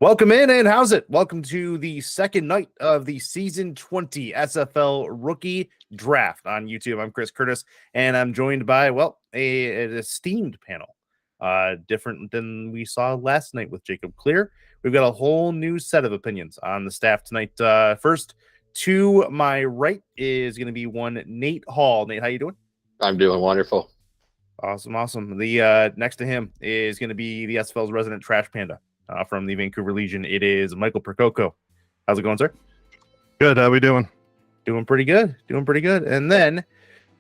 Welcome in, and how's it? Welcome to the second night of the Season 20 SFL Rookie Draft on YouTube. I'm Chris Curtis, and I'm joined by, an esteemed panel. Different than we saw last night with Jacob Clear. We've got a whole new set of opinions on the staff tonight. First, to my right is going to be one Nate Hall. Nate, how you doing? I'm doing wonderful. Awesome. The next to him is going to be the SFL's resident trash panda. From the Vancouver Legion, it is Michael Percoco. How's it going, sir? Good. How we doing? Doing pretty good. And then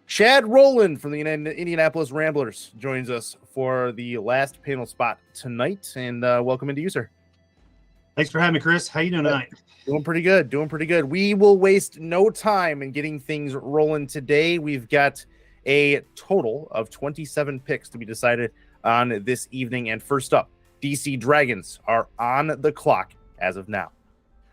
Chad Rowland from the Indianapolis Ramblers joins us for the last panel spot tonight. And welcome into you, sir. Thanks for having me, Chris. How you doing tonight? Doing pretty good. We will waste no time in getting things rolling today. We've got a total of 27 picks to be decided on this evening. And first up, DC Dragons are on the clock as of now.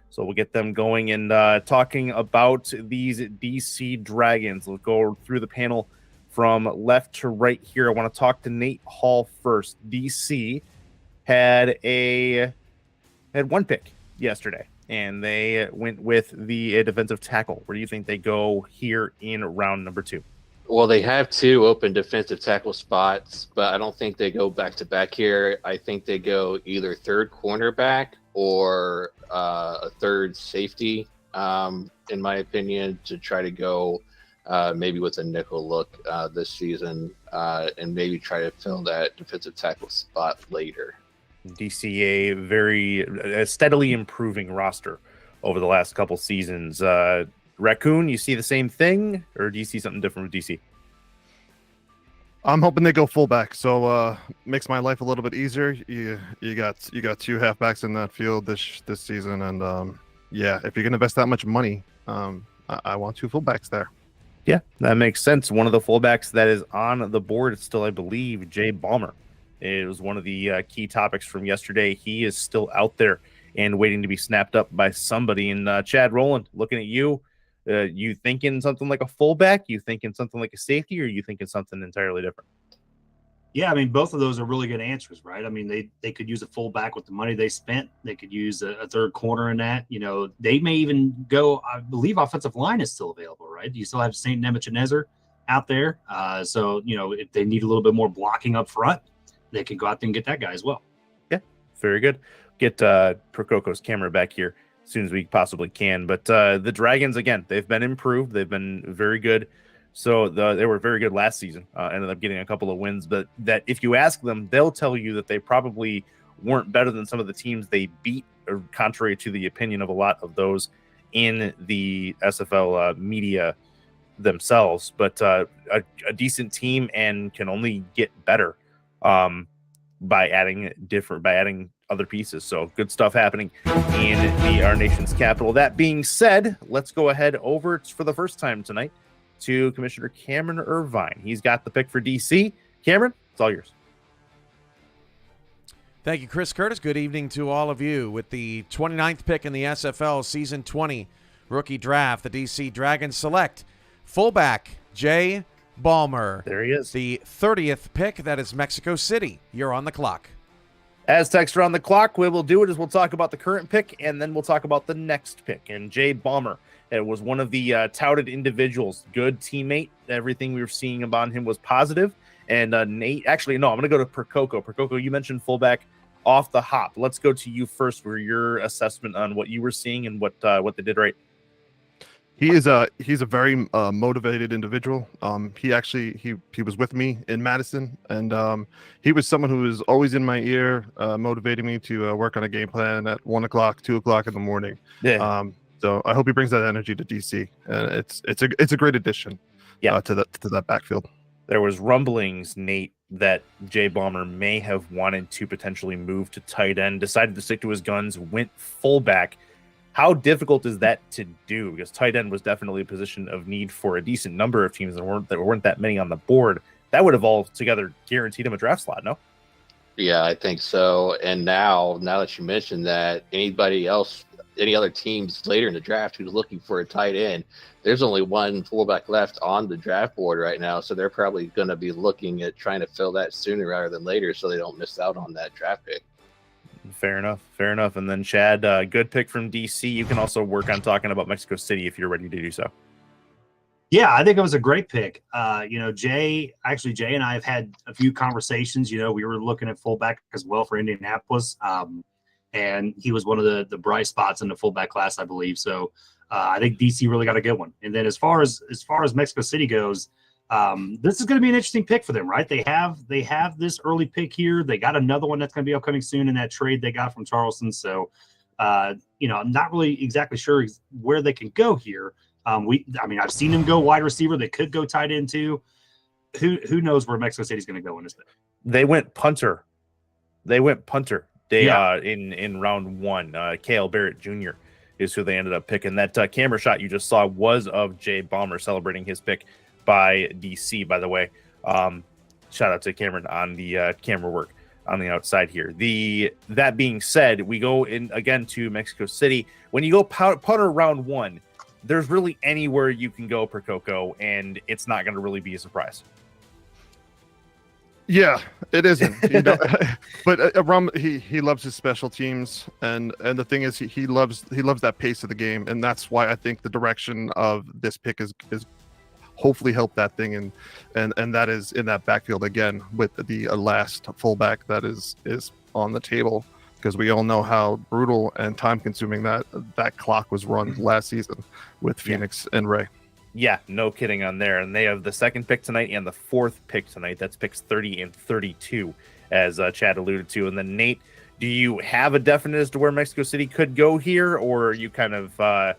So we'll get them going and talking about these DC Dragons. We'll go through the panel from left to right here. I want to talk to Nate Hall first. DC had one pick yesterday, and they went with the defensive tackle. Where do you think they go here in round number 2? Well, they have 2 open defensive tackle spots, but I don't think they go back-to-back here. I think they go either third cornerback or a third safety, in my opinion, to try to go maybe with a nickel look this season and maybe try to fill that defensive tackle spot later. DC, a very steadily improving roster over the last couple seasons. Raccoon, you see the same thing, or do you see something different with DC? I'm hoping they go fullback, so makes my life a little bit easier. You got 2 halfbacks in that field this season, and if you're gonna invest that much money, I want 2 fullbacks there. Yeah, that makes sense. One of the fullbacks that is on the board is still, I believe, Jay Baumer. It was one of the key topics from yesterday. He is still out there and waiting to be snapped up by somebody. And Chad Rowland, looking at you. You thinking something like a fullback? You thinking something like a safety? Or you thinking something entirely different? Yeah, I mean, both of those are really good answers, right? I mean, they could use a fullback with the money they spent. They could use a third corner in that. You know, they may even go, I believe offensive line is still available, right? You still have St. Nebuchadnezzar out there. So, you know, if they need a little bit more blocking up front, they could go out there and get that guy as well. Yeah, very good. Get Prococo's camera back here as soon as we possibly can. But the Dragons, again, they've been improved. They've been very good. So they were very good last season. Ended up getting a couple of wins. But that if you ask them, they'll tell you that they probably weren't better than some of the teams they beat, or contrary to the opinion of a lot of those in the SFL media themselves. But a decent team, and can only get better by adding other pieces. So good stuff happening in our nation's capital. That being said, let's go ahead over for the first time tonight to Commissioner Cameron Irvine. He's got the pick for DC. Cameron, it's all yours. Thank you, Chris Curtis. Good evening to all of you. With the 29th pick in the SFL Season 20 Rookie Draft, the DC Dragons select fullback Jay Baumer. There he is. The 30th pick, that is Mexico City. You're on the clock. Aztecs are on the clock. What we'll do is we'll talk about the current pick, and then we'll talk about the next pick. And Jay Baumer, it was one of the touted individuals. Good teammate. Everything we were seeing about him was positive. And Nate, actually, no, I'm going to go to Percoco. Percoco, you mentioned fullback off the hop. Let's go to you first for your assessment on what you were seeing and what they did right. He's a very motivated individual. He was with me in Madison, and he was someone who was always in my ear, motivating me to work on a game plan at 1 o'clock, 2 o'clock in the morning. Yeah. So I hope he brings that energy to DC, and it's a great addition. To that backfield. There was rumblings, Nate, that Jay Baumer may have wanted to potentially move to tight end, decided to stick to his guns, went fullback. How difficult is that to do? Because tight end was definitely a position of need for a decent number of teams. There weren't that many on the board. That would have altogether guaranteed him a draft slot, no? Yeah, I think so. And now that you mentioned that, any other teams later in the draft who's looking for a tight end, there's only one fullback left on the draft board right now. So they're probably going to be looking at trying to fill that sooner rather than later so they don't miss out on that draft pick. Fair enough. Fair enough. And then Chad, good pick from DC. You can also work on talking about Mexico City if you're ready to do so. Yeah, I think it was a great pick. Jay and I have had a few conversations. We were looking at fullback as well for Indianapolis, and he was one of the bright spots in the fullback class, I believe. So I think DC really got a good one. And then as far as Mexico City goes, this is going to be an interesting pick for them, right? They have this early pick here. They got another one that's going to be upcoming soon in that trade they got from Charleston. So, I'm not really exactly sure where they can go here. I've seen them go wide receiver. They could go tight end too. Who knows where Mexico City's going to go in this pick? They went punter. In round 1. Cale Barrett Jr. is who they ended up picking. That camera shot you just saw was of Jay Baumer celebrating his pick by DC, by the way. Shout out to Cameron on the camera work on the outside here. That being said, we go in again to Mexico City. When you go punter round 1, there's really anywhere you can go per Coco, and it's not going to really be a surprise. Yeah, it isn't. But he loves his special teams, and the thing is, he loves that pace of the game, and that's why I think the direction of this pick is hopefully help that thing, and that is in that backfield again with the last fullback that is on the table, because we all know how brutal and time consuming that clock was run last season with Phoenix and Ray. Yeah, no kidding on there. And they have the second pick tonight and the fourth pick tonight. That's picks 30 and 32, as Chad alluded to. And then Nate, do you have a definite as to where Mexico City could go here, or are you kind of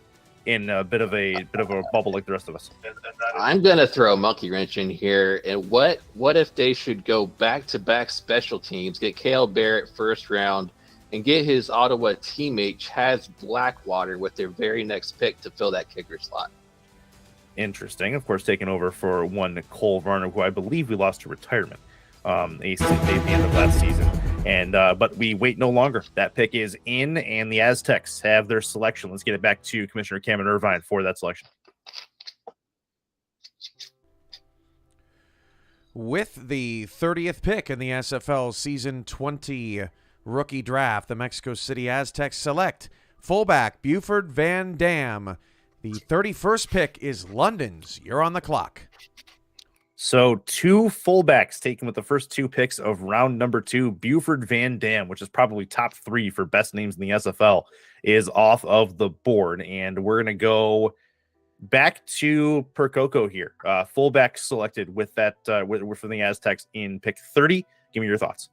in a bit of a bubble like the rest of us? I'm gonna throw a monkey wrench in here. And what if they should go back-to-back special teams, get Cale Barrett first round, and get his Ottawa teammate Chaz Blackwater with their very next pick to fill that kicker slot? Interesting. Of course, taking over for one Nicole Varner, who I believe we lost to retirement at the end of last season. And but we wait no longer. That pick is in, and the Aztecs have their selection. Let's get it back to Commissioner Cameron Irvine for that selection. With the 30th pick in the SFL Season 20 rookie draft, the Mexico City Aztecs select fullback Buford Van Dam. The 31st pick is London's. You're on the clock. So 2 fullbacks taken with the first 2 picks of round number 2. Buford Van Dam, which is probably top 3 for best names in the SFL, is off of the board. And we're going to go back to Percoco here. Fullback selected with that from the Aztecs in pick 30. Give me your thoughts.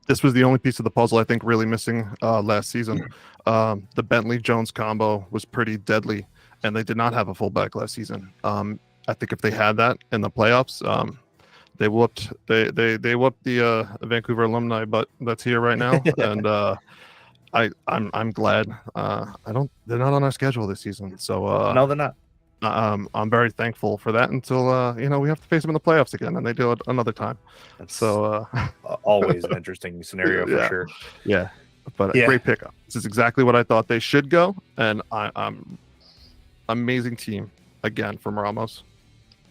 This was the only piece of the puzzle I think really missing last season. The Bentley-Jones combo was pretty deadly, and they did not have a fullback last season. I think if they had that in the playoffs, they whooped the Vancouver alumni, but that's here right now, and I'm glad. They're not on our schedule this season, so no, they're not. I'm very thankful for that until we have to face them in the playoffs again, and they do it another time. That's always an interesting scenario for sure. Yeah, but great pickup. This is exactly what I thought they should go, and I'm amazing team again from Ramos.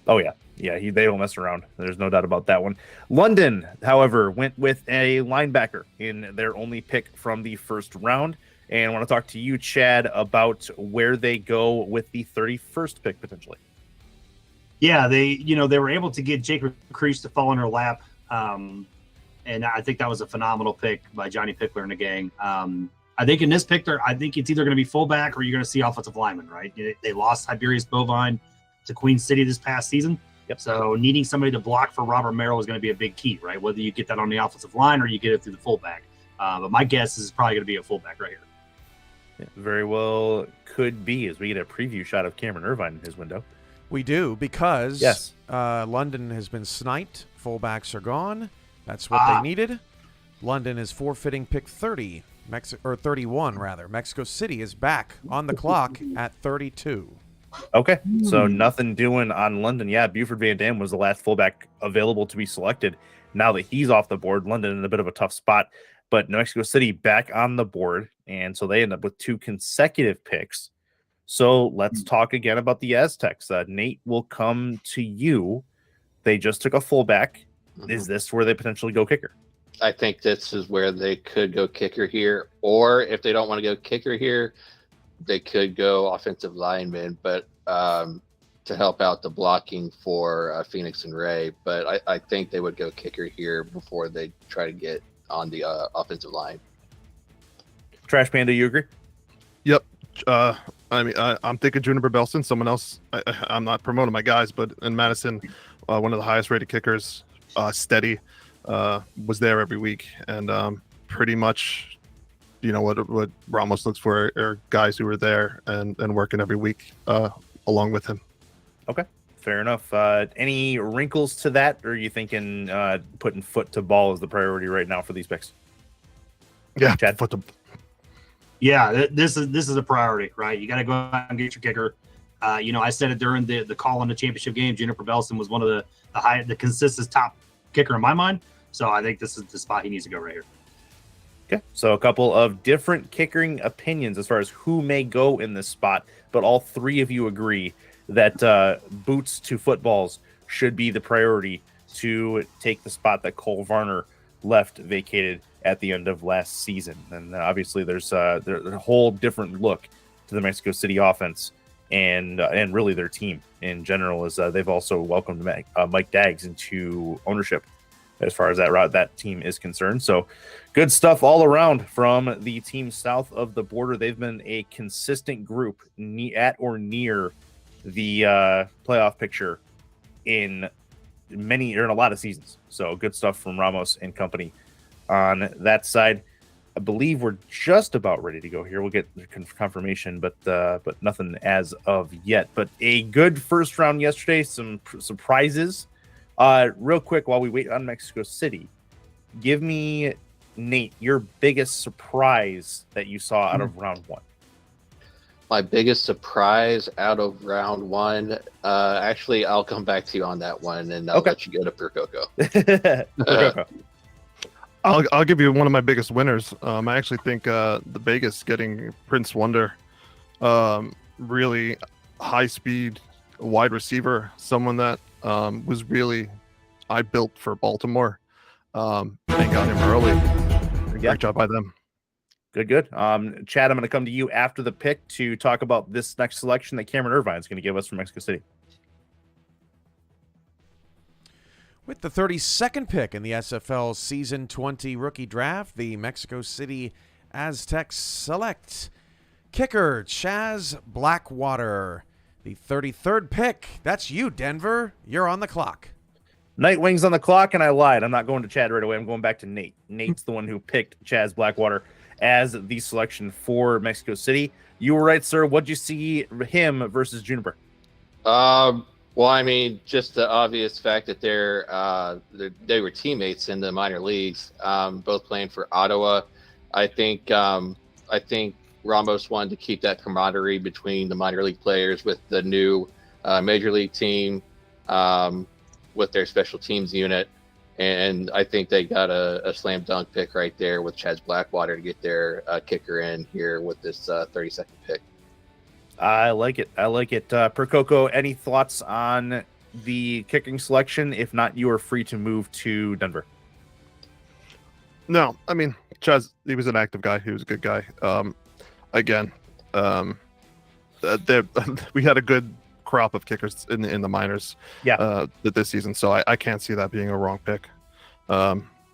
Oh yeah, they don't mess around. There's no doubt about that one. London, however, went with a linebacker in their only pick from the first round. And I want to talk to you, Chad, about where they go with the 31st pick potentially. Yeah, they were able to get Jake Crease to fall in her lap, and I think that was a phenomenal pick by Johnny Pickler and the gang. I think in this pick, I think it's either going to be fullback or you're going to see offensive lineman. Right? They lost Tiberius Bovine to Queen City this past season. Yep. So needing somebody to block for Robert Merrill is going to be a big key, right? Whether you get that on the offensive line or you get it through the fullback. But my guess is it's probably going to be a fullback right here. Yeah, very well could be, as we get a preview shot of Cameron Irvine in his window. We do, because yes. London has been sniped. Fullbacks are gone. That's what they needed. London is forfeiting pick 30, or 31 rather. Mexico City is back on the clock at 32. Okay, so nothing doing on London. Yeah, Buford Van Dam was the last fullback available to be selected. Now that he's off the board, London in a bit of a tough spot. But Mexico City back on the board, and so they end up with 2 consecutive picks. So let's talk again about the Aztecs. Nate, will come to you. They just took a fullback. Is this where they potentially go kicker? I think this is where they could go kicker here, or if they don't want to go kicker here, they could go offensive lineman, but to help out the blocking for Phoenix and Ray. But I think they would go kicker here before they try to get on the offensive line. Trash Panda, you agree? Yep. I'm thinking Juniper Belson. Someone else. I'm not promoting my guys, but in Madison, one of the highest rated kickers, steady, was there every week, and pretty much, what Ramos looks for are guys who are there and working every week along with him. Okay, fair enough. Any wrinkles to that, or are you thinking putting foot to ball is the priority right now for these picks? Yeah, Chad? foot to. Yeah, this is a priority, right? You got to go out and get your kicker. I said it during the call on the championship game. Juniper Belson was one of the consistent top kicker in my mind. So I think this is the spot he needs to go right here. Okay, so a couple of different kickering opinions as far as who may go in this spot, but all three of you agree that boots to footballs should be the priority to take the spot that Cole Varner left vacated at the end of last season. And obviously there's a whole different look to the Mexico City offense and really their team in general, as they've also welcomed Mike Daggs into ownership as far as that team is concerned. So good stuff all around from the team south of the border. They've been a consistent group at or near the playoff picture in a lot of seasons. So good stuff from Ramos and company on that side. I believe we're just about ready to go here. We'll get confirmation, but nothing as of yet. But a good first round yesterday. Some surprises. Real quick, while we wait on Mexico City, give me, Nate, your biggest surprise that you saw out of round one. My biggest surprise out of round one. Actually, I'll come back to you on that one, and I'll let you go to Percoco. I'll give you one of my biggest winners. I actually think the Vegas getting Prince Wonder, really high speed wide receiver, someone that was really I built for Baltimore, and got him early. Great job by them. Good. Chad, I'm going to come to you after the pick to talk about this next selection that Cameron Irvine is going to give us from Mexico City. With the 32nd pick in the SFL Season 20 rookie draft, the Mexico City Aztecs select kicker Chaz Blackwater. The 33rd pick, that's you, Denver. You're on the clock. Nightwing's on the clock, and I lied. I'm not going to Chad right away. I'm going back to Nate. Nate's the one who picked Chaz Blackwater as the selection for Mexico City. You were right, sir. What'd you see him versus Juniper? Well, I mean, just the obvious fact that they were teammates in the minor leagues, both playing for Ottawa. I think Ramos wanted to keep that camaraderie between the minor league players with the new major league team, with their special teams unit. And I think they got a slam dunk pick right there with Chaz Blackwater to get their kicker in here with this 32nd pick. I like it. Percoco, any thoughts on the kicking selection? If not, you are free to move to Denver. No, I mean, Chaz, he was an active guy. He was a good guy. Again, we had a good crop of kickers in the minors this season, so I can't see that being a wrong pick.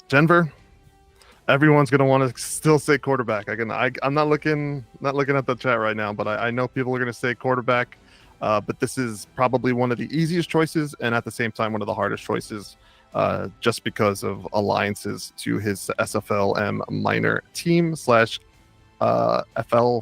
Denver, everyone's gonna want to still say quarterback. I'm not looking at the chat right now, but I know people are gonna say quarterback. But this is probably one of the easiest choices, and at the same time one of the hardest choices, just because of alliances to his SFLM minor team / FL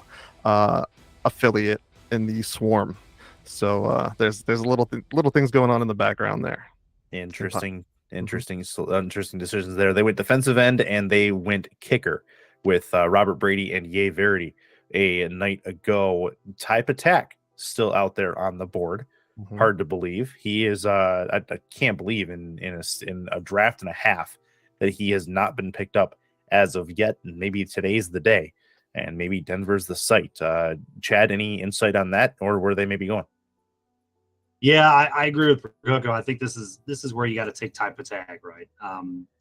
affiliate in the Swarm. So there's little things going on in the background there. Interesting decisions there. They went defensive end and they went kicker with Robert Brady and Ye Verity a night ago. Type attack still out there on the board. Mm-hmm. Hard to believe. He is I can't believe in a draft and a half that he has not been picked up as of yet. And maybe today's the day, and maybe Denver's the site. Chad, any insight on that, or where they may be going? Yeah, I agree with Percoco. I think this is where you got to take type attack, right?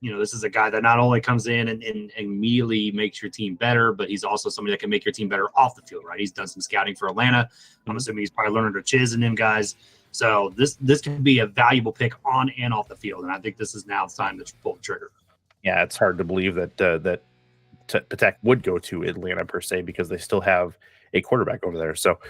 This is a guy that not only comes in and immediately makes your team better, but he's also somebody that can make your team better off the field, right? He's done some scouting for Atlanta. I'm assuming he's probably learning to chiz and them guys. So this can be a valuable pick on and off the field, and I think this is now it's time to pull the trigger. Yeah, it's hard to believe that Patek would go to Atlanta per se because they still have a quarterback over there. So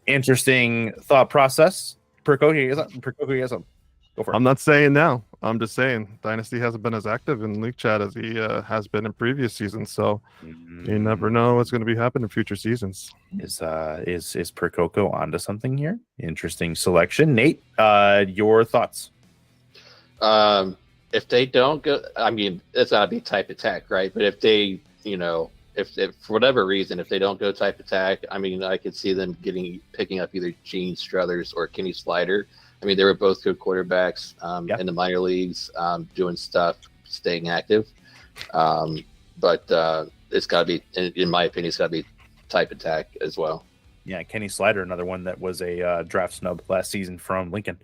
interesting thought process. Percoco, you guys go for it. I'm not saying now. I'm just saying Dynasty hasn't been as active in League Chat as he has been in previous seasons. So you never know what's going to be happening in future seasons. Is Percoco onto something here? Interesting selection. Nate, your thoughts? If they don't go, I mean, it's got to be type attack, right? But if they, if for whatever reason, if they don't go type attack, I mean, I could see them picking up either Gene Struthers or Kenny Slider. I mean, they were both good quarterbacks in the minor leagues, doing stuff, staying active. But it's got to be, in my opinion, it's got to be type attack as well. Yeah, Kenny Slider, another one that was a draft snub last season from Lincoln.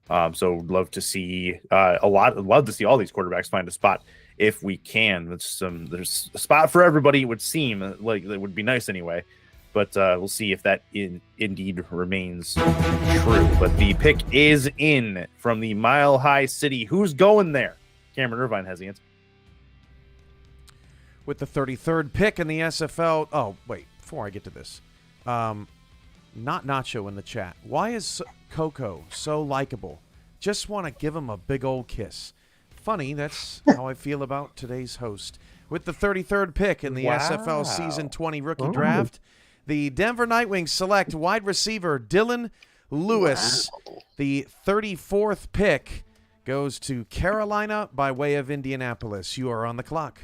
So love to see love to see all these quarterbacks find a spot if we can. There's a spot for everybody. It would seem like it would be nice anyway, but we'll see if that indeed remains true. But the pick is in from the Mile High City. Who's going there? Cameron Irvine has the answer. With the 33rd pick in the SFL. Oh, wait, before I get to this. Not Nacho in the chat. Why is Coco so likable? Just want to give him a big old kiss. Funny, that's how I feel about today's host. With the 33rd pick in the SFL Season 20 rookie draft, the Denver Nightwings select wide receiver Dylan Lewis. Wow. The 34th pick goes to Carolina by way of Indianapolis. You are on the clock.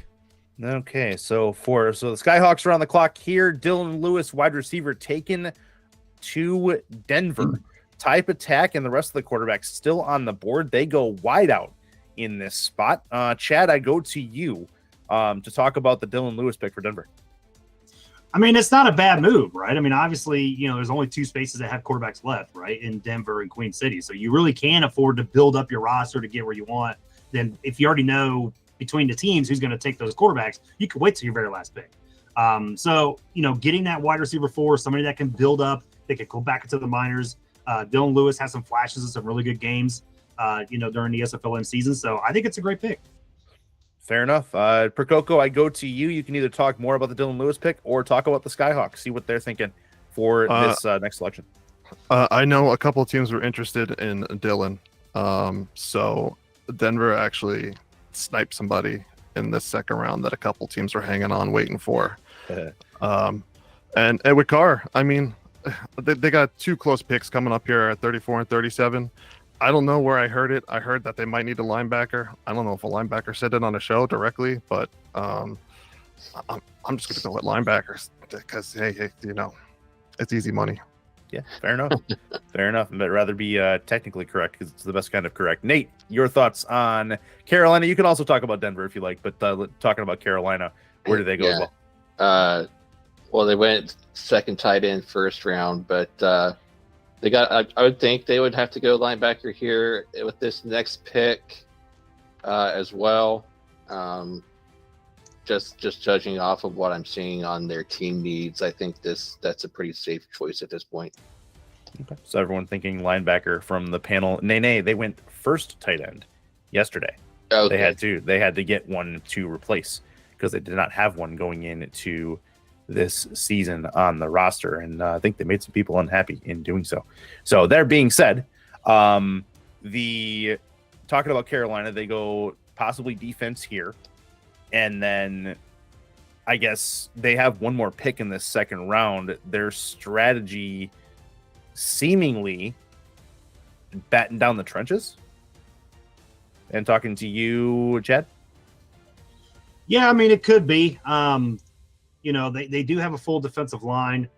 Okay, so the Skyhawks are on the clock here. Dylan Lewis, wide receiver, taken to Denver. Type attack and the rest of the quarterbacks still on the board. They go wide out in this spot. Chad, I go to you to talk about the Dylan Lewis pick for Denver. I mean, it's not a bad move, right? I mean, obviously, there's only two spaces that have quarterbacks left, right, in Denver and Queen City. So you really can afford to build up your roster to get where you want. Then if you already know between the teams who's going to take those quarterbacks, you can wait till your very last pick. So, getting that wide receiver 4, somebody that can build up, they can go back into the minors. Dylan Lewis has some flashes of some really good games, during the SFLM season. So I think it's a great pick. Fair enough. Percoco, I go to you. You can either talk more about the Dylan Lewis pick or talk about the Skyhawks, see what they're thinking for this next selection. I know a couple of teams were interested in Dylan. So Denver actually sniped somebody in this second round that a couple teams were hanging on, waiting for. And Edward Carr, I mean, they got two close picks coming up here at 34 and 37. I don't know where I heard it. I heard that they might need a linebacker. I don't know if a linebacker said it on a show directly, but I'm just going to go with linebackers because, hey, it's easy money. Yeah, fair enough. Fair enough. But rather be technically correct because it's the best kind of correct. Nate, your thoughts on Carolina? You can also talk about Denver if you like, but talking about Carolina, where do they go as well? Well, they went second tight end first round, but they got. I would think they would have to go linebacker here with this next pick as well. Just judging off of what I'm seeing on their team needs, I think that's a pretty safe choice at this point. Okay. So everyone thinking linebacker from the panel. Nay, they went first tight end yesterday. Okay. They had to get one to replace because they did not have one going into this season on the roster, and I think they made some people unhappy in doing so. So that being said, talking about Carolina, they go possibly defense here, and then I guess they have one more pick in this second round. Their strategy seemingly batten down the trenches. And talking to you, Chad? Yeah, I mean, it could be. They do have a full defensive line.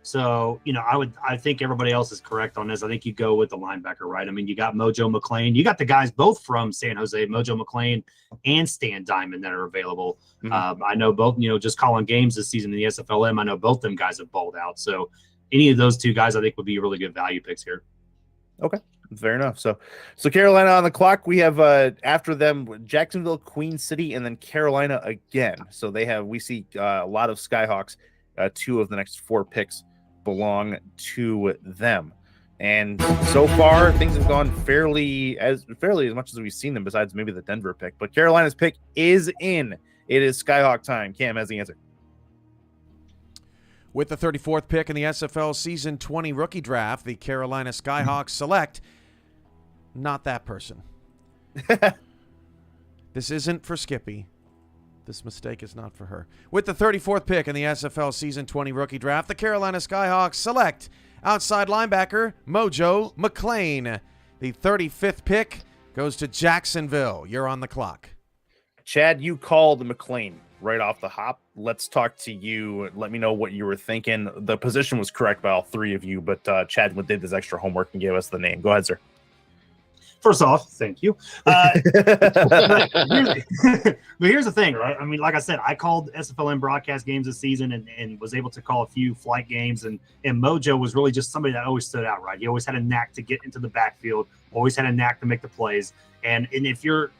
So, I think everybody else is correct on this. I think you go with the linebacker, right? I mean, you got Mojo McLean. You got the guys both from San Jose, Mojo McLean and Stan Diamond that are available. Mm-hmm. I know both, just calling games this season in the SFLM. I know both them guys have balled out. So any of those two guys, I think, would be really good value picks here. Okay. Fair enough. So Carolina on the clock. We have after them Jacksonville, Queen City, and then Carolina again. So we see a lot of Skyhawks. 2 of the next 4 picks belong to them. And so far, things have gone fairly as much as we've seen them, besides maybe the Denver pick. But Carolina's pick is in. It is Skyhawk time. Cam has the answer. With the 34th pick in the SFL Season 20 rookie draft, the Carolina Skyhawks select not that person. This isn't for Skippy. This mistake is not for her. With the 34th pick in the SFL Season 20 rookie draft, the Carolina Skyhawks select outside linebacker Mojo McLean. The 35th pick goes to Jacksonville. You're on the clock. Chad, you called McLean right off the hop. Let's talk to you. Let me know what you were thinking. The position was correct by all 3 of you, but Chad did this extra homework and gave us the name. Go ahead, sir. First off, thank you. But here's the thing, right? I mean, like I said, I called SFLN broadcast games this season and was able to call a few flight games. And Mojo was really just somebody that always stood out, right? He always had a knack to get into the backfield, always had a knack to make the plays. And if you're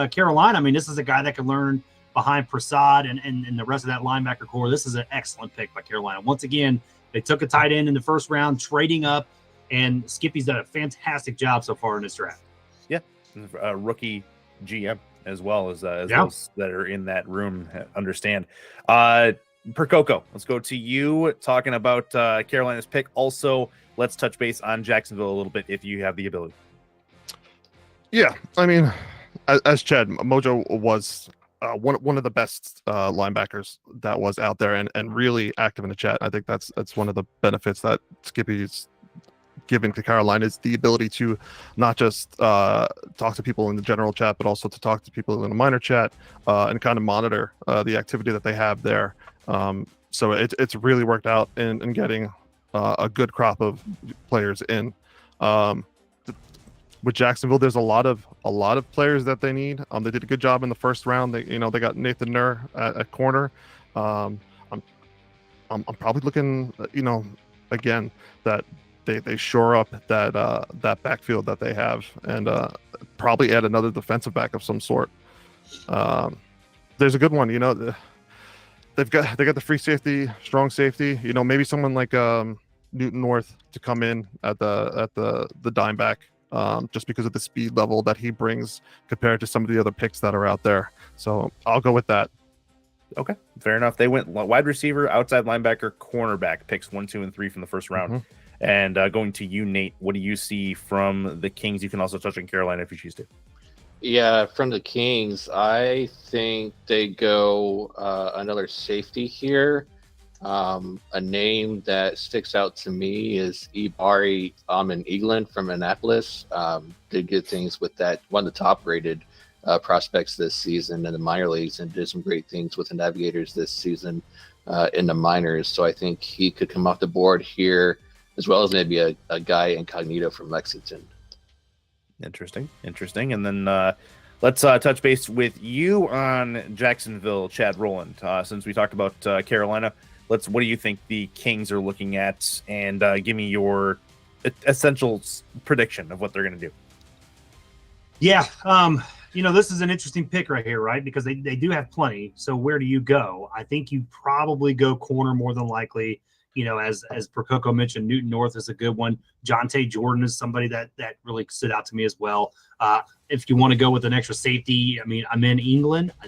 Carolina, I mean, this is a guy that can learn behind Prasad and the rest of that linebacker core. This is an excellent pick by Carolina. Once again, they took a tight end in the first round, trading up. And Skippy's done a fantastic job so far in this draft. Yeah, rookie GM as well as those that are in that room understand. Percoco, let's go to you talking about Carolina's pick. Also, let's touch base on Jacksonville a little bit if you have the ability. Yeah, I mean, as Chad, Mojo was one of the best linebackers that was out there and really active in the chat. I think that's one of the benefits that Skippy's giving to Carolina is the ability to not just talk to people in the general chat, but also to talk to people in the minor chat and kind of monitor the activity that they have there. So it's really worked out in getting a good crop of players in. With Jacksonville, there's a lot of players that they need. They did a good job in the first round. They got Nathan Nur at corner. I'm probably looking, again that they shore up that backfield that they have and probably add another defensive back of some sort. There's a good one, they got the free safety, strong safety, maybe someone like Newton North to come in at the dime back, just because of the speed level that he brings compared to some of the other picks that are out there. So I'll go with that. Okay, fair enough. They went wide receiver, outside linebacker, cornerback, picks 1, 2, and 3 from the first round. Mm-hmm. And going to you, Nate, what do you see from the Kings? You can also touch on Carolina if you choose to. Yeah, from the Kings, I think they go another safety here. A name that sticks out to me is Ibari Eglin from Indianapolis. Did good things with that, one of the top-rated prospects this season in the minor leagues, and did some great things with the Navigators this season in the minors. So I think he could come off the board here, as well as maybe a guy incognito from Lexington. Interesting. And then let's touch base with you on Jacksonville, Chad Rowland. Since we talked about Carolina, what do you think the Kings are looking at? And give me your essential prediction of what they're going to do. Yeah, this is an interesting pick right here, right? Because they do have plenty. So where do you go? I think you probably go corner more than likely. As Percoco mentioned, Newton North is a good one. Jonte Jordan is somebody that really stood out to me as well. If you want to go with an extra safety, I mean, I'm in England, I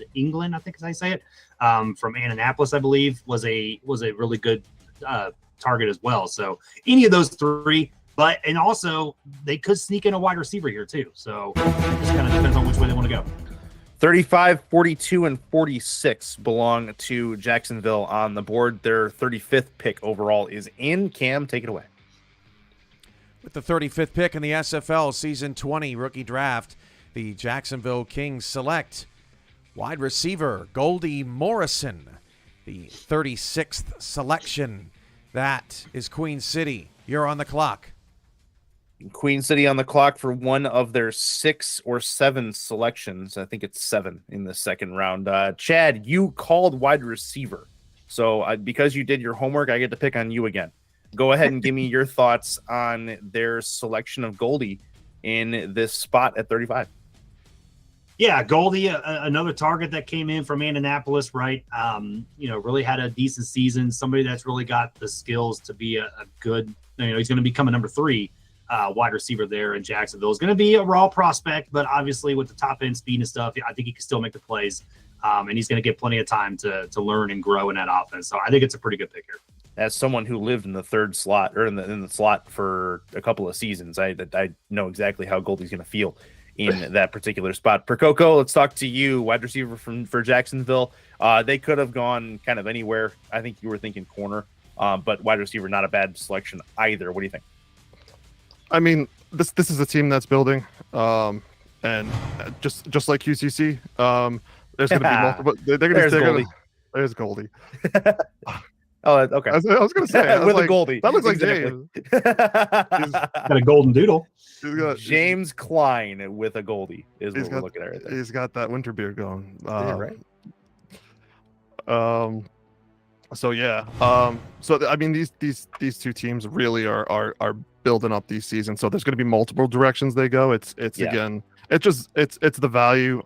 think is how you say it, from Indianapolis, I believe, was a really good target as well. So any of those 3, and also they could sneak in a wide receiver here too. So it just kind of depends on which way they want to go. 35, 42, and 46 belong to Jacksonville on the board. Their 35th pick overall is in. Cam, take it away. With the 35th pick in the SFL Season 20 rookie draft, the Jacksonville Kings select wide receiver Goldie Morrison. The 36th selection, that is Queen City. You're on the clock. Queen City on the clock for one of their 6 or 7 selections. I think it's 7 in the second round. Chad, you called wide receiver. So because you did your homework, I get to pick on you again. go ahead and give me your thoughts on their selection of Goldie in this spot at 35. Yeah, Goldie, another target that came in from Indianapolis, right? Really had a decent season. Somebody that's really got the skills to be a good, he's going to become a number 3 wide receiver there in Jacksonville. He's going to be a raw prospect, but obviously with the top end speed and stuff, I think he can still make the plays. And he's going to get plenty of time to learn and grow in that offense. So I think it's a pretty good pick here. As someone who lived in the third slot or in the slot for a couple of seasons, I know exactly how Goldie's going to feel in that particular spot. Percoco, let's talk to you, wide receiver for Jacksonville. They could have gone kind of anywhere. I think you were thinking corner, but wide receiver, not a bad selection either. What do you think? I mean, this is a team that's building, and just like QCC, there's going to be multiple. There's Goldie. Oh, okay. I was going to say with a Goldie. That looks like exactly. James. Got a golden doodle. James Klein with a Goldie is what we're looking at right there. He's got that winter beard going. Yeah, right. So yeah. So I mean, these two teams really are building up these seasons. So there's going to be multiple directions they go. It's again, it's the value.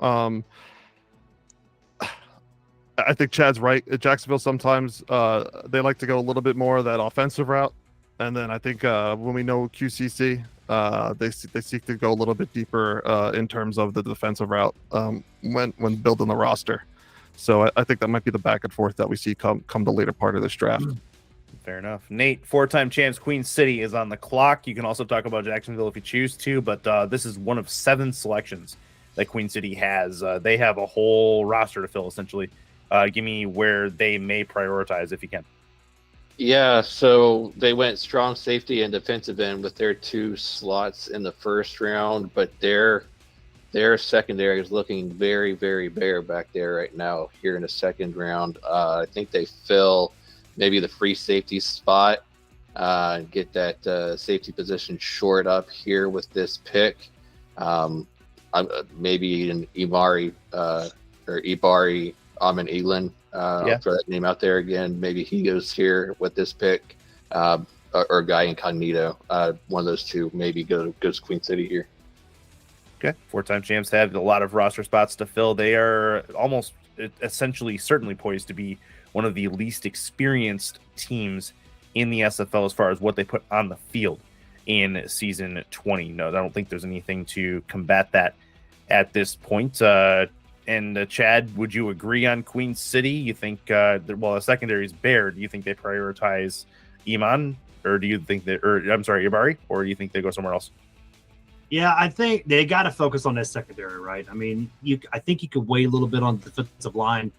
I think Chad's right. At Jacksonville, sometimes they like to go a little bit more of that offensive route, and then I think when we know QCC, they seek to go a little bit deeper in terms of the defensive route when building the roster. So I think that might be the back and forth that we see come the later part of this draft. Fair enough. Nate, 4-time champs Queen City is on the clock. You can also talk about Jacksonville if you choose to, but this is one of 7 selections that Queen City has. They have a whole roster to fill, essentially. Give me where they may prioritize if you can. Yeah, so they went strong safety and defensive end with their 2 slots in the first round, but their secondary is looking very, very bare back there right now here in the second round. I think they fill maybe the free safety spot, get that safety position shored up here with this pick. Maybe an Ibari Eglin, I'll throw that name out there again. Maybe he goes here with this pick, or Guy Incognito. One of those two maybe goes Queen City here. Okay, 4-time champs have a lot of roster spots to fill. They are almost essentially certainly poised to be one of the least experienced teams in the SFL as far as what they put on the field in season 20. No, I don't think there's anything to combat that at this point. And Chad, would you agree on Queen City? You think, the secondary is bare. Do you think they prioritize Iman, or do you think Ibari, or do you think they go somewhere else? Yeah, I think they got to focus on that secondary, right? I mean, I think you could weigh a little bit on the defensive line.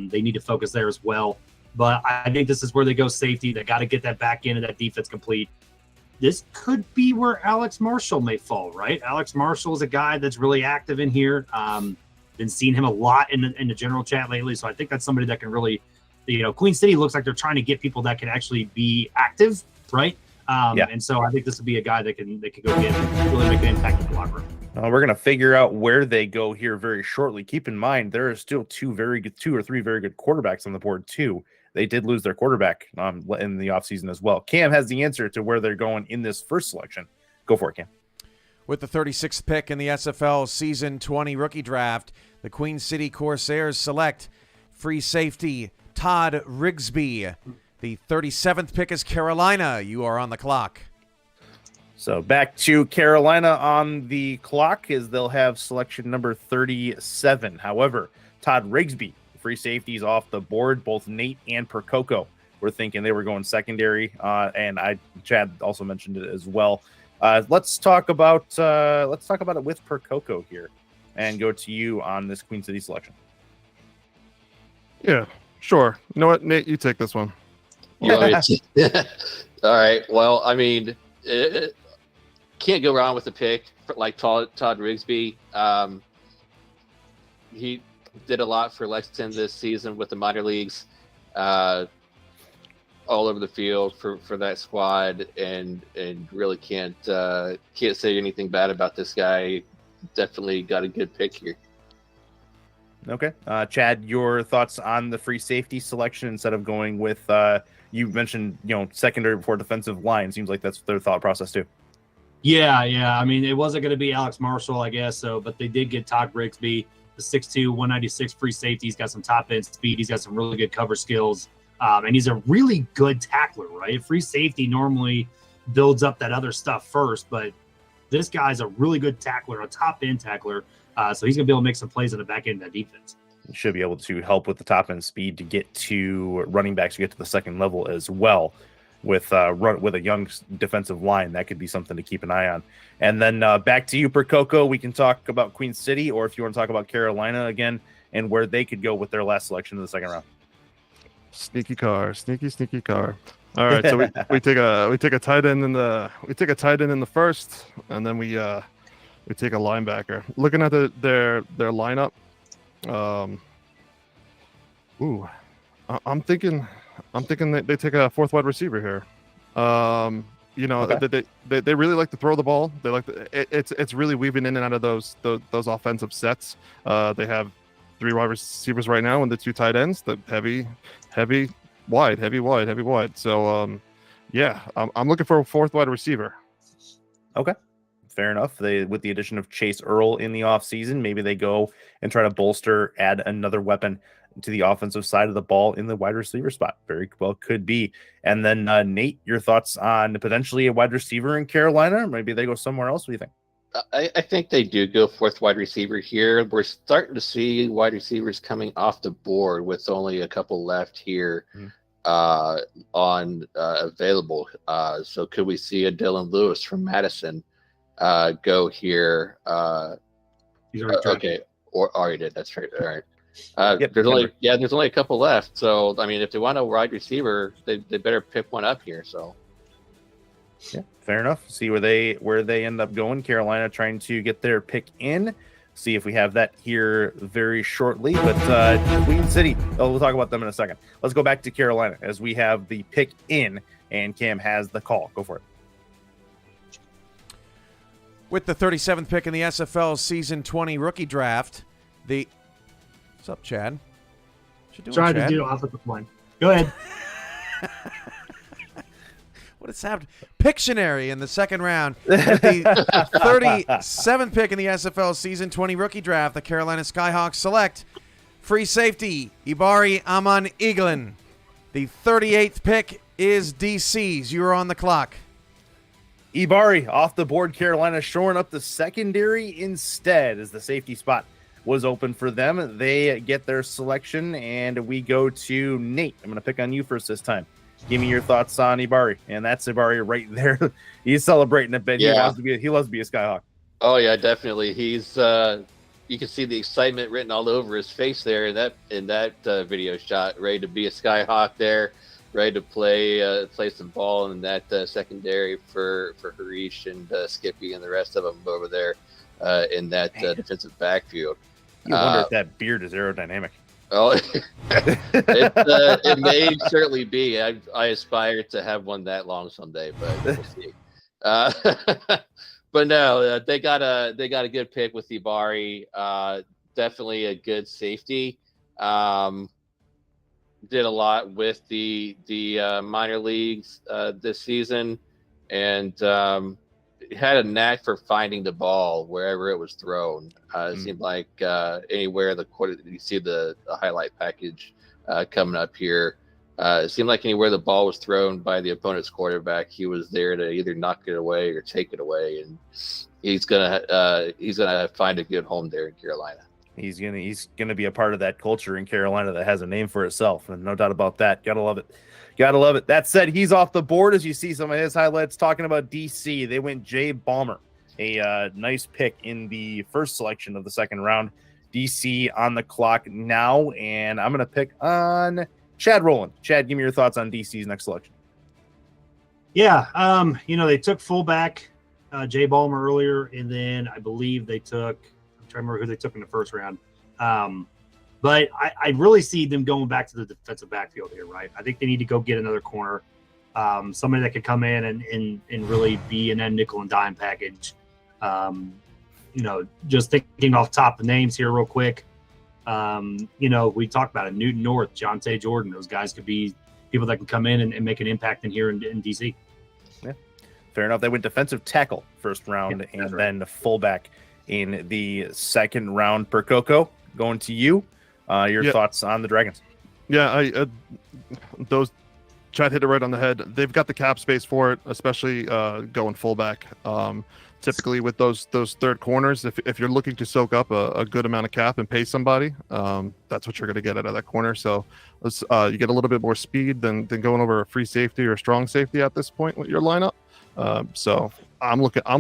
They need to focus there as well. But I think this is where they go safety. They got to get that back end of that defense complete. This could be where Alex Marshall may fall, right? Alex Marshall is a guy that's really active in here. Been seeing him a lot in the general chat lately. So I think that's somebody that can really, Queen City looks like they're trying to get people that can actually be active, right? And so I think this would be a guy that can go get and really make an impact in the locker room. We're going to figure out where they go here very shortly. Keep in mind, there are still 2 or 3 very good quarterbacks on the board too. They did lose their quarterback in the offseason as well. Cam has the answer to where they're going in this first selection. Go for it, Cam. With the 36th pick in the SFL Season 20 rookie draft, the Queen City Corsairs select free safety Todd Rigsby. The 37th pick is Carolina. You are on the clock. So back to Carolina on the clock is they'll have selection number 37. However, Todd Rigsby, free safeties off the board. Both Nate and Percoco were thinking they were going secondary, and Chad also mentioned it as well. Let's talk about it with Percoco here, and go to you on this Queen City selection. Yeah, sure. You know what, Nate, you take this one. All right. Well, I mean, can't go wrong with a pick like Todd Rigsby. He did a lot for Lexington this season with the minor leagues, all over the field for that squad, and really can't say anything bad about this guy. Definitely got a good pick here. Okay. Chad, your thoughts on the free safety selection instead of going with, you mentioned, secondary before defensive line. Seems like that's their thought process too. Yeah. I mean, it wasn't going to be Alex Marshall, I guess. So, but they did get Todd Rigsby, the 6'2", 196 free safety. He's got some top end speed. He's got some really good cover skills. And he's a really good tackler, right? Free safety normally builds up that other stuff first, but this guy's a really good tackler, a top end tackler. So he's going to be able to make some plays on the back end of that defense. Should be able to help with the top end speed to get to running backs to get to the second level as well. With a young defensive line, that could be something to keep an eye on. And then back to you, Percoco. We can talk about Queen City, or if you want to talk about Carolina again and where they could go with their last selection in the second round. Sneaky car. All right, so we take a tight end in the first, and then we take a linebacker. Looking at their lineup, I'm thinking that they take a fourth wide receiver here. Okay. They really like to throw the ball. They like it's really weaving in and out of those offensive sets. They have 3 wide receivers right now and the 2 tight ends. The heavy, wide. So I'm looking for a fourth wide receiver. Okay. Fair enough. With the addition of Chase Earl in the offseason, maybe they go and try to add another weapon to the offensive side of the ball in the wide receiver spot. Very well could be. And then Nate, your thoughts on potentially a wide receiver in Carolina? Maybe they go somewhere else. What do you think? I think they do go fourth wide receiver here. We're starting to see wide receivers coming off the board with only a couple left here on available. So could we see a Dylan Lewis from Madison go here? He's already Okay, or already did. That's right. All right. Yep, there's only a couple left. So I mean, if they want a wide receiver, they better pick one up here. So. Yeah, fair enough. See where they end up going. Carolina trying to get their pick in. See if we have that here very shortly. But Queen City, we'll talk about them in a second. Let's go back to Carolina as we have the pick in, and Cam has the call. Go for it. With the 37th pick in the SFL Season 20 rookie draft, what's up, Chad? What you doing, Trying Chad? to do offensive line. Go ahead. What has happened? Pictionary in the second round. With the 37th pick in the SFL Season 20 rookie draft, the Carolina Skyhawks select free safety Ibari Eglin. The 38th pick is DC's. You are on the clock. Ibari off the board. Carolina shoring up the secondary instead as the safety spot was open for them. They get their selection, and we go to Nate. I'm going to pick on you first this time. Give me your thoughts on Ibari, and that's Ibari right there. He's celebrating a bit. Yeah. He loves to be a Skyhawk. Oh yeah, definitely. He's you can see the excitement written all over his face there in that video shot. Ready to be a Skyhawk there, ready to play some ball in that secondary for Harish and Skippy and the rest of them over there in that defensive backfield. You wonder if that beard is aerodynamic. Oh, it may certainly be. I aspire to have one that long someday, but we'll see. But no, they got a good pick with Ibari. Definitely a good safety. Did a lot with the minor leagues this season, and had a knack for finding the ball wherever it was thrown. It seemed like anywhere you see the highlight package coming up here. It seemed like anywhere the ball was thrown by the opponent's quarterback, he was there to either knock it away or take it away, and he's gonna find a good home there in Carolina. He's gonna be a part of that culture in Carolina that has a name for itself, and no doubt about that. Gotta love it. That said, he's off the board as you see some of his highlights. Talking about DC, they went Jay Baumer, a nice pick in the first selection of the second round. DC on the clock now, and I'm gonna pick on Chad Rowland. Chad, give me your thoughts on DC's next selection. Yeah, they took fullback Jay Baumer earlier, and then I believe they took. I'm trying to remember who they took in the first round. But I really see them going back to the defensive backfield here, right? I think they need to go get another corner, somebody that could come in and really be an end nickel and dime package. Just thinking off top of names here real quick. We talked about it. Newton North, Jonte Jordan. Those guys could be people that can come in and make an impact in here in DC. Yeah, fair enough. They went defensive tackle first round, and then fullback in the second round. Percoco, going to you. Your thoughts on the Dragons? Yeah, those Chad hit it right on the head. They've got the cap space for it, especially going fullback. Typically with those third corners, if you're looking to soak up a good amount of cap and pay somebody, that's what you're going to get out of that corner. So you get a little bit more speed than going over a free safety or a strong safety at this point with your lineup. So I'm looking to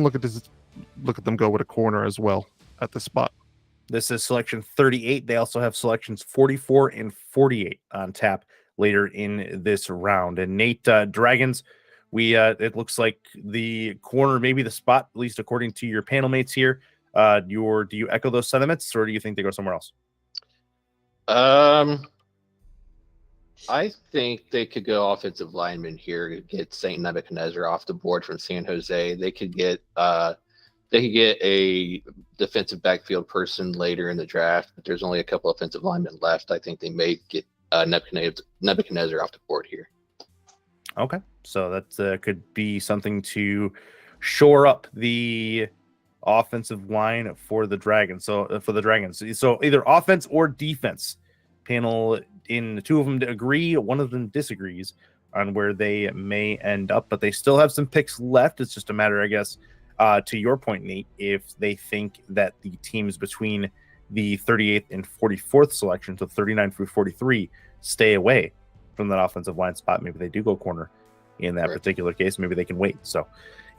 look at them go with a corner as well at this spot. This is selection 38. They also have selections 44 and 48 on tap later in this round. And Nate, Dragons, it looks like the corner, maybe the spot, at least according to your panel mates here. Do you echo those sentiments, or do you think they go somewhere else? I think they could go offensive lineman here to get St. Nebuchadnezzar off the board from San Jose. They could get a defensive backfield person later in the draft, but there's only a couple offensive linemen left. I think they may get Nebuchadnezzar off the board here. Okay, so that could be something to shore up the offensive line for the Dragons. So either offense or defense. Panel in two of them to agree, one of them disagrees on where they may end up, but they still have some picks left. It's just a matter, I guess, to your point, Nate, if they think that the teams between the 38th and 44th selection, so 39 through 43, stay away from that offensive line spot. Maybe they do go corner in that particular case. Maybe they can wait. So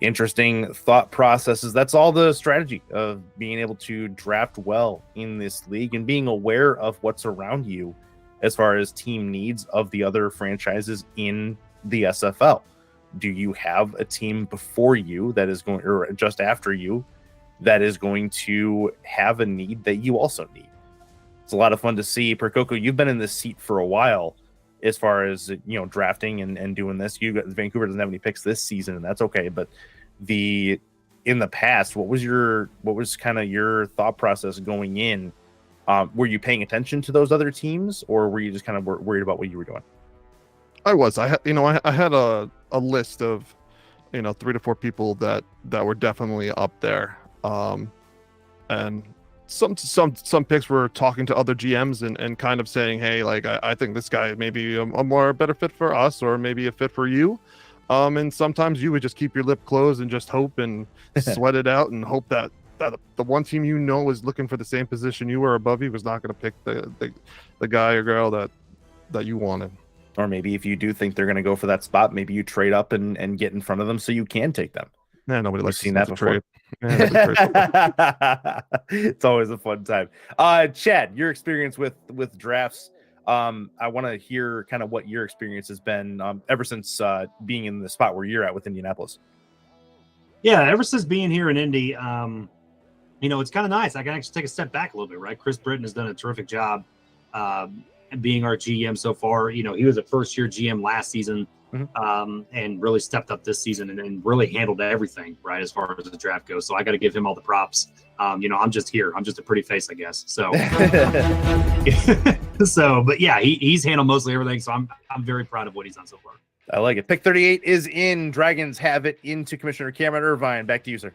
interesting thought processes. That's all the strategy of being able to draft well in this league and being aware of what's around you as far as team needs of the other franchises in the SFL. Do you have a team before you that is going, or just after you, that is going to have a need that you also need? It's a lot of fun to see. Percoco, you've been in this seat for a while as far as, drafting and doing this. Vancouver doesn't have any picks this season, and that's okay. But in the past, what was kind of your thought process going in? Were you paying attention to those other teams, or were you just kind of worried about what you were doing? I had a list of 3 to 4 people that were definitely up there, and some picks were talking to other GMs and kind of saying, hey, like I think this guy may be a more better fit for us, or maybe a fit for you. And sometimes you would just keep your lip closed and just hope and sweat it out and hope that the one team is looking for the same position you were above you was not going to pick the guy or girl that you wanted. Or maybe if you do think they're going to go for that spot, maybe you trade up and get in front of them so you can take them. Yeah, nobody likes seen that before. It's always a fun time. Chad, your experience with drafts. I want to hear kind of what your experience has been ever since being in the spot where you're at with Indianapolis. Yeah, ever since being here in Indy, it's kind of nice. I can actually take a step back a little bit, right? Chris Britton has done a terrific job being our GM so far. He was a first-year GM last season, and really stepped up this season and really handled everything, right, as far as the draft goes. So I got to give him all the props. I'm just here. I'm just a pretty face, I guess. So, but yeah, he's handled mostly everything. So I'm very proud of what he's done so far. I like it. Pick 38 is in. Dragons have it into Commissioner Cameron Irvine. Back to you, sir.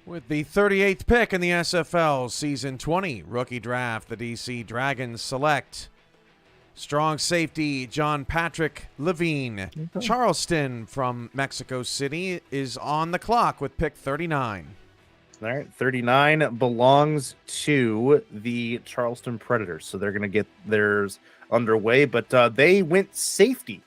With the 38th pick in the SFL Season 20 rookie draft, the DC Dragons select strong safety John Patrick Levine. Charleston from Mexico City is on the clock with pick 39. All right, 39 belongs to the Charleston Predators, so they're going to get theirs underway, but they went safety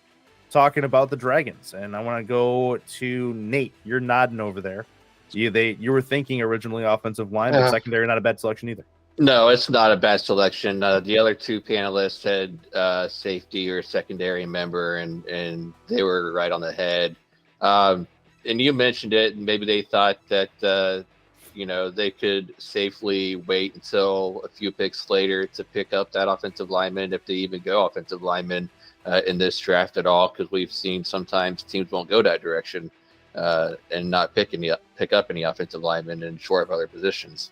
talking about the Dragons, and I want to go to Nate. You're nodding over there. You were thinking originally offensive line, but secondary not a bad selection either. No, it's not a bad selection. The other two panelists had safety or secondary member, and they were right on the head. And you mentioned it, and maybe they thought that they could safely wait until a few picks later to pick up that offensive lineman, if they even go offensive lineman in this draft at all, because we've seen sometimes teams won't go that direction and not pick up any offensive linemen and short of other positions.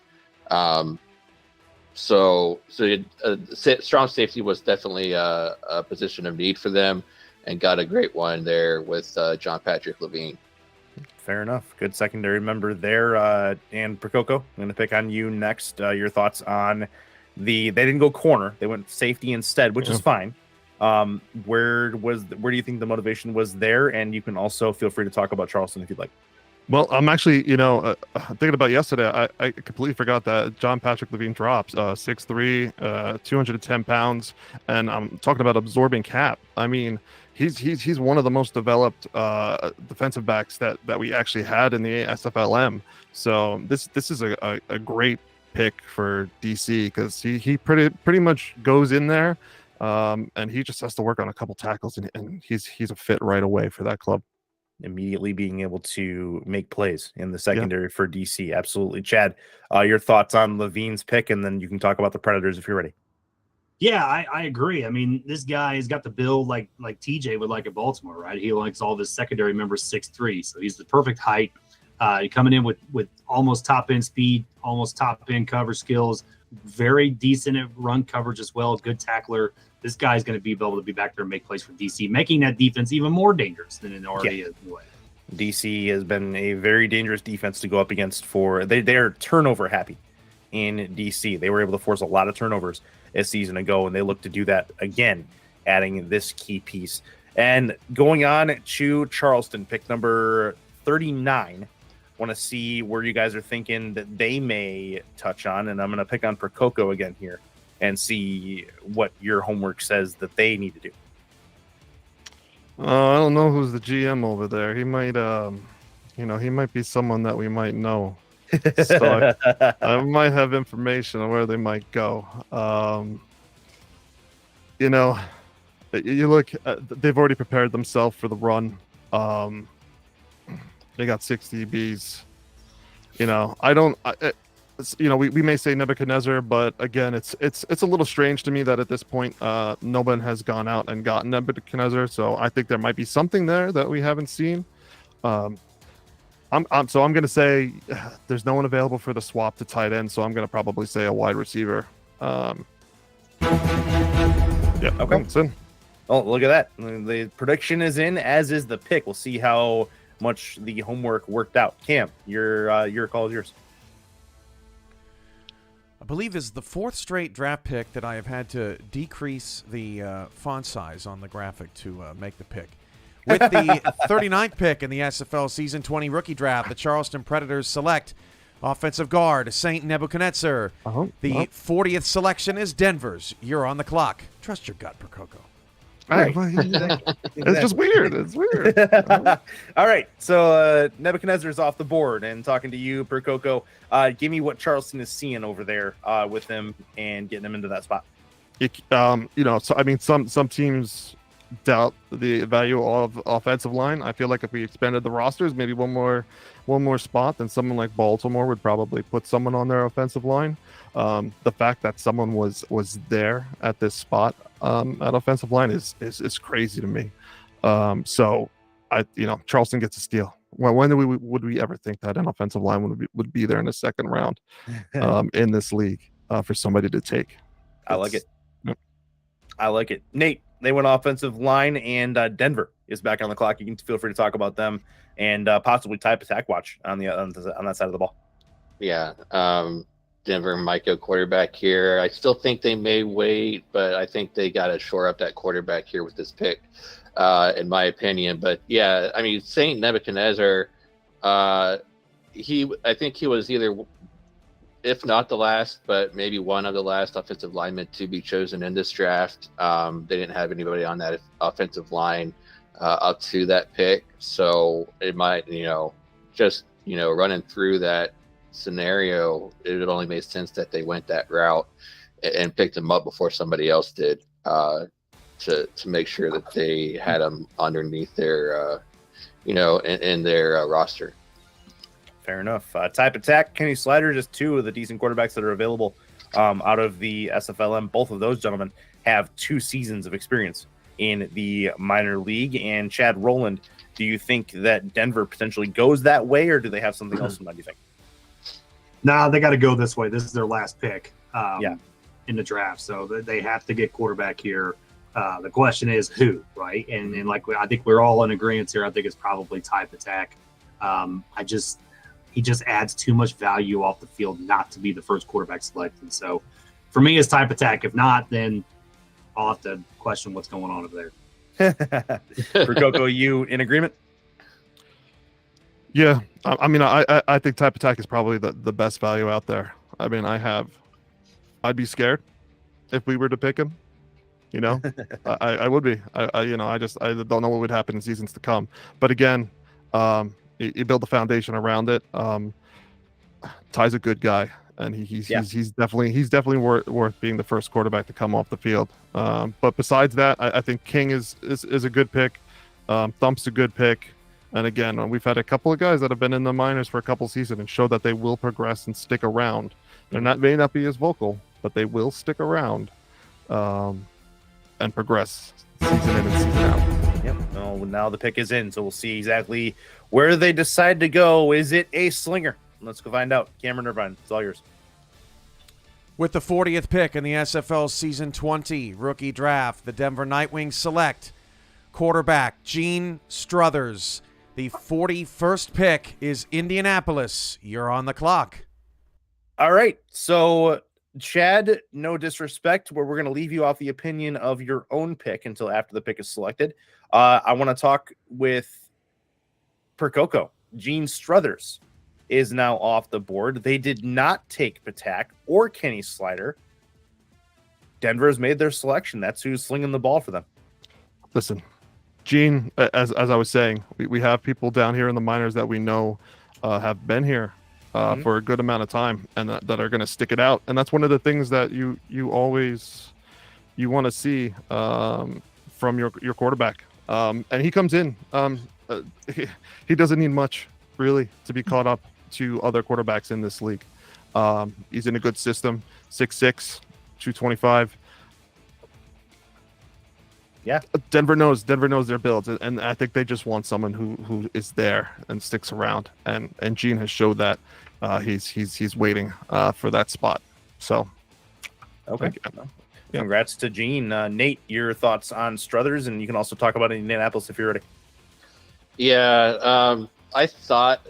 So strong safety was definitely a position of need for them, and got a great one there with John Patrick Levine. Fair enough. Good secondary member there. And Prococo, I'm going to pick on you next. Your thoughts on they didn't go corner. They went safety instead, which is fine. Where do you think the motivation was there? And you can also feel free to talk about Charleston if you'd like. Well, I'm actually, thinking about yesterday. I completely forgot that John Patrick Levine drops 6'3", 210 pounds, and I'm talking about absorbing cap. I mean, he's one of the most developed defensive backs that we actually had in the SFLM. So this is a great pick for DC because he pretty much goes in there, and he just has to work on a couple tackles, and he's a fit right away for that club. Immediately being able to make plays in the secondary for DC. Absolutely. Chad, your thoughts on Levine's pick, and then you can talk about the Predators if you're ready. Yeah, I agree. I mean, this guy has got the build like TJ would like at Baltimore, right? He likes all of his secondary members 6'3", so he's the perfect height. Coming in with almost top end speed, almost top end cover skills, very decent at run coverage as well. Good tackler. This guy's going to be able to be back there and make plays for DC, making that defense even more dangerous than it already is. DC has been a very dangerous defense to go up against. They are turnover happy in DC. They were able to force a lot of turnovers a season ago, and they look to do that again, adding this key piece. And going on to Charleston, pick number 39. Want to see where you guys are thinking that they may touch on, and I'm going to pick on Prococo again here and see what your homework says that they need to do. I don't know who's the GM over there. He might, he might be someone that we might know. So I might have information on where they might go. You look, they've already prepared themselves for the run. They got 6 DBs. We may say Nebuchadnezzar, but again, it's a little strange to me that at this point, no one has gone out and gotten Nebuchadnezzar. So I think there might be something there that we haven't seen. I'm going to say there's no one available for the swap to tight end. So I'm going to probably say a wide receiver. Okay. It's in. Oh, look at that. The prediction is in, as is the pick. We'll see how much the homework worked out. Cam, your call is yours. I believe this is the 4th straight draft pick that I have had to decrease the font size on the graphic to make the pick. With the 39th pick in the SFL Season 20 rookie draft, the Charleston Predators select offensive guard Saint Nebuchadnezzar. The 40th selection is Denver's. You're on the clock. Trust your gut, Prococo. Right. It's just weird. It's weird. All right. So Nebuchadnezzar is off the board, and talking to you, Prococo, give me what Charleston is seeing over there with him and getting him into that spot. Some teams doubt the value of offensive line. I feel like if we expanded the rosters, maybe one more spot, then someone like Baltimore would probably put someone on their offensive line. The fact that someone was there at this spot at offensive line is crazy to me. So Charleston gets a steal. When would we ever think that an offensive line would be there in the second round in this league for somebody to take? I like it. I like it. Nate, they went offensive line, and Denver is back on the clock. You can feel free to talk about them and possibly type attack watch on that side of the ball. Yeah. Denver might go quarterback here. I still think they may wait, but I think they got to shore up that quarterback here with this pick, in my opinion. But yeah, I mean, Saint Nebuchadnezzar, I think he was either, if not the last, but maybe one of the last offensive linemen to be chosen in this draft. They didn't have anybody on that offensive line up to that pick. So it might, running through that scenario, it only made sense that they went that route and picked him up before somebody else did, to make sure that they had him underneath their, in their roster. Fair enough. Type attack, Kenny Slider, just 2 of the decent quarterbacks that are available out of the SFLM. Both of those gentlemen have 2 seasons of experience in the minor league. And Chad Rowland, do you think that Denver potentially goes that way, or do they have something else in mind, do you think? Nah, they got to go this way. This is their last pick Yeah. in the draft, so they have to get quarterback here. The question is who, right? And like I think we're all in agreement here. I think it's probably type attack. He just adds too much value off the field not to be the first quarterback selected. So for me, it's type attack. If not, then I'll have to question what's going on over there. For Coco, you in agreement? Yeah, I mean, I think type attack is probably the best value out there. I mean, I'd be scared if we were to pick him. You know, I would be. I don't know what would happen in seasons to come. But again, you build the foundation around it. Ty's a good guy, and he's definitely worth being the first quarterback to come off the field. But besides that, I think King is a good pick. Thump's a good pick. And again, we've had a couple of guys that have been in the minors for a couple seasons and show that they will progress and stick around. May not be as vocal, but they will stick around and progress season in and season out. Yep. Well, now the pick is in, so we'll see exactly where they decide to go. Is it a slinger? Let's go find out. Cameron Irvine, it's all yours. With the 40th pick in the SFL Season 20 rookie draft, the Denver Nightwings select quarterback Gene Struthers. The 41st pick is Indianapolis. You're on the clock. All right. So, Chad, no disrespect, where we're going to leave you off the opinion of your own pick until after the pick is selected. I want to talk with Percoco. Gene Struthers is now off the board. They did not take Patak or Kenny Slider. Denver has made their selection. That's who's slinging the ball for them. Listen, Gene, as I was saying, we have people down here in the minors that we know have been here for a good amount of time and that are going to stick it out. And that's one of the things that you always want to see from your quarterback. And he comes in. He doesn't need much, really, to be caught up to other quarterbacks in this league. He's in a good system, 6'6", 225. Yeah, Denver knows their builds, and I think they just want someone who is there and sticks around. And Gene has showed that he's waiting for that spot. So, okay. Congrats to Gene. Nate, your thoughts on Struthers, and you can also talk about Indianapolis if you're ready. Yeah, I thought,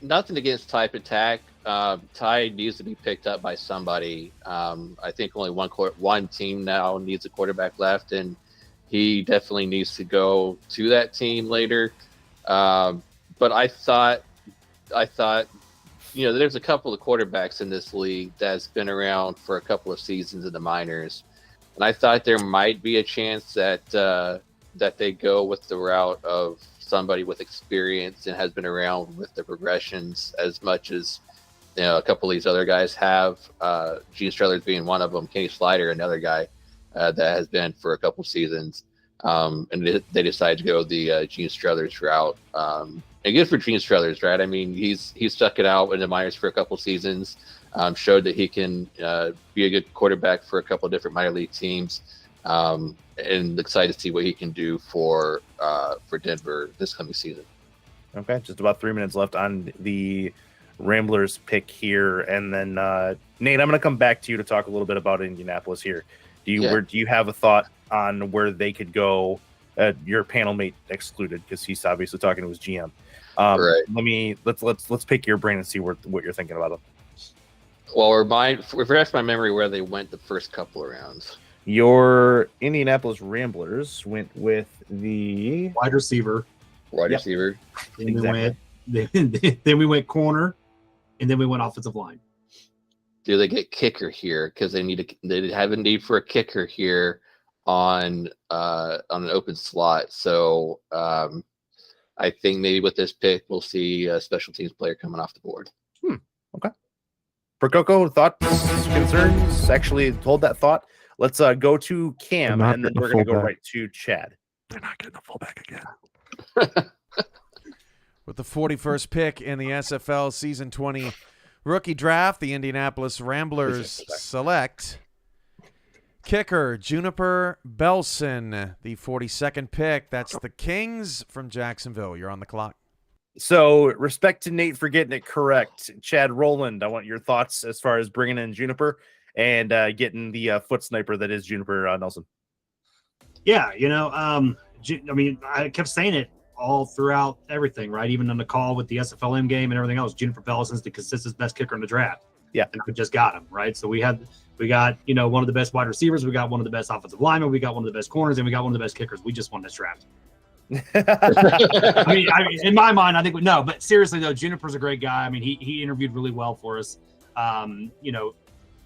nothing against type attack. Ty needs to be picked up by somebody. I think only one team now needs a quarterback left, and he definitely needs to go to that team later. But I thought, there's a couple of quarterbacks in this league that's been around for a couple of seasons in the minors, and I thought there might be a chance that they go with the route of somebody with experience and has been around with the progressions as much as a couple of these other guys have. Gene Struthers being one of them, Kenny Slider, another guy that has been for a couple seasons. And they decided to go the Gene Struthers route. And good for Gene Struthers, right? I mean, he's stuck it out in the minors for a couple seasons, showed that he can be a good quarterback for a couple of different minor league teams, and excited to see what he can do for Denver this coming season. Okay, just about 3 minutes left on the Ramblers pick here, and then Nate, I'm going to come back to you to talk a little bit about Indianapolis here. Do you have a thought on where they could go? Your panel mate excluded, because he's obviously talking to his GM. Right. Let's pick your brain and see what you're thinking about them. Well, refresh my memory where they went the first couple of rounds. Your Indianapolis Ramblers went with the Wide receiver. Receiver. Then we went corner, and then we went offensive line. Do they get kicker here? Because they have a need for a kicker here on an open slot. So I think maybe with this pick we'll see a special teams player coming off the board. Okay. Percoco, thoughts, concerns? Actually, hold that thought. Let's go to Cam, and then we're going to go right to Chad. They're not getting a fullback again. With the 41st pick in the SFL Season 20 rookie draft, the Indianapolis Ramblers select kicker Juniper Belson. The 42nd pick, that's the Kings from Jacksonville. You're on the clock. So, respect to Nate for getting it correct. Chad Rowland, I want your thoughts as far as bringing in Juniper and getting the foot sniper that is Juniper Nelson. Yeah, I mean, I kept saying it all throughout everything, right? Even on the call with the SFLM game and everything else, Juniper Belson's the consistent best kicker in the draft. Yeah. And we just got him, right? So we got, one of the best wide receivers, we got one of the best offensive linemen, we got one of the best corners, and we got one of the best kickers. We just won this draft. I mean, in my mind, I think no, but seriously though, Juniper's a great guy. I mean, he interviewed really well for us.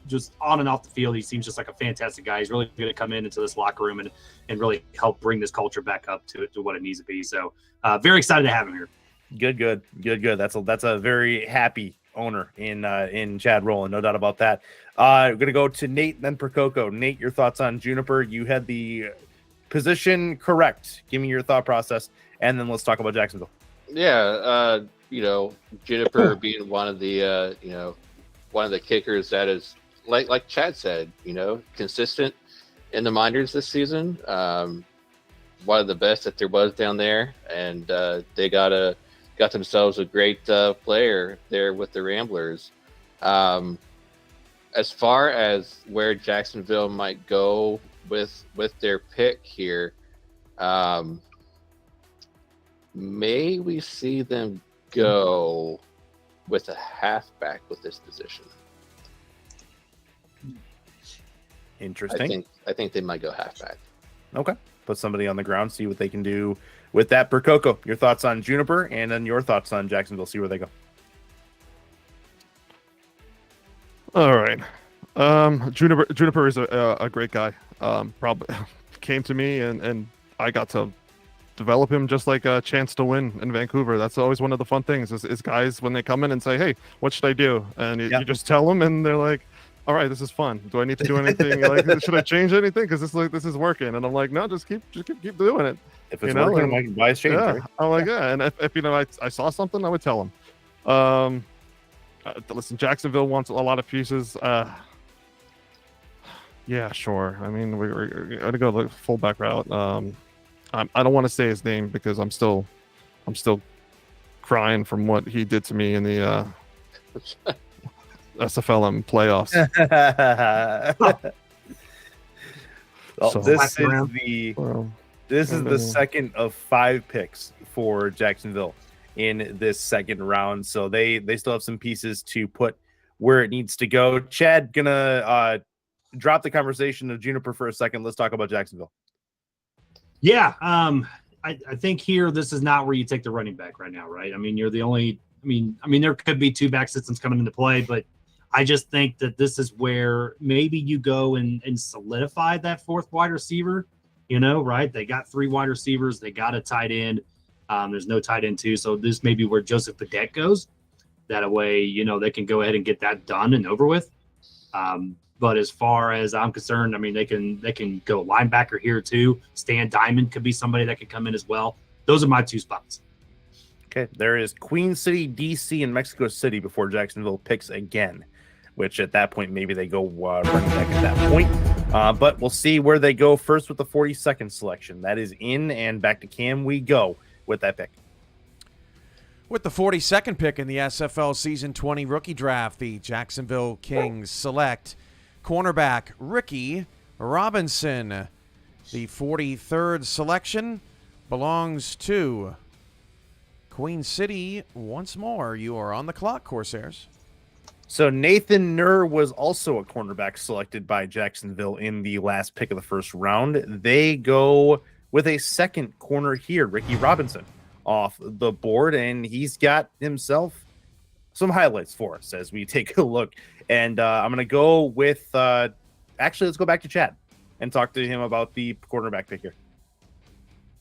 Just on and off the field, he seems just like a fantastic guy. He's really going to come into this locker room and really help bring this culture back up to what it needs to be. So very excited to have him here. Good. That's a very happy owner in Chad Rowland, no doubt about that. We're gonna go to Nate, then Percoco. Nate, your thoughts on Juniper? You had the position correct. Give me your thought process, and then let's talk about Jacksonville. Yeah, Juniper being one of the kickers that is like Chad said, consistent in the minors this season. One of the best that there was down there, and they got themselves a great player there with the Ramblers. As far as where Jacksonville might go with their pick here, may we see them go with a halfback with this position? Interesting. I think they might go halfback. Okay. Put somebody on the ground, see what they can do with that. Percoco, your thoughts on Juniper, and then your thoughts on Jacksonville, see where they go. All right. Juniper is a great guy. Probably came to me and I got to develop him just like a chance to win in Vancouver. That's always one of the fun things is guys when they come in and say, hey, what should I do? And you just tell them and they're like, all right, this is fun. Do I need to do anything? Like, should I change anything? Because this is working. And I'm like, no, just keep doing it. If it's working, I can buy a change. Yeah, right? I'm like, yeah. And if I saw something, I would tell them. Listen, Jacksonville wants a lot of pieces. Yeah, sure. I mean, we're going to go the fullback route. I don't want to say his name because I'm still crying from what he did to me in the SFLM playoffs. Well, So- this is the second of 5 picks for Jacksonville in this second round. So they still have some pieces to put where it needs to go. Chad, gonna drop the conversation of Juniper for a second. Let's talk about Jacksonville. Yeah, I think here this is not where you take the running back right now, right? I mean, you're the only. I mean, there could be 2 back systems coming into play, but I just think that this is where maybe you go and solidify that 4th wide receiver. Right? They got 3 wide receivers. They got a tight end. There's no tight end too, so this may be where Joseph Budette goes. That way, they can go ahead and get that done and over with. But as far as I'm concerned, I mean, they can go linebacker here too. Stan Diamond could be somebody that could come in as well. Those are my 2 spots. Okay, there is Queen City, DC, and Mexico City before Jacksonville picks again, which at that point maybe they go running back at that point. But we'll see where they go first with the 42nd selection. That is in, and back to Cam we go with that pick. With the 42nd pick in the SFL Season 20 rookie draft, the Jacksonville Kings select cornerback Ricky Robinson. The 43rd selection belongs to Queen City. Once more, you are on the clock, Corsairs. So Nathan Nur was also a cornerback selected by Jacksonville in the last pick of the first round. They go with a second corner here, Ricky Robinson, off the board, and he's got himself some highlights for us as we take a look. And I'm going to go with actually, let's go back to Chad and talk to him about the cornerback pick here.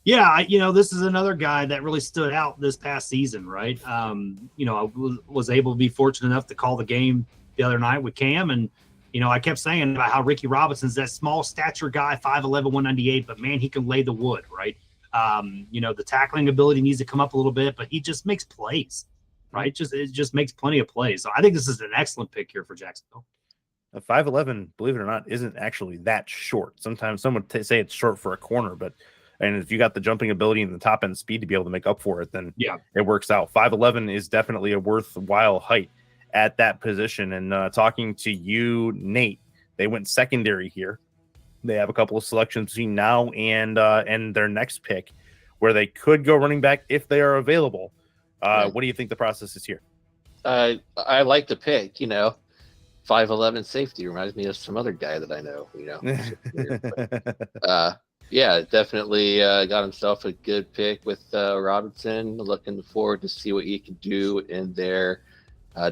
Yeah, this is another guy that really stood out this past season, right? I was able to be fortunate enough to call the game the other night with Cam, and I kept saying about how Ricky Robinson's that small stature guy, 5'11", 198, but man, he can lay the wood, right? The tackling ability needs to come up a little bit, but he just makes plays, right? It just makes plenty of plays. So I think this is an excellent pick here for Jacksonville. A 5'11", believe it or not, isn't actually that short. Sometimes someone say it's short for a corner, but And if you got the jumping ability and the top end speed to be able to make up for it, then Yeah. it works out. 5'11" is definitely a worthwhile height at that position. And talking to you, Nate, they went secondary here. They have a couple of selections between now and their next pick where they could go running back if they are available. Right. What do you think the process is here? I like the pick, 5'11" safety reminds me of some other guy that I know, yeah, definitely got himself a good pick with Robinson. Looking forward to see what he can do in their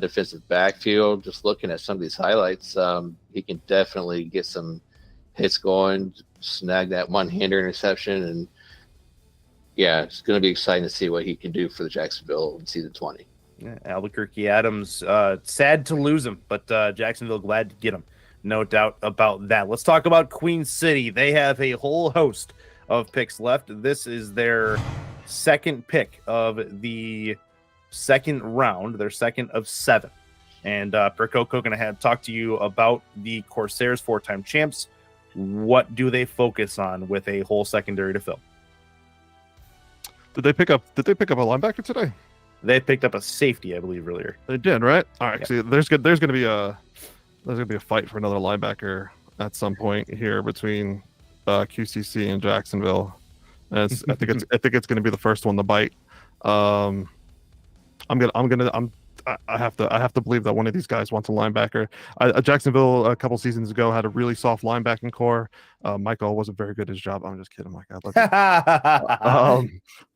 defensive backfield. Just looking at some of these highlights, he can definitely get some hits going, snag that one-hander interception, and yeah, it's going to be exciting to see what he can do for the Jacksonville in season 20. Yeah, Albuquerque Adams, sad to lose him, but Jacksonville glad to get him. No doubt about that. Let's talk about Queen City. They have a whole host of picks left. This is their second pick of the second round, their second of 7. And Percoco going to talk to you about the Corsairs, 4-time champs. What do they focus on with a whole secondary to fill? Did they pick up a linebacker today? They picked up a safety, I believe, earlier. They did, right? All right. Yeah. See, there's gonna be a fight for another linebacker at some point here between QCC and Jacksonville. And I think it's gonna be the first one to bite. I have to believe that one of these guys wants a linebacker. Jacksonville a couple seasons ago had a really soft linebacking core. Michael wasn't very good at his job. I'm just kidding, Mike.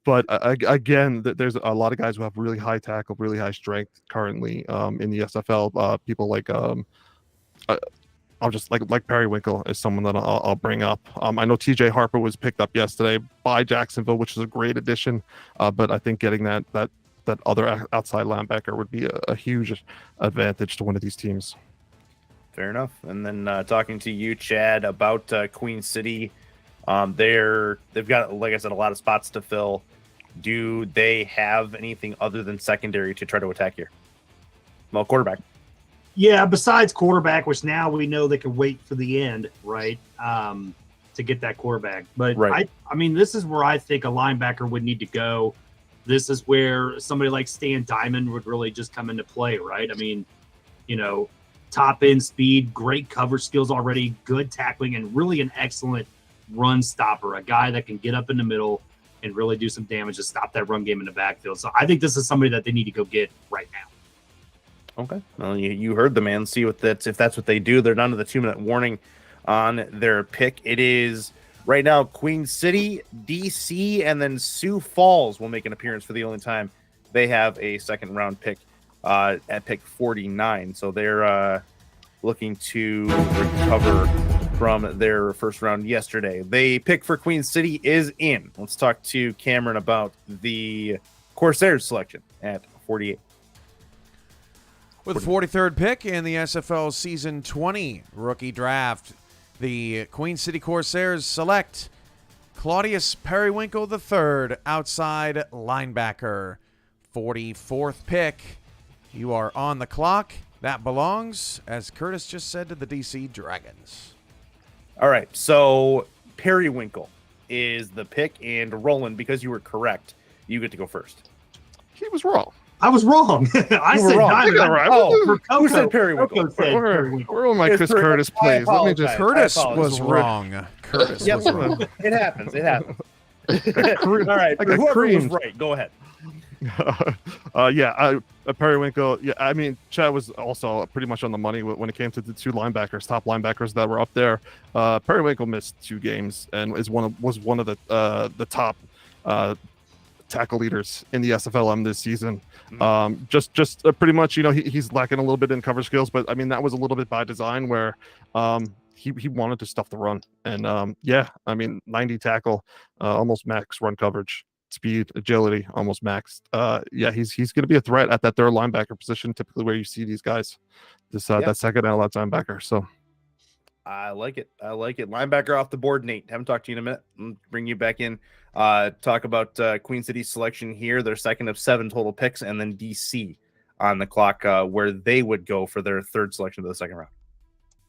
But again, there's a lot of guys who have really high tackle, really high strength currently in the SFL. People like I'll just like Periwinkle is someone that I'll bring up. I know TJ Harper was picked up yesterday by Jacksonville, which is a great addition. But I think getting that other outside linebacker would be a huge advantage to one of these teams. Fair enough. And then talking to you, Chad, about Queen City, they've got, like I said, a lot of spots to fill. Do they have anything other than secondary to try to attack here? Well, quarterback. Yeah, besides quarterback, which now we know they can wait for the end, right, to get that quarterback. But right. I mean, this is where I think a linebacker would need to go. This is where somebody like Stan Diamond would really just come into play, right? I mean, top end speed, great cover skills already, good tackling, and really an excellent run stopper, a guy that can get up in the middle and really do some damage to stop that run game in the backfield. So I think this is somebody that they need to go get right now. Okay. Well, you heard the man. See if that's what they do. They're down to the 2-minute warning on their pick. It is right now Queen City, DC, and then Sioux Falls will make an appearance for the only time they have a second round pick at pick 49. So they're looking to recover from their first round yesterday. They pick for Queen City is in. Let's talk to Cameron about the Corsairs selection at 48. With the 43rd pick in the SFL Season 20 rookie draft, the Queen City Corsairs select Claudius Periwinkle III, outside linebacker. 44th pick. You are on the clock. That belongs, as Curtis just said, to the DC Dragons. All right, so Periwinkle is the pick, and Roland, because you were correct, you get to go first. He was wrong. I was wrong. I said wrong. Diamond. Right. Who said Periwinkle? Where my Chris Curtis plays? Let me just. Curtis was wrong. Curtis was wrong. It happens. All right, whoever was right, go ahead. Periwinkle. Yeah, I mean, Chad was also pretty much on the money when it came to the two top linebackers that were up there. Periwinkle missed 2 games and was one of the top tackle leaders in the SFLM this season. Just pretty much, he's lacking a little bit in cover skills, but I mean that was a little bit by design where he wanted to stuff the run, and 90 tackle, almost max run coverage. Speed, agility, almost maxed. He's going to be a threat at that third linebacker position, typically where you see these guys, that second outside linebacker. So I like it. Linebacker off the board, Nate. Haven't talked to you in a minute. I'll bring you back in. Talk about Queen City's selection here. Their second of 7 total picks, and then DC on the clock, where they would go for their third selection of the second round.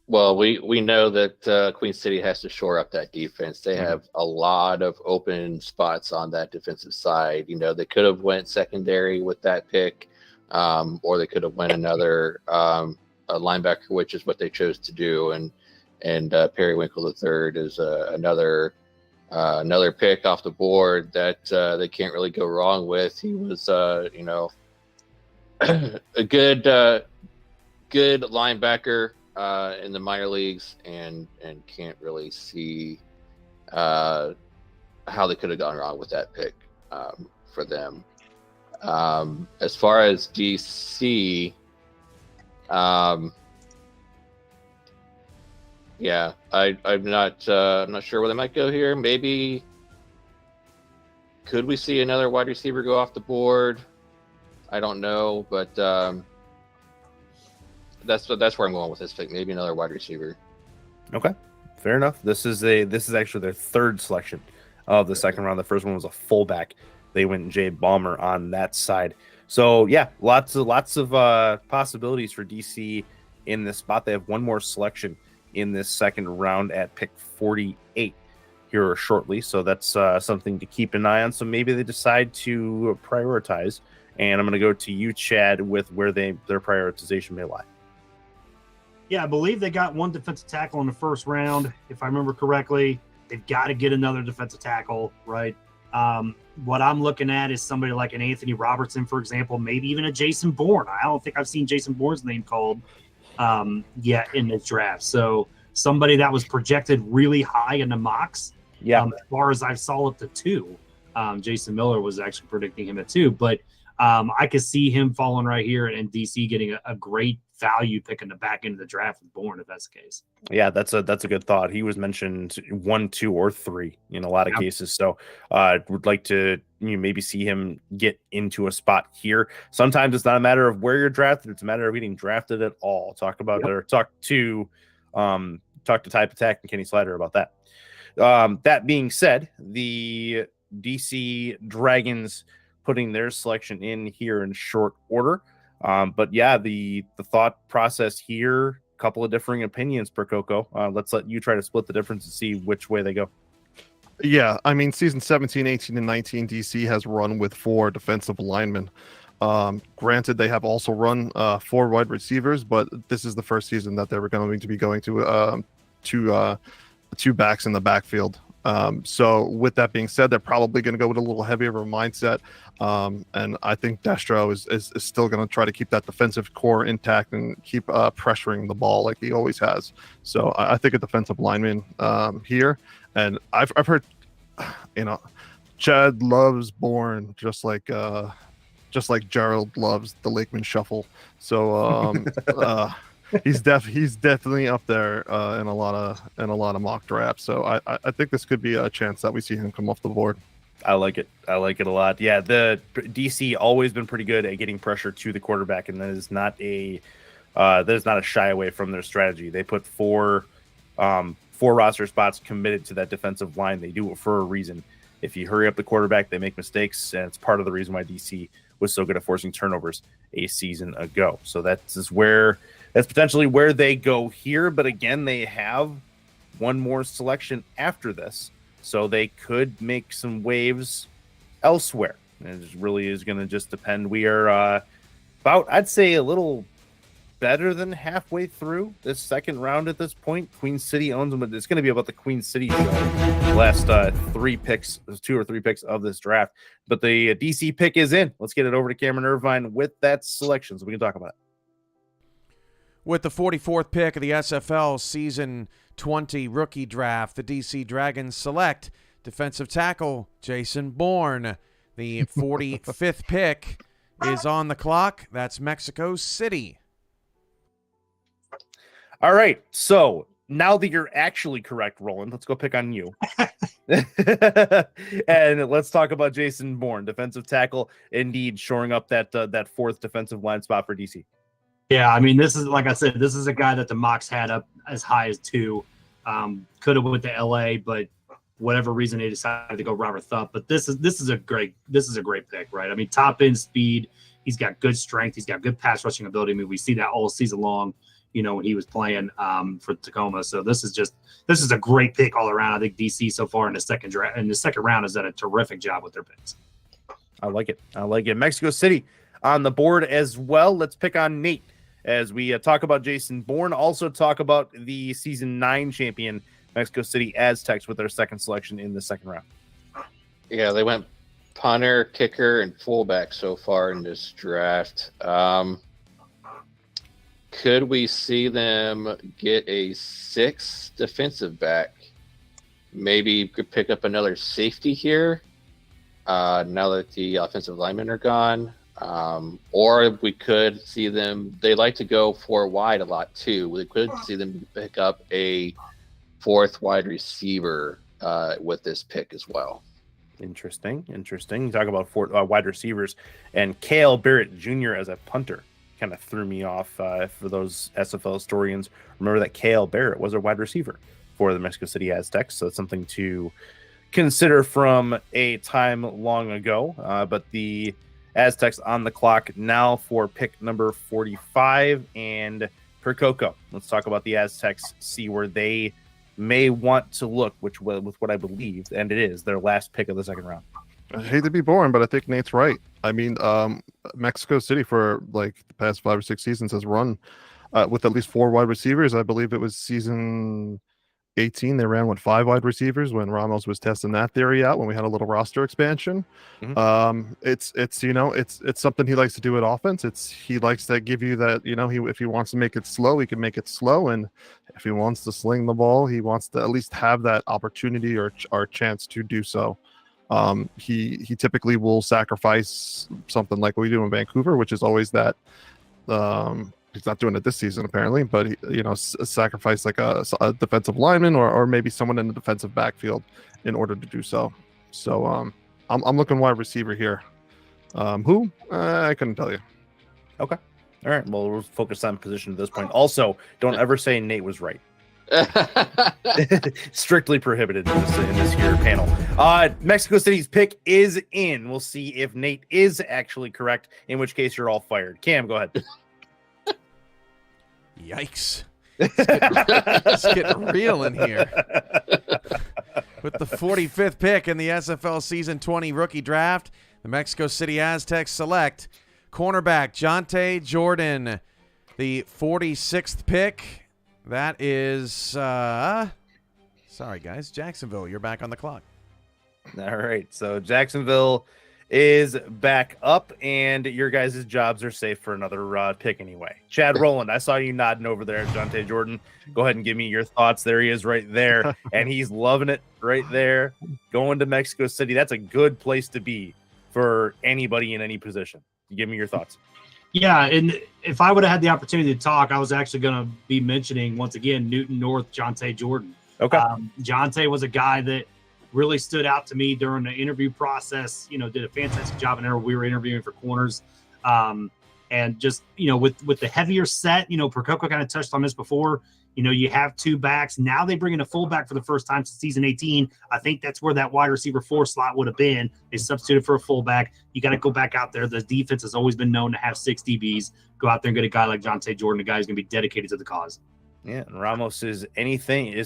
Well, we know that Queen City has to shore up that defense. They have a lot of open spots on that defensive side. You know, they could have went secondary with that pick, or they could have went another a linebacker, which is what they chose to do. And Periwinkle III is another pick off the board that they can't really go wrong with. He was, you know, a good linebacker in the minor leagues, and can't really see how they could have gone wrong with that pick for them. As far as DC, yeah, I'm not sure where they might go here. Maybe could we see another wide receiver go off the board? I don't know, but that's where I'm going with this pick. Maybe another wide receiver. Okay, fair enough. This is actually their third selection of the second round. The first one was a fullback. They went Jay Baumer on that side. So yeah, lots of possibilities for DC in this spot. They have one more selection in this second round at pick 48 here shortly. So that's something to keep an eye on. So maybe they decide to prioritize. And I'm going to go to you, Chad, with where their prioritization may lie. Yeah, I believe they got one defensive tackle in the first round, if I remember correctly. They've got to get another defensive tackle, right? What I'm looking at is somebody like an Anthony Robertson, for example, maybe even a Jason Bourne. I don't think I've seen Jason Bourne's name called yet in this draft. So somebody that was projected really high in the mocks. Yeah. As far as I saw up to 2. Jason Miller was actually predicting him at 2. But I could see him falling right here and DC getting a great value pick in the back end of the draft with Bourne, if that's the case. Yeah, that's a good thought. He was mentioned 1, 2, or 3 in a lot of cases. So would like to maybe see him get into a spot here. Sometimes it's not a matter of where you're drafted; it's a matter of getting drafted at all. Talk to Ty Patak and Kenny Slider about that. That being said, the DC Dragons putting their selection in here in short order. But yeah, the thought process here, a couple of differing opinions per Coco. Let's let you try to split the difference and see which way they go. Yeah, I mean, season 17, 18, and 19, DC has run with 4 defensive linemen. Granted, they have also run 4 wide receivers, but this is the first season that they were going to be going to 2 backs in the backfield. So with that being said, they're probably going to go with a little heavier of a mindset. And I think Destro is still going to try to keep that defensive core intact and keep pressuring the ball like he always has. So I think a defensive lineman here. And I've heard, Chad loves Bourne just like Gerald loves the Lakeman shuffle. So he's definitely up there in a lot of mock drafts. So I think this could be a chance that we see him come off the board. I like it a lot. Yeah, the DC always been pretty good at getting pressure to the quarterback, and that is not a shy away from their strategy. They put 4 roster spots committed to that defensive line. They do it for a reason. If you hurry up the quarterback, they make mistakes, and it's part of the reason why DC was so good at forcing turnovers a season ago. So that's potentially where they go here. But again, they have one more selection after this, so they could make some waves elsewhere. And it really is going to just depend. We are about, I'd say, a little better than halfway through this second round at this point. Queen City owns them, but it's going to be about the Queen City show. Last 2 or 3 picks of this draft. But the DC pick is in. Let's get it over to Cameron Irvine with that selection so we can talk about it. With the 44th pick of the SFL Season 20 rookie draft, the DC Dragons select defensive tackle Jason Bourne. The 45th pick is on the clock. That's Mexico City. All right, so now that you're actually correct, Roland, let's go pick on you. And let's talk about Jason Bourne, defensive tackle, indeed shoring up that 4th defensive line spot for DC. Yeah, I mean, this is, like I said, this is a guy that the mocks had up as high as 2. Could have went to LA, but whatever reason they decided to go Robert Thupp. But this is a great pick, right? I mean, top end speed. He's got good strength. He's got good pass rushing ability. I mean, we see that all season long. when he was playing for Tacoma. So this is a great pick all around. I think DC so far in the second round has done a terrific job with their picks. I like it. Mexico City on the board as well. Let's pick on Nate as we talk about Jason Bourne. Also talk about the season 9 champion Mexico City Aztecs with their second selection in the second round. Yeah, they went punter, kicker, and fullback so far in this draft. Could we see them get a 6th defensive back? Maybe could pick up another safety here now that the offensive linemen are gone. Or we could see them, they like to go 4 wide a lot too. We could see them pick up a 4th wide receiver with this pick as well. Interesting. You talk about 4 wide receivers, and Cale Barrett Jr. as a punter kind of threw me off for those SFL historians. Remember that Cale Barrett was a wide receiver for the Mexico City Aztecs, so it's something to consider from a time long ago. But the Aztecs on the clock now for pick number 45, and Percoco. Let's talk about the Aztecs, see where they may want to look, with what I believe, and it is their last pick of the second round. I hate to be boring, but I think Nate's right. I mean, Mexico City for like the past 5 or 6 seasons has run with at least 4 wide receivers. I believe it was season 18. They ran with 5 wide receivers when Ramos was testing that theory out when we had a little roster expansion. Mm-hmm. It's something he likes to do at offense. He likes to give you that, if he wants to make it slow, he can make it slow. And if he wants to sling the ball, he wants to at least have that opportunity or chance to do so. He typically will sacrifice something like we do in Vancouver, which is always that. He's not doing it this season apparently, but sacrifice like a defensive lineman or maybe someone in the defensive backfield in order to do so. So I'm looking wide receiver here. Who? I couldn't tell you. Okay. All right. Well, we'll focus on position at this point. Also, don't ever say Nate was right. Strictly prohibited in this here panel. Mexico City's pick is in. We'll see if Nate is actually correct, in which case you're all fired. Cam, go ahead. Yikes. It's getting real in here. With the 45th pick in the SFL Season 20 rookie draft, the Mexico City Aztecs select cornerback Jonte Jordan. The 46th pick, that is, sorry guys, Jacksonville, you're back on the clock. All right, so Jacksonville is back up, and your guys' jobs are safe for another pick anyway. Chad Rowland, I saw you nodding over there at Jonte Jordan. Go ahead and give me your thoughts. There he is right there, and he's loving it right there. Going to Mexico City, that's a good place to be for anybody in any position. Give me your thoughts. Yeah, and if I would have had the opportunity to talk, I was actually going to be mentioning, once again, Newton North, Jonte Jordan. Okay. Jonte was a guy that really stood out to me during the interview process, did a fantastic job whenever we were interviewing for corners. And just, with the heavier set, Percoco kind of touched on this before, you have 2 backs. Now they bring in a fullback for the first time since season 18. I think that's where that wide receiver 4 slot would have been. They substituted for a fullback. You got to go back out there. The defense has always been known to have 6 DBs. Go out there and get a guy like Jonte Jordan, a guy who's going to be dedicated to the cause. Yeah, and Ramos is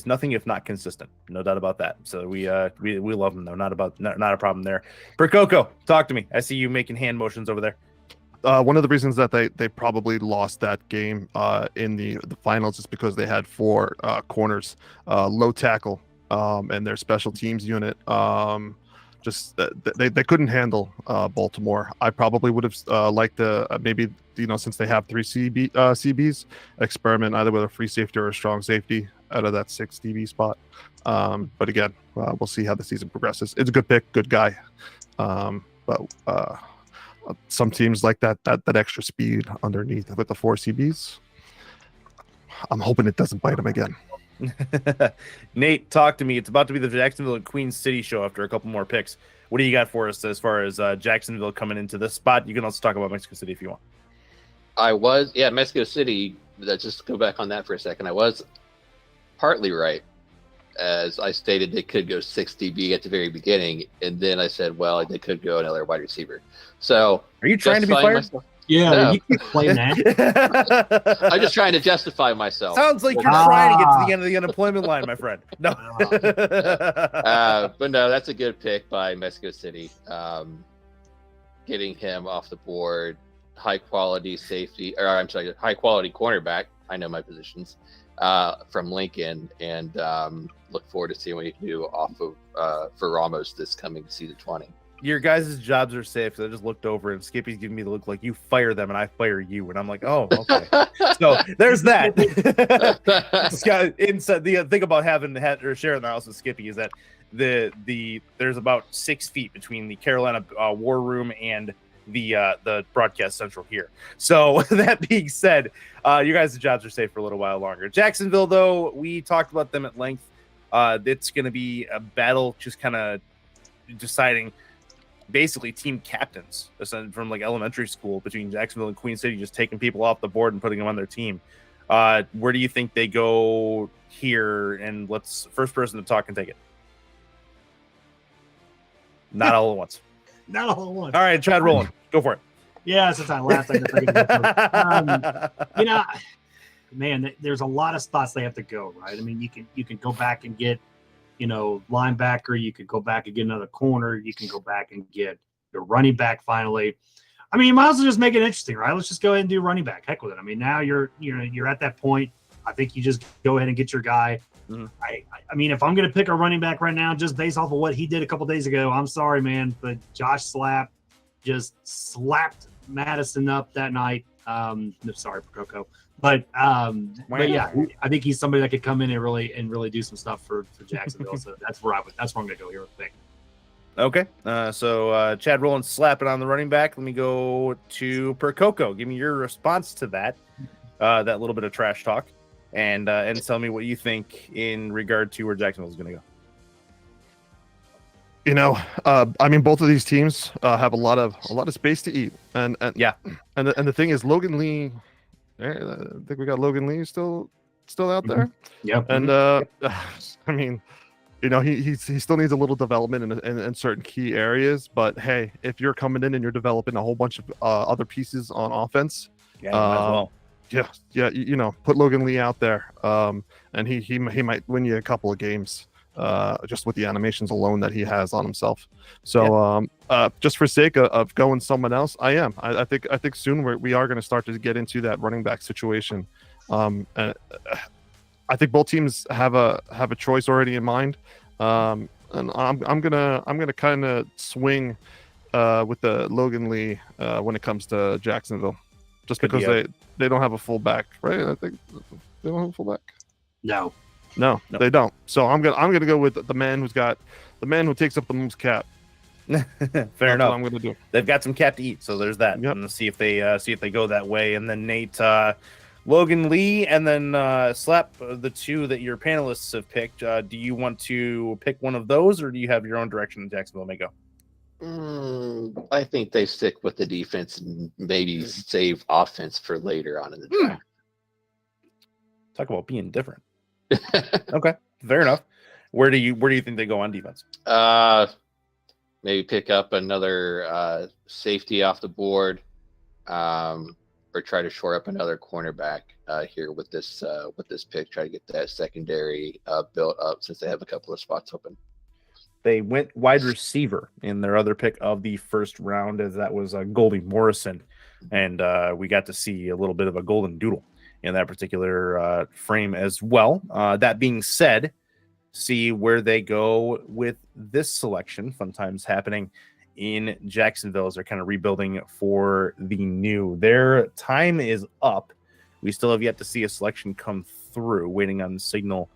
nothing if not consistent. No doubt about that. So we love him though. Not a problem there. Percoco, talk to me. I see you making hand motions over there. One of the reasons that they probably lost that game in the finals is because they had 4 corners, low tackle, and their special teams unit. They couldn't handle Baltimore. I probably would have liked to maybe since they have 3 CBs, experiment either with a free safety or a strong safety out of that 6 DB spot. But again, we'll see how the season progresses. It's a good pick, good guy. But some teams like that extra speed underneath with the 4 CBs. I'm hoping it doesn't bite them again. Nate, talk to me. It's about to be the Jacksonville and Queen City show after a couple more picks. What do you got for us as far as Jacksonville coming into this spot? You can also talk about Mexico City if you want. Mexico City. Just to go back on that for a second. I was partly right. As I stated, they could go 6 DB at the very beginning, and then I said, well, they could go another wide receiver. So, are you trying to be fired? Yeah, No. you keep playing that. I'm just trying to justify myself. Sounds like you're trying to get to the end of the unemployment line, my friend. No. But no, that's a good pick by Mexico City. Getting him off the board, high quality safety, or I'm sorry, high quality cornerback. I know my positions from Lincoln, and look forward to seeing what he can do off of for Ramos this coming season 20. Your guys' jobs are safe. So I just looked over and Skippy's giving me the look like you fire them and I fire you. And I'm like, oh, okay. So there's that. This guy, inside the thing about having or sharing the house with Skippy is that there's about 6 feet between the Carolina war room and the broadcast central here. So that being said, you guys' jobs are safe for a little while longer. Jacksonville, though, we talked about them at length. It's going to be a battle, just kind of deciding basically team captains from like elementary school between Jacksonville and Queen City, just taking people off the board and putting them on their team. Where do you think they go here? And let's first person to talk and take it. Not all at once. Not all at once. All right, Chad Rowland, go for it. Yeah, since I laughed, man, there's a lot of spots they have to go, right? I mean, you can go back and get, linebacker. You could go back and get another corner. You can go back and get your running back finally. I mean, you might as well just make it interesting, right? Let's just go ahead and do running back. Heck with it. I mean, now you're at that point. I think you just go ahead and get your guy. Mm-hmm. I mean, if I'm going to pick a running back right now, just based off of what he did a couple days ago, I'm sorry, man, but Josh Slapp just slapped Madison up that night. Sorry, Coco. But yeah, I think he's somebody that could come in and really do some stuff for Jacksonville. So that's where I'm going to go here with pick. Okay, so Chad Rowland slapping on the running back. Let me go to Percoco. Give me your response to that little bit of trash talk, and tell me what you think in regard to where Jacksonville is going to go. I mean, both of these teams have a lot of space to eat, and yeah, and the thing is, Logan Lee. I think we got Logan Lee still out there. Yep. And I mean, he still needs a little development in certain key areas. But hey, if you're coming in and you're developing a whole bunch of other pieces on offense, might as well. Yeah, put Logan Lee out there, and he might win you a couple of games. Just with the animations alone that he has on himself. So just for sake of going someone else, I think soon we are going to start to get into that running back situation. And I think both teams have a choice already in mind. And I'm gonna kind of swing with the Logan Lee when it comes to Jacksonville, just because they don't have a fullback, right? I think they don't have a fullback. No, they don't. So I'm gonna go with the man who takes up the most cap. Fair enough. What I'm gonna do. They've got some cap to eat, so there's that. Yep. And see if they go that way. And then Nate, Logan Lee, and then Slap, the two that your panelists have picked. Do you want to pick one of those, or do you have your own direction that Jacksonville may go? I think they stick with the defense and maybe save offense for later on in the draft. Talk about being different. Okay, fair enough. Where do you think they go on defense? Maybe pick up another safety off the board, or try to shore up another cornerback here with this pick. Try to get that secondary built up since they have a couple of spots open. They went wide receiver in their other pick of the first round, as that was Goldie Morrison, and we got to see a little bit of a golden doodle in that particular frame as well. That being said, see where they go with this selection. Fun times happening in Jacksonville as they're kind of rebuilding for the new. Their time is up. We still have yet to see a selection come through, waiting on the signal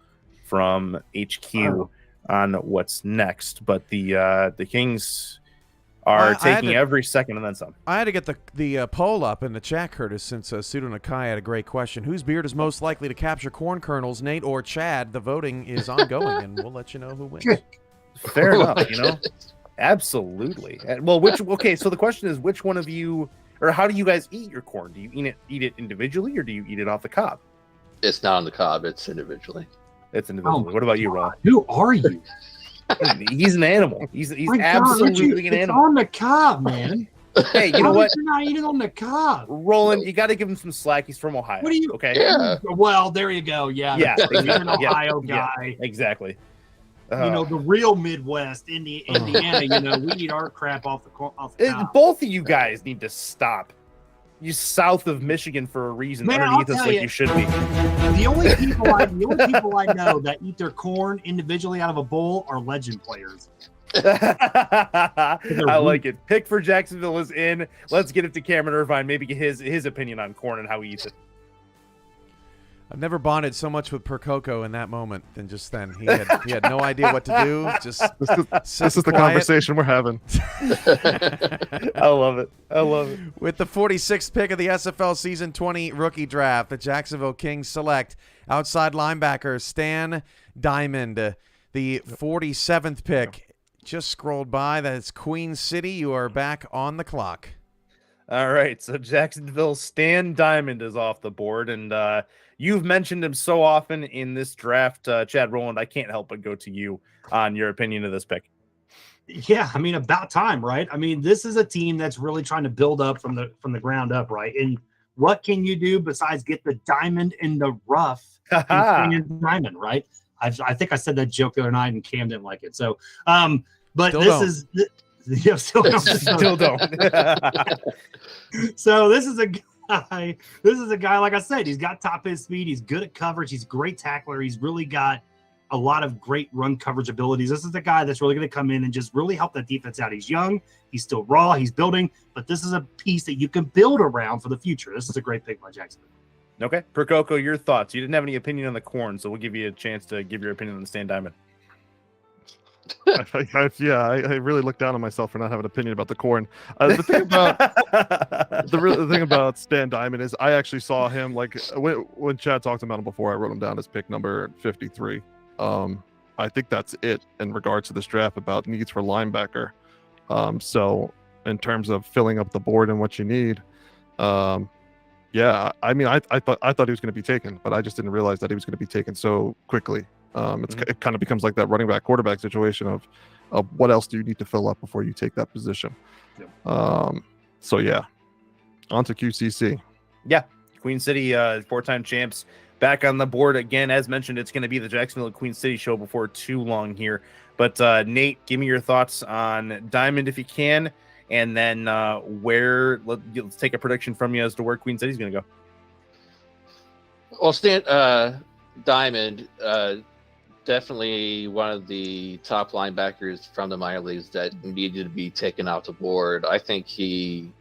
from HQ on what's next. But the Kings are taking every second and then some. I had to get the poll up in the chat, Curtis, since Sudo Nakai had a great question. Whose beard is most likely to capture corn kernels, Nate or Chad? The voting is ongoing, and we'll let you know who wins. Fair enough, Absolutely. Well, so the question is, which one of you, or how do you guys eat your corn? Do you eat it individually, or do you eat it off the cob? It's not on the cob. It's individually. It's individually. What about you, Ron? Who are you? He's an animal. He's absolutely an animal. It's on the cob, man. Hey, you know How what? You're not eating on the cob. Roland, you got to give him some slack. He's from Ohio. What do you? Okay. Yeah. Well, there you go. Yeah. Yeah, You're an exactly. Ohio Yeah. guy. Exactly. You know, the real Midwest, Indiana. You know, we eat our crap off the cob. Both of you guys need to stop. You south of Michigan for a reason. Man, Underneath I'll us tell like you. you should be. The only people I know that eat their corn individually out of a bowl are legend players. I like it. Pick for Jacksonville is in. Let's get it to Cameron Irvine. Maybe get his opinion on corn and how he eats it. I've never bonded so much with Percoco in that moment than just then. He had no idea what to do. Just This is the conversation we're having. I love it. I love it. With the 46th pick of the SFL Season 20 rookie draft, the Jacksonville Kings select outside linebacker Stan Diamond. The 47th pick just scrolled by. That's Queen City. You are back on the clock. All right. So Jacksonville Stan Diamond is off the board. And you've mentioned him so often in this draft, Chad Rowland. I can't help but go to you on your opinion of this pick. Yeah, I mean, about time, right? I mean, this is a team that's really trying to build up from the ground up, right? And what can you do besides get the diamond in the rough? Diamond, right? I think I said that joke the other night, and Cam didn't like it. So, but Still this don't. is yeah, still don't. So this is a guy. This is a guy. Like I said, he's got top end speed. He's good at coverage. He's a great tackler. He's really got a lot of great run coverage abilities. This is the guy that's really going to come in and just really help that defense out. He's young. He's still raw. He's building, but this is a piece that you can build around for the future. This is a great pick by Jacksonville. Okay. Percoco, your thoughts. You didn't have any opinion on the corn, so we'll give you a chance to give your opinion on the Stan Diamond. I really look down on myself for not having an opinion about the corn. The thing about the thing about Stan Diamond is I actually saw him like when Chad talked about him before. I wrote him down as pick number 53. I think that's it in regards to this draft about needs for linebacker. So in terms of filling up the board and what you need, yeah, I mean, I thought he was going to be taken, but I just didn't realize that he was going to be taken so quickly. It kind of becomes like that running back quarterback situation of what else do you need to fill up before you take that position. Yep. So yeah, on to QCC. Yeah, Queen City, 4-time champs, back on the board again. As mentioned, it's going to be the Jacksonville Queen City show before too long here. But Nate, give me your thoughts on Diamond if you can, and then let's take a prediction from you as to where Queen City's going to go. Well, Stan Diamond, definitely one of the top linebackers from the minor leagues that needed to be taken off the board. I think he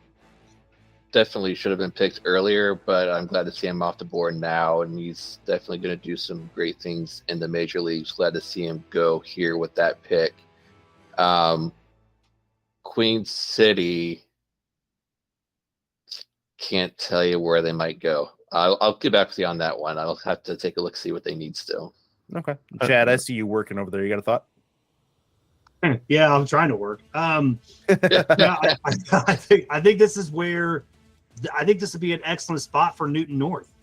definitely should have been picked earlier, but I'm glad to see him off the board now, and he's definitely going to do some great things in the major leagues. Glad to see him go here with that pick. Queen City, can't tell you where they might go. I'll get back with you on that one. I'll have to take a look, see what they need still. Okay. Chad, I see you working over there. You got a thought? Yeah, I'm trying to work. Yeah, I think this is where I think this would be an excellent spot for Newton North,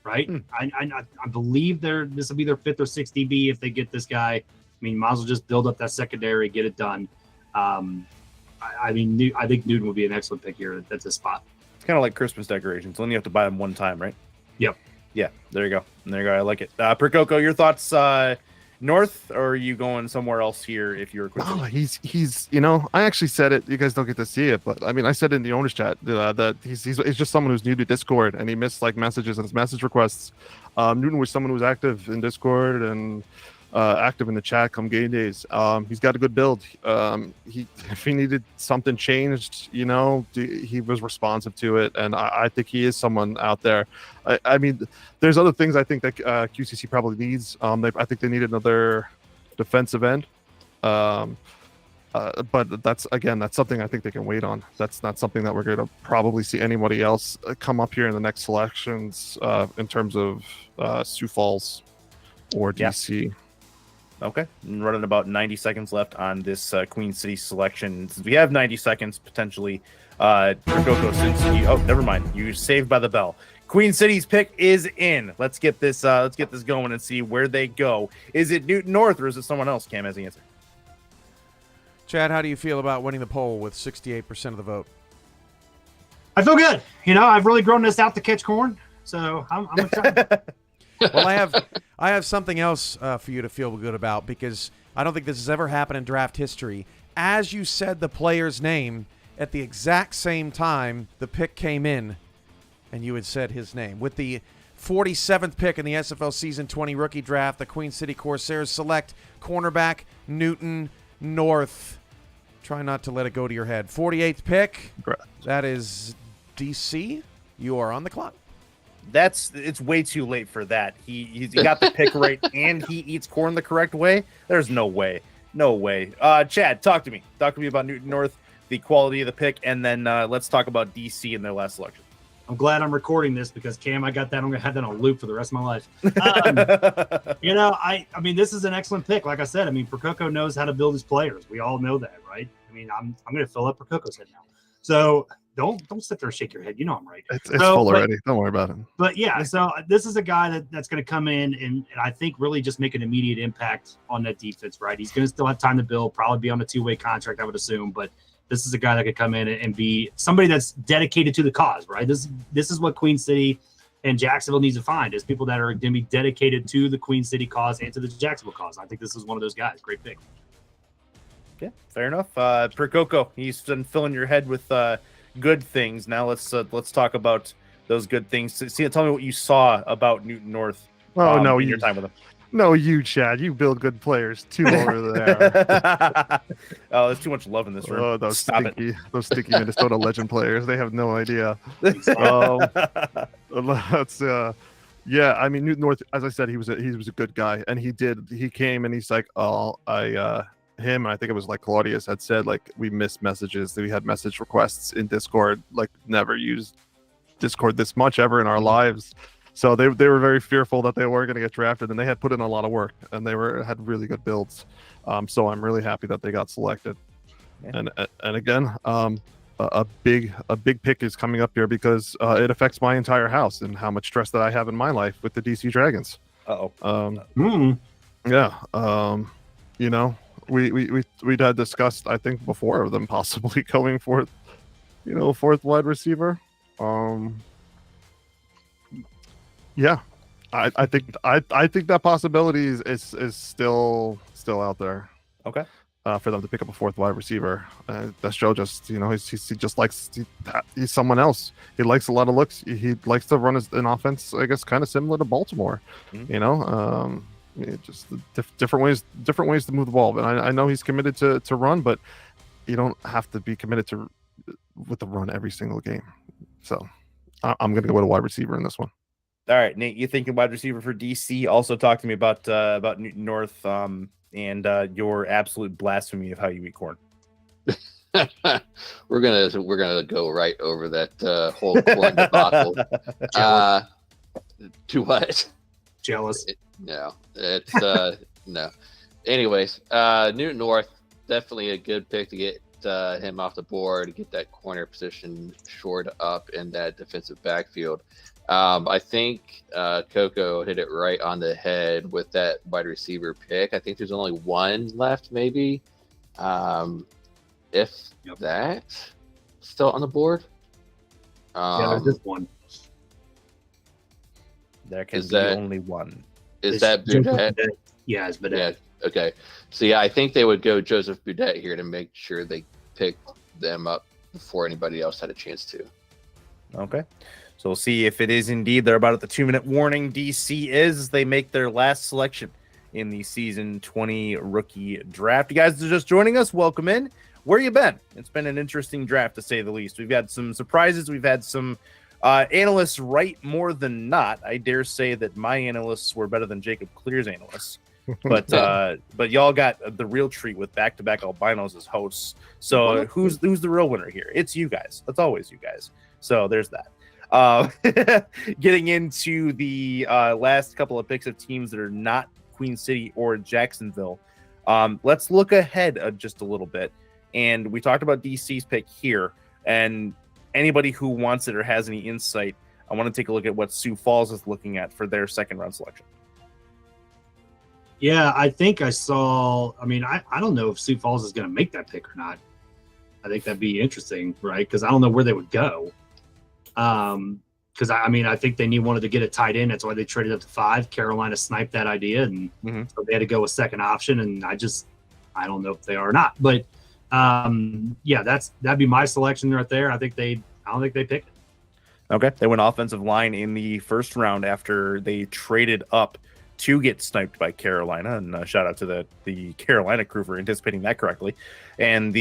right? I believe this will be their 5th or 6th DB if they get this guy. I mean, might as well just build up that secondary, get it done. I think Newton would be an excellent pick here. That's a spot. It's kind of like Christmas decorations. Only you have to buy them one time, right? Yep. Yeah, there you go. There you go. I like it. Percoco, your thoughts north, or are you going somewhere else here if you're Queen City? Oh, he's I actually said it. You guys don't get to see it, but I mean, I said it in the owners chat that he's just someone who's new to Discord and he missed like messages and his message requests. Newton was someone who was active in Discord and active in the chat come game days. He's got a good build. If he needed something changed, he was responsive to it, and I think he is someone out there. I mean, there's other things I think that QCC probably needs. I think they need another defensive end. But that's something I think they can wait on. That's not something that we're going to probably see anybody else come up here in the next selections in terms of Sioux Falls or DC. Yeah. Okay, running about 90 seconds left on this Queen City selection. Since we have 90 seconds, potentially, Percoco, never mind. You saved by the bell. Queen City's pick is in. Let's get this going and see where they go. Is it Newton North or is it someone else? Cam has the answer. Chad, how do you feel about winning the poll with 68% of the vote? I feel good. I've really grown this out to catch corn, so I'm excited. Well, I have something else for you to feel good about, because I don't think this has ever happened in draft history. As you said the player's name, at the exact same time the pick came in, and you had said his name. With the 47th pick in the SFL Season 20 rookie draft, the Queen City Corsairs select cornerback Newton North. Try not to let it go to your head. 48th pick. Congrats. That is DC. You are on the clock. It's way too late for that. He got the pick right, and he eats corn the correct way. There's no way. Chad, talk to me about Newton North, the quality of the pick, and then let's talk about DC in their last selection. I'm glad I'm recording this, because Cam, I got that. I'm gonna have that on loop for the rest of my life. I mean, this is an excellent pick. Like I said, I mean, Percoco knows how to build his players. We all know that, right? I mean, I'm gonna fill up Percoco's head now. So don't sit there and shake your head. I'm right. It's full already. Don't worry about it. But yeah, so this is a guy that's going to come in and I think really just make an immediate impact on that defense, right? He's going to still have time to build, probably be on a 2-way contract, I would assume. But this is a guy that could come in and be somebody that's dedicated to the cause, right? This is what Queen City and Jacksonville needs to find, is people that are going to be dedicated to the Queen City cause and to the Jacksonville cause. I think this is one of those guys. Great pick. Yeah, fair enough. Percoco, he's been filling your head with good things. Now let's talk about those good things. Tell me what you saw about Newton North. In your time with him. No, you, Chad. You build good players too over there. Oh, there's too much love in this room. Oh, those stinky Minnesota Legend players. They have no idea. Yeah, I mean, Newton North, as I said, he was a good guy, and he came and he's like, him, and I think it was like Claudius had said, like, we missed messages. We had message requests in Discord, like never used Discord this much ever in our lives. So they were very fearful that they were going to get drafted, and they had put in a lot of work, and they had really good builds. So I'm really happy that they got selected. Yeah. And again, a big pick is coming up here because it affects my entire house and how much stress that I have in my life with the DC Dragons. Yeah. We'd had discussed, I think, before of them possibly going for, fourth wide receiver. Yeah, I think that possibility is still out there. Okay. For them to pick up a fourth wide receiver. That's Joe. Just he just likes he's someone else. He likes a lot of looks. He likes to run an offense, I guess, kind of similar to Baltimore. Mm-hmm. Just different ways to move the ball. But I know he's committed to run, but you don't have to be committed with the run every single game. So I'm going to go with a wide receiver in this one. All right, Nate, you thinking wide receiver for DC? Also, talk to me about Newton North and your absolute blasphemy of how you eat corn. We're gonna go right over that whole corn debacle. To what? Jealous. No, it's no. Anyways, Newton North, definitely a good pick to get him off the board, get that corner position shored up in that defensive backfield. I think Coco hit it right on the head with that wide receiver pick. I think there's only one left, maybe. If that still on the board. There's just one. There can be only one. Is that Budette? Yeah, it's Budette. Yeah, okay. So yeah, I think they would go Joseph Budette here to make sure they picked them up before anybody else had a chance to. Okay. So we'll see if it is indeed. They're about at the 2-minute warning. DC they make their last selection in the season 20 rookie draft. You guys are just joining us. Welcome in. Where you been? It's been an interesting draft, to say the least. We've had some surprises. We've had some analysts right more than not. I dare say that my analysts were better than Jacob Clear's analysts. But y'all got the real treat with back-to-back albinos as hosts. So who's the real winner here? It's you guys. It's always you guys. So there's that. Getting into the last couple of picks of teams that are not Queen City or Jacksonville. Let's look ahead just a little bit. And we talked about DC's pick here. And anybody who wants it or has any insight, I want to take a look at what Sioux Falls is looking at for their second round selection. Yeah, I think I saw. I mean, I don't know if Sioux Falls is going to make that pick or not. I think that'd be interesting, right? Because I don't know where they would go. Because I think they wanted to get a tight end. That's why they traded up to 5. Carolina sniped that idea, and so they had to go with second option. And I don't know if they are or not. But that'd be my selection right there. I don't think they picked it. Okay, they went offensive line in the first round after they traded up to get sniped by Carolina, and shout out to the Carolina crew for anticipating that correctly. And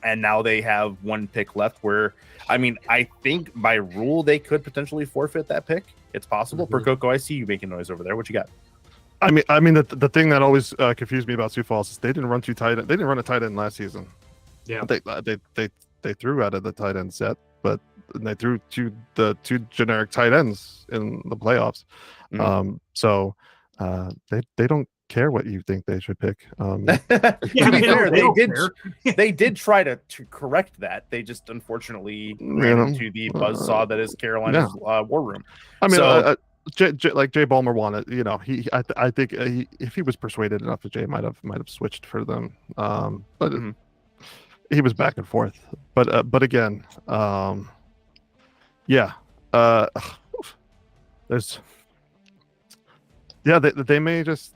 and now they have 1 pick left. Where I think by rule they could potentially forfeit that pick. It's possible. Percoco, I see you making noise over there. What you got? The thing that always confused me about Sioux Falls is they didn't run two tight end. They didn't run a tight end last season. Yeah, they threw out of the tight end set, but they threw the two generic tight ends in the playoffs. So they don't care what you think they should pick. They did try to correct that. They just unfortunately ran into the buzzsaw that is Carolina's war room. Jay Baumer wanted, I think if he was persuaded enough, Jay might have switched for them. But he was back and forth. But again, there's. Yeah, they may just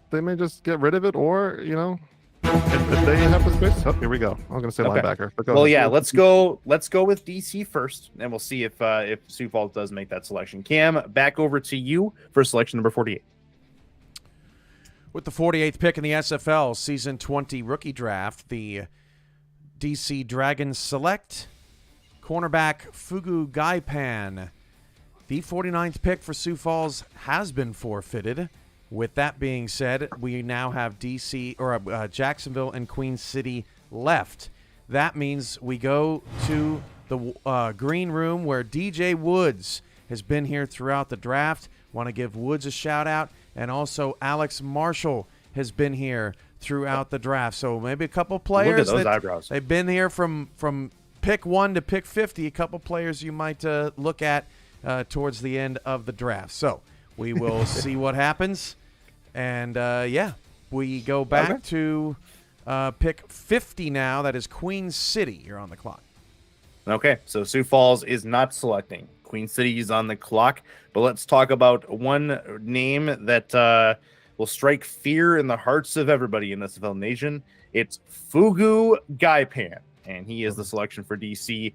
get rid of it, or if they have the space. Oh, here we go. I was going to say linebacker. But well, yeah, let's go with DC first, and we'll see if Sioux Falls does make that selection. Cam, back over to you for selection number 48. With the 48th pick in the SFL Season 20 rookie draft, the DC Dragons select cornerback Fugu Gaipan. The 49th pick for Sioux Falls has been forfeited. With that being said, we now have Jacksonville and Queen City left. That means we go to the green room where DJ Woods has been here throughout the draft. Want to give Woods a shout out, and also Alex Marshall has been here throughout the draft. So maybe a couple players. Look at those eyebrows. They've been here from pick 1 to pick 50. A couple players you might look at towards the end of the draft. So we will see what happens. And, we go back to pick 50 now. That is Queen City. You're on the clock. Okay, so Sioux Falls is not selecting. Queen City is on the clock. But let's talk about one name that will strike fear in the hearts of everybody in the SFL Nation. It's Fugu Gaipan, and he is the selection for DC.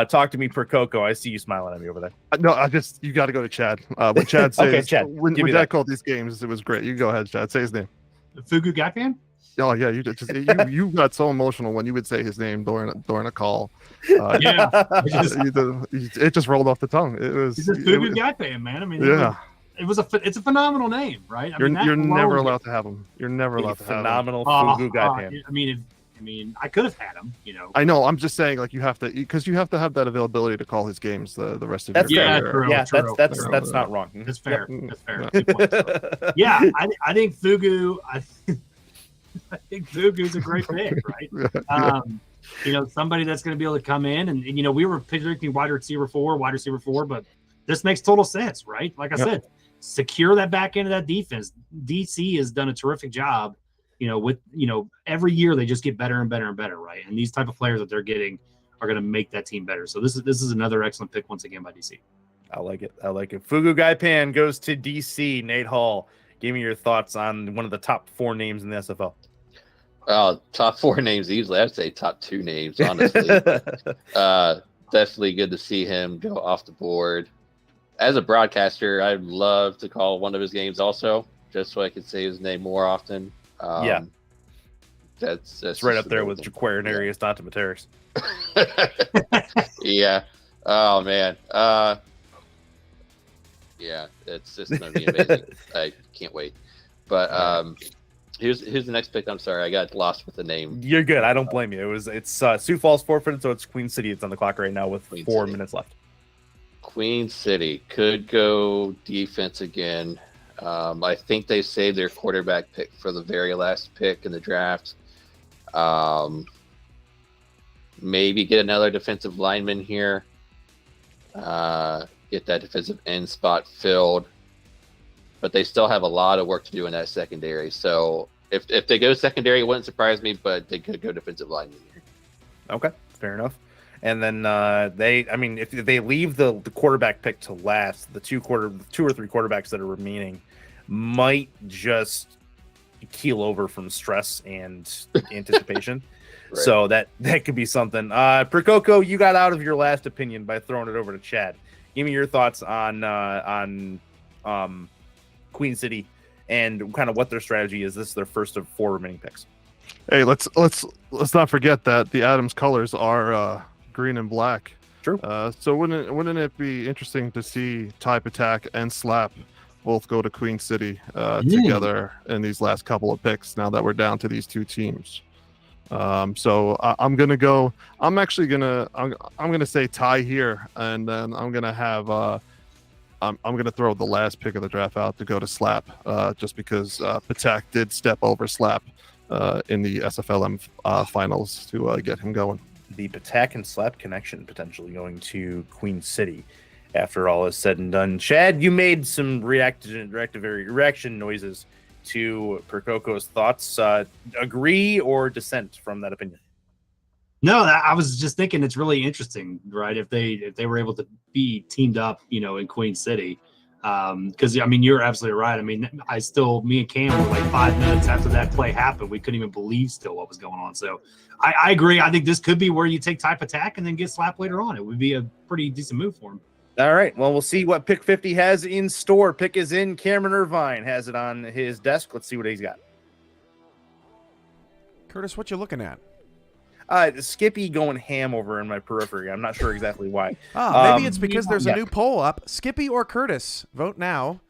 Talk to me, Percoco. I see you smiling at me over there. No, you got to go to Chad. When Chad says, okay, Chad, when Dad called these games, it was great. You go ahead, Chad. Say his name. Fugu Gaipan? Oh yeah, you got so emotional when you would say his name during a call. It just rolled off the tongue. He's a Fugu Gaipan, man. It's a phenomenal name, right? You're never allowed to have him. You're never allowed to have him. Phenomenal Fugu Gaipan. I could have had him, I know. I'm just saying, you have to, because you have to have that availability to call his games the rest of your career. True. That's not wrong. That's fair. That's fair. I think Fugu. I think Fugu's a great pick, right? Somebody that's going to be able to come in and we were predicting wide receiver 4, but this makes total sense, right? Like I said, secure that back end of that defense. DC has done a terrific job. Every year they just get better and better and better, right? And these type of players that they're getting are going to make that team better. So this is another excellent pick once again by DC. I like it. Fugu Gaipan goes to DC. Nate Hall, give me your thoughts on one of the top 4 names in the SFL. Top 4 names easily. I'd say top 2 names, honestly. Definitely good to see him go off the board. As a broadcaster, I'd love to call one of his games also, just so I could say his name more often. That's right up there with Jaquarinarius Dontamateris. Yeah. Oh man. It's gonna be amazing. I can't wait. But here's the next pick. I'm sorry, I got lost with the name. You're good. I don't blame you. It's Sioux Falls forfeited, so it's Queen City. It's on the clock right now with 4 minutes left. Queen City could go defense again. I think they saved their quarterback pick for the very last pick in the draft. Maybe get another defensive lineman here. Get that defensive end spot filled. But they still have a lot of work to do in that secondary. So if they go secondary, it wouldn't surprise me, but they could go defensive lineman here. Okay, fair enough. And then if they leave the quarterback pick to last, the two or three quarterbacks that are remaining might just keel over from stress and anticipation. Right. So that could be something. Prococo, you got out of your last opinion by throwing it over to Chad. Give me your thoughts on Queen City and kind of what their strategy is. This is their first of 4 remaining picks. Hey, let's not forget that the Adams colors are green and black. True. So wouldn't it be interesting to see Type Attack and Slap both go to Queen City together in these last couple of picks? Now that we're down to these 2 teams. So I'm gonna say tie here, and then I'm gonna have I'm gonna throw the last pick of the draft out to go to Slap, just because Patak did step over Slap in the SFLM finals to get him going. The Patak and Slap connection potentially going to Queen City after all is said and done. Chad, you made some reaction noises to Prococo's thoughts. Agree or dissent from that opinion? No, I was just thinking it's really interesting, right? If they were able to be teamed up, in Queen City, because you're absolutely right. Me and Cam were like 5 minutes after that play happened, we couldn't even believe still what was going on. So I agree. I think this could be where you take Type Attack and then get Slap later on. It would be a pretty decent move for him. All right. Well, we'll see what pick 50 has in store. Pick is in. Cameron Irvine has it on his desk. Let's see what he's got. Curtis, what you looking at? Skippy going ham over in my periphery. I'm not sure exactly why. Maybe it's because there's a new poll up. Skippy or Curtis? Vote now.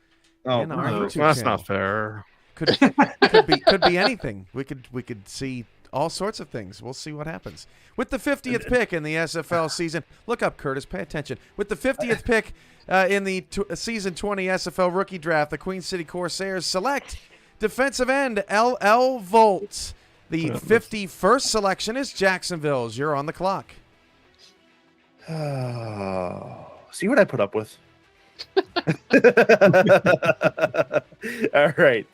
Oh, in our no. YouTube That's channel. not fair. Could be anything. We could see all sorts of things. We'll see what happens. With the 50th pick in the SFL season, look up, Curtis, pay attention. With the 50th pick in the season 20 SFL rookie draft, the Queen City Corsairs select defensive end LL Volt. The 51st selection is Jacksonville's. You're on the clock. See what I put up with. All right.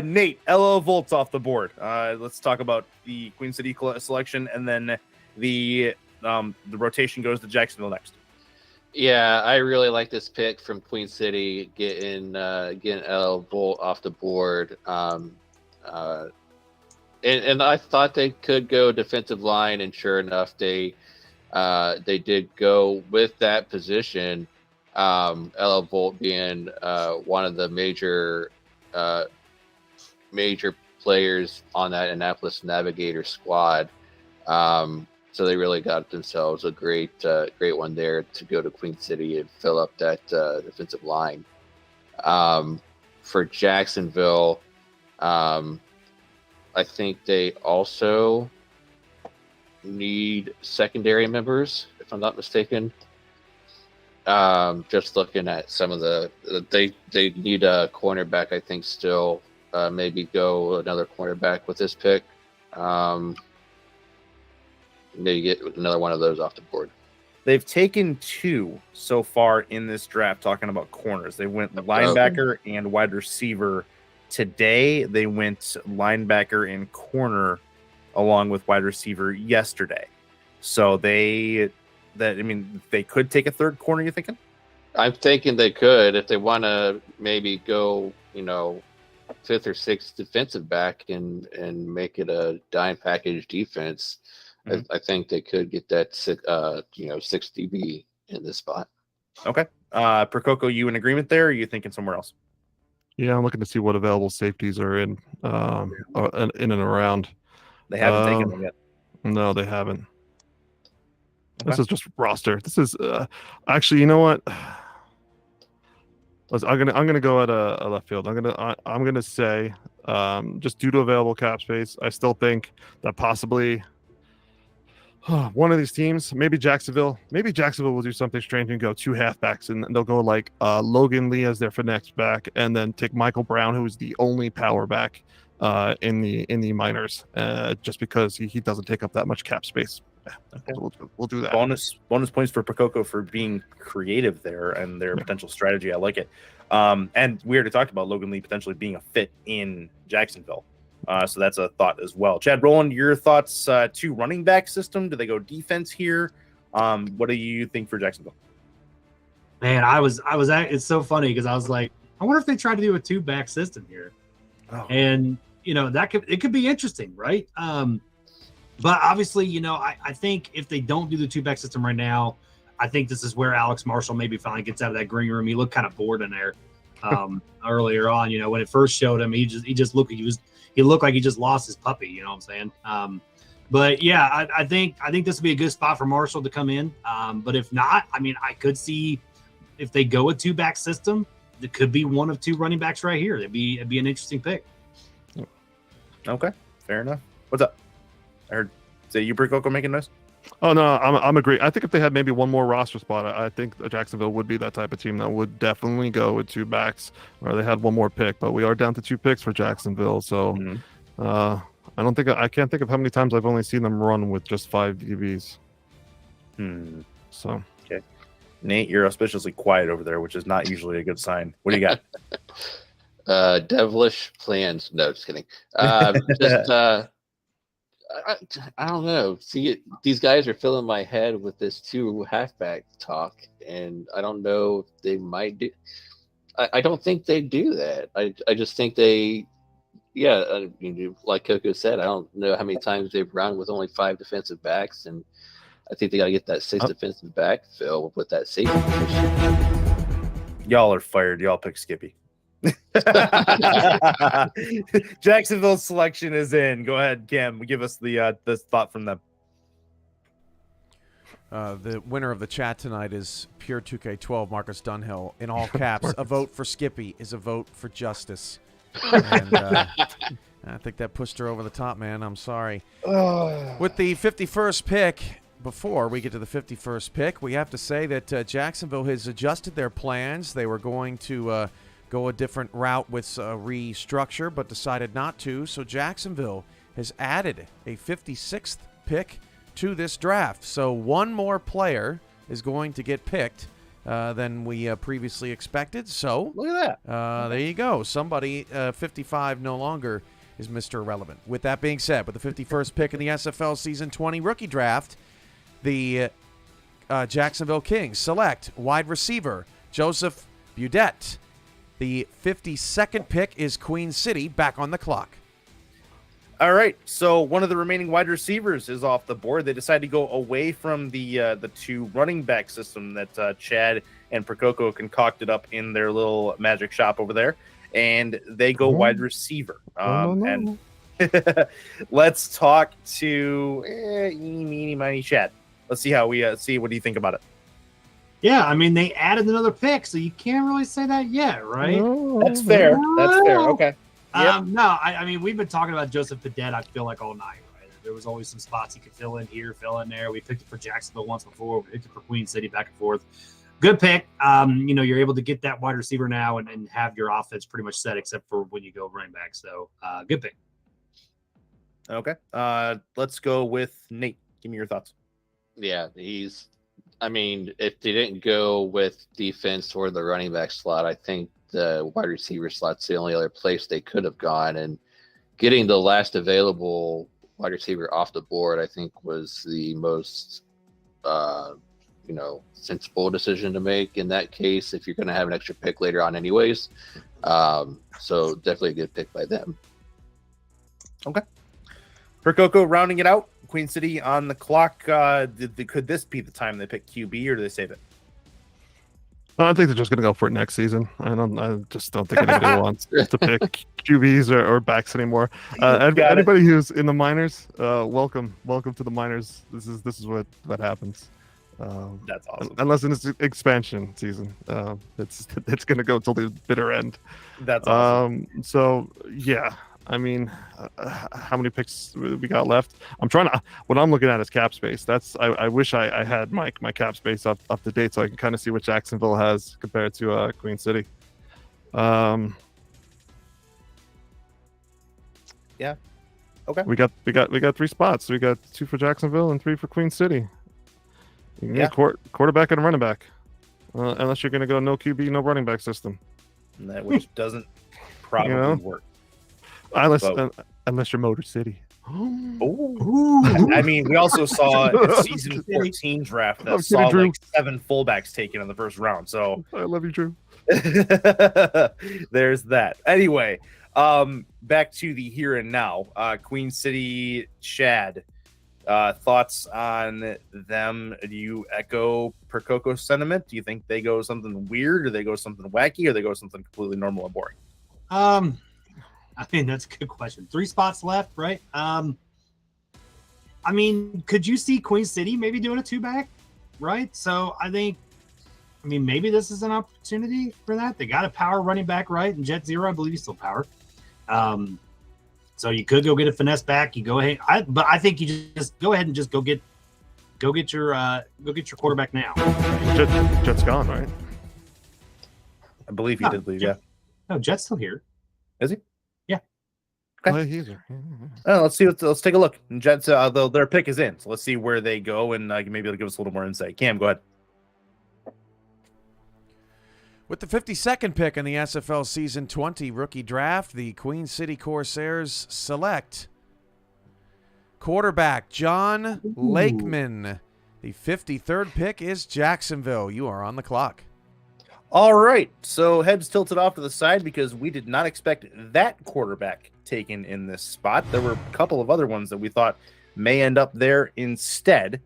Nate, LL Volt's off the board. Let's talk about the Queen City selection, and then the rotation goes to Jacksonville next. Yeah, I really like this pick from Queen City, getting LL Volt off the board. And I thought they could go defensive line, and sure enough, they did go with that position. LL Volt being one of the major players on that Indianapolis Navigator squad. So they really got themselves a great one there to go to Queen City and fill up that defensive line. For Jacksonville, I think they also need secondary members, if I'm not mistaken. Just looking at some of they need a cornerback, I think, still. Maybe go another cornerback with this pick. Maybe get another one of those off the board. They've taken 2 so far in this draft, talking about corners. They went linebacker and wide receiver. Today, they went linebacker and corner along with wide receiver yesterday. So they could take a third corner, you thinking? I'm thinking they could, if they want to maybe go, 5th or 6th defensive back and make it a dime package defense. Mm-hmm. I think they could get that 6 DB in this spot. Okay. Prococo, you in agreement there, or are you thinking somewhere else? Yeah, I'm looking to see what available safeties are in and around. They haven't taken them yet. No, they haven't. Okay. This is just roster. This is actually, you know what? I'm gonna go at a left field. I'm gonna say just due to available cap space, I still think that possibly one of these teams, maybe Jacksonville will do something strange and go 2 halfbacks, and they'll go like Logan Lee as their next back, and then take Michael Brown, who is the only power back in the minors, just because he doesn't take up that much cap space. Okay. We'll do that. Bonus points for Prococo for being creative there and their potential strategy. I like it. And we already talked about Logan Lee potentially being a fit in Jacksonville. So that's a thought as well. Chad Rowland, your thoughts to running back system? Do they go defense here, What do you think for Jacksonville? Man, it's so funny because I was like, I wonder if they try to do a 2-back system here. Oh. And, it could be interesting, right? But obviously, I think if they don't do the 2-back system right now, I think this is where Alex Marshall maybe finally gets out of that green room. He looked kind of bored in there earlier on. When it first showed him, he just looked like he just lost his puppy. You know what I'm saying? But yeah, I think this would be a good spot for Marshall to come in. But if not, I could see if they go a 2-back system, it could be one of 2 running backs right here. It'd be an interesting pick. Okay, fair enough. What's up? I heard say you Coco making noise. Oh no, I'm agree. I think if they had maybe one more roster spot, I think Jacksonville would be that type of team that would definitely go with 2 backs, or they had one more pick. But we are down to 2 picks for Jacksonville, so I can't think of how many times I've only seen them run with just 5 DBs. So okay, Nate, you're auspiciously quiet over there, which is not usually a good sign. What do you got? Devilish plans. No, just kidding. I don't know. See, these guys are filling my head with this 2 halfback talk, and I don't know if they might do. I don't think they do that. I just think they, like Coco said, I don't know how many times they've run with only 5 defensive backs, and I think they got to get that 6 defensive back fill with that safety position. Y'all are fired. Y'all pick Skippy. Jacksonville's selection is in. Go ahead, Cam. Give us the thought from them. The winner of the chat tonight is Pure 2K12 Marcus Dunhill in all caps. A vote for Skippy is a vote for justice. And, I think that pushed her over the top, man. I'm sorry. With the 51st pick, before we get to the 51st pick, we have to say that Jacksonville has adjusted their plans. They were going to go a different route with restructure, but decided not to. So Jacksonville has added a 56th pick to this draft. So one more player is going to get picked than we previously expected. So look at that. There you go. Somebody 55 no longer is Mr. Irrelevant. With that being said, with the 51st pick in the SFL Season 20 rookie draft, the Jacksonville Kings select wide receiver Joseph Budette. The 52nd pick is Queen City back on the clock. All right, so one of the remaining wide receivers is off the board. They decided to go away from the 2 running back system that Chad and Prococo concocted up in their little magic shop over there, and they go wide receiver. And let's talk to eeny, meeny, miny, Chad. Let's see how we see. What do you think about it? Yeah, they added another pick, so you can't really say that yet, right? That's fair. That's fair. Okay. Yep. No, we've been talking about Joseph Budette, I feel like, all night, right? There was always some spots he could fill in here, fill in there. We picked it for Jacksonville once before. We picked it for Queen City, back and forth. Good pick. You're able to get that wide receiver now and have your offense pretty much set, except for when you go running back. So, good pick. Okay. Let's go with Nate. Give me your thoughts. Yeah, if they didn't go with defense or the running back slot, I think the wide receiver slot's the only other place they could have gone. And getting the last available wide receiver off the board, I think, was the most, sensible decision to make in that case, if you're going to have an extra pick later on anyways. So definitely a good pick by them. Okay. For Coco, rounding it out, Queen City on the clock. Could this be the time they pick QB, or do they save it? I think they're just going to go for it next season. I just don't think anybody wants to pick QBs or backs anymore. Anybody who's in the minors, welcome to the minors. This is what happens. That's awesome. Unless it's expansion season, it's going to go till the bitter end. That's awesome. So yeah. How many picks we got left? What I'm looking at is cap space. I wish I had my cap space up to date so I can kind of see what Jacksonville has compared to Queen City. Yeah. Okay. We got 3 spots. We got 2 for Jacksonville and 3 for Queen City. You can get quarterback and running back, unless you're going to go no QB, no running back system. Which doesn't probably work. Unless you're Motor City. Ooh. I mean, we also saw a season 14 draft that saw like 7 fullbacks taken in the first round. So I love you, Drew. There's that. Anyway, back to the here and now. Queen City, Chad. Thoughts on them? Do you echo Percoco's sentiment? Do you think they go something weird, or they go something wacky, or they go something completely normal and boring? I mean, that's a good question. 3 spots left, right? I mean, could you see Queen City maybe doing a 2-back, right? So I mean, maybe this is an opportunity for that. They got a power running back, right? And Jet Zero, I believe he's still power. So you could go get a finesse back. You go ahead, but I think you just go ahead and just go get your quarterback now. Jet's gone, right? I believe he did leave. Yeah. No, Jet's still here. Is he? Yeah. Okay. Oh, he's here. Let's see. Let's take a look. Jets, their pick is in, so let's see where they go, and maybe it'll give us a little more insight. Cam, go ahead. With the 52nd pick in the SFL Season 20 rookie draft, the Queen City Corsairs select quarterback John Lakeman. The 53rd pick is Jacksonville. You are on the clock. All right. So heads tilted off to the side because we did not expect that quarterback taken in this spot. There were a couple of other ones that we thought may end up there instead.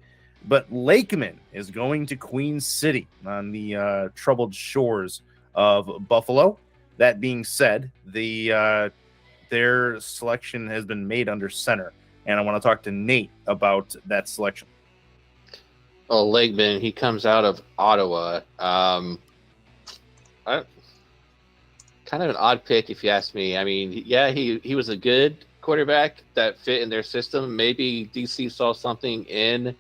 But Lakeman is going to Queen City on the troubled shores of Buffalo. That being said, their selection has been made under center, and I want to talk to Nate about that selection. Oh, Lakeman, he comes out of Ottawa. Kind of an odd pick, if you ask me. I mean, yeah, he was a good quarterback that fit in their system. Maybe DC saw something in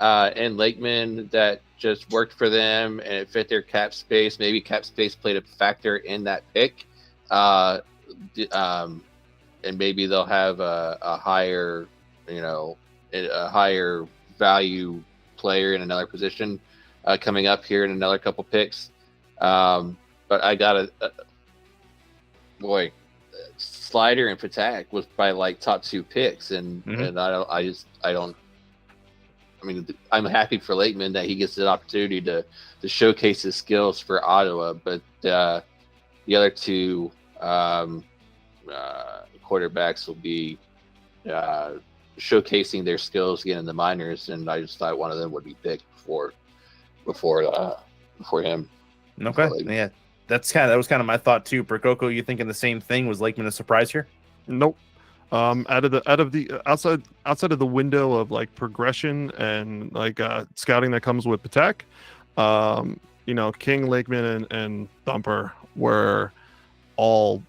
Lakeman that just worked for them and it fit their cap space. Maybe cap space played a factor in that pick. And maybe they'll have a higher, a higher value player in another position coming up here in another couple picks. But I got Slider and Patak was by like top 2 picks, and I'm happy for Lakeman that he gets the opportunity to showcase his skills for Ottawa, but the other 2 quarterbacks will be showcasing their skills again in the minors, and I just thought one of them would be picked before him. Okay, yeah, that was kind of my thought too. Percoco, you thinking the same thing? Was Lakeman a surprise here? Nope. Outside of the window of like progression and like scouting that comes with Patek, King, Lakeman, and Thumper were all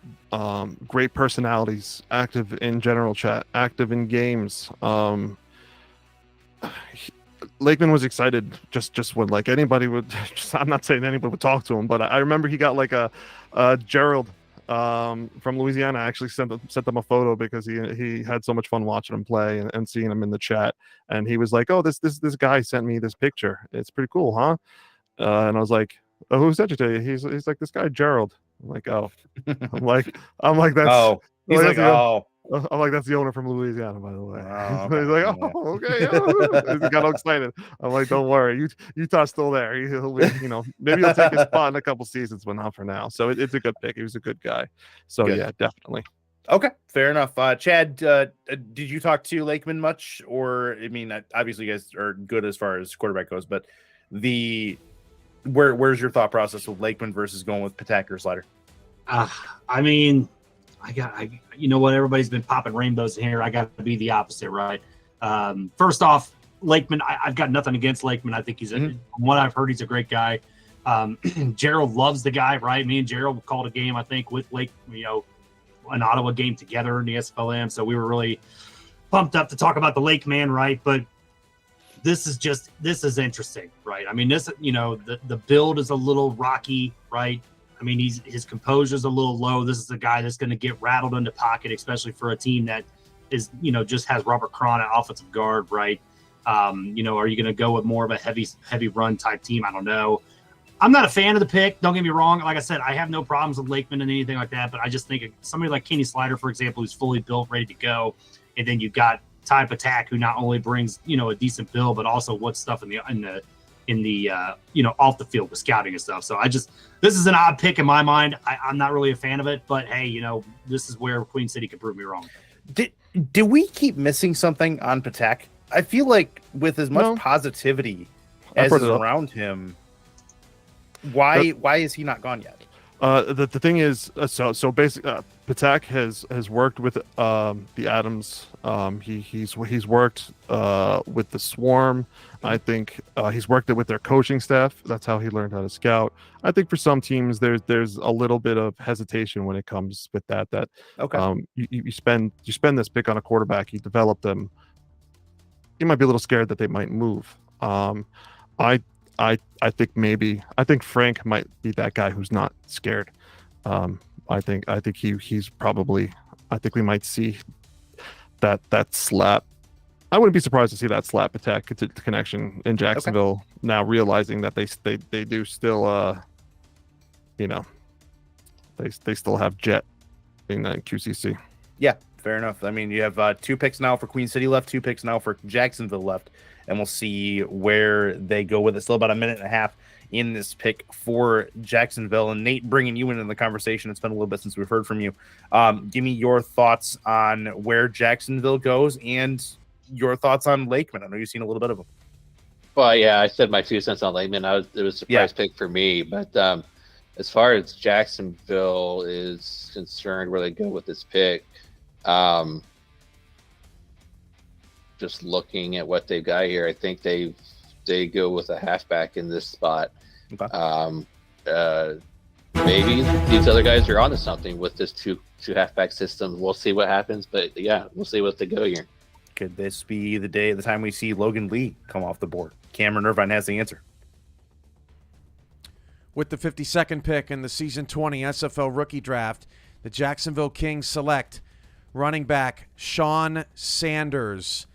great personalities, active in general chat, active in games. Lakeman was excited just when like anybody would. I'm not saying anybody would talk to him, but I remember he got like a Gerald from Louisiana. I actually sent them a photo because he had so much fun watching him play and seeing him in the chat. And he was like, "Oh, this guy sent me this picture. It's pretty cool, huh?" And I was like, "Oh, who sent you to you?" He's like, "This guy Gerald." I'm like, "Oh," I'm like that's. Oh, he's like, "Oh." I'm like, that's the owner from Louisiana, by the way. Oh, okay. He's like, oh, okay. Yeah. He got all excited. I'm like, don't worry, Utah's still there. He'll be, maybe he'll take his spot in a couple seasons, but not for now. So it's a good pick. He was a good guy. So good. Yeah, definitely. Okay, fair enough. Chad, did you talk to Lakeman much? Or I mean, obviously you guys are good as far as quarterback goes, but where's your thought process with Lakeman versus going with Patak or Slider? I mean, you know what? Everybody's been popping rainbows in here. I got to be the opposite, right? First off, Lakeman, I've got nothing against Lakeman. I think from what I've heard, he's a great guy. Gerald loves the guy, right? Me and Gerald called a game, I think, with an Ottawa game together in the SFLM. So we were really pumped up to talk about the Lakeman, right? But this is interesting, right? I mean, the build is a little rocky, right? I mean, his composure's a little low. This is a guy that's going to get rattled into pocket, especially for a team that is, just has Robert Cron at offensive guard, right? Are you going to go with more of a heavy run type team? I don't know. I'm not a fan of the pick. Don't get me wrong. Like I said, I have no problems with Lakeman and anything like that, but I just think somebody like Kenny Slider, for example, who's fully built, ready to go, and then you've got Type Attack, who not only brings a decent build, but also what's stuff in the off the field with scouting and stuff. So this is an odd pick in my mind. I'm not really a fan of it, but hey, this is where Queen City could prove me wrong. Did we keep missing something on Patak? I feel like with as much positivity as is around him, why is he not gone yet? The thing is, so basically, Patak has worked with the Adams. He's worked with the Swarm. I think he's worked it with their coaching staff. That's how he learned how to scout. I think for some teams, there's a little bit of hesitation when it comes with that. Okay. You spend this pick on a quarterback. You develop them. You might be a little scared that they might move. I think Frank might be that guy who's not scared. I think he's probably. I think we might see that slap. I wouldn't be surprised to see that slap attack connection in Jacksonville. Now realizing that they do still they still have Jet being that QCC. Yeah, fair enough. I mean, you have 2 picks now for Queen City left, 2 picks now for Jacksonville left, and we'll see where they go with it. Still about a minute and a half in this pick for Jacksonville. And Nate, bringing you into the conversation, it's been a little bit since we've heard from you. Give me your thoughts on where Jacksonville goes and your thoughts on Lakeman. I know you've seen a little bit of him. Well, yeah, I said my 2 cents on Lakeman. It was a surprise pick for me. But as far as Jacksonville is concerned, where they go with this pick, just looking at what they've got here, I think they go with a halfback in this spot. Okay. Maybe these other guys are onto something with this two halfback system. We'll see what happens, but yeah, we'll see what they go here. Could this be the time we see Logan Lee come off the board? Cameron Irvine has the answer. With the 52nd pick in the Season 20 SFL rookie draft, the Jacksonville Kings select running back Sean Sanders.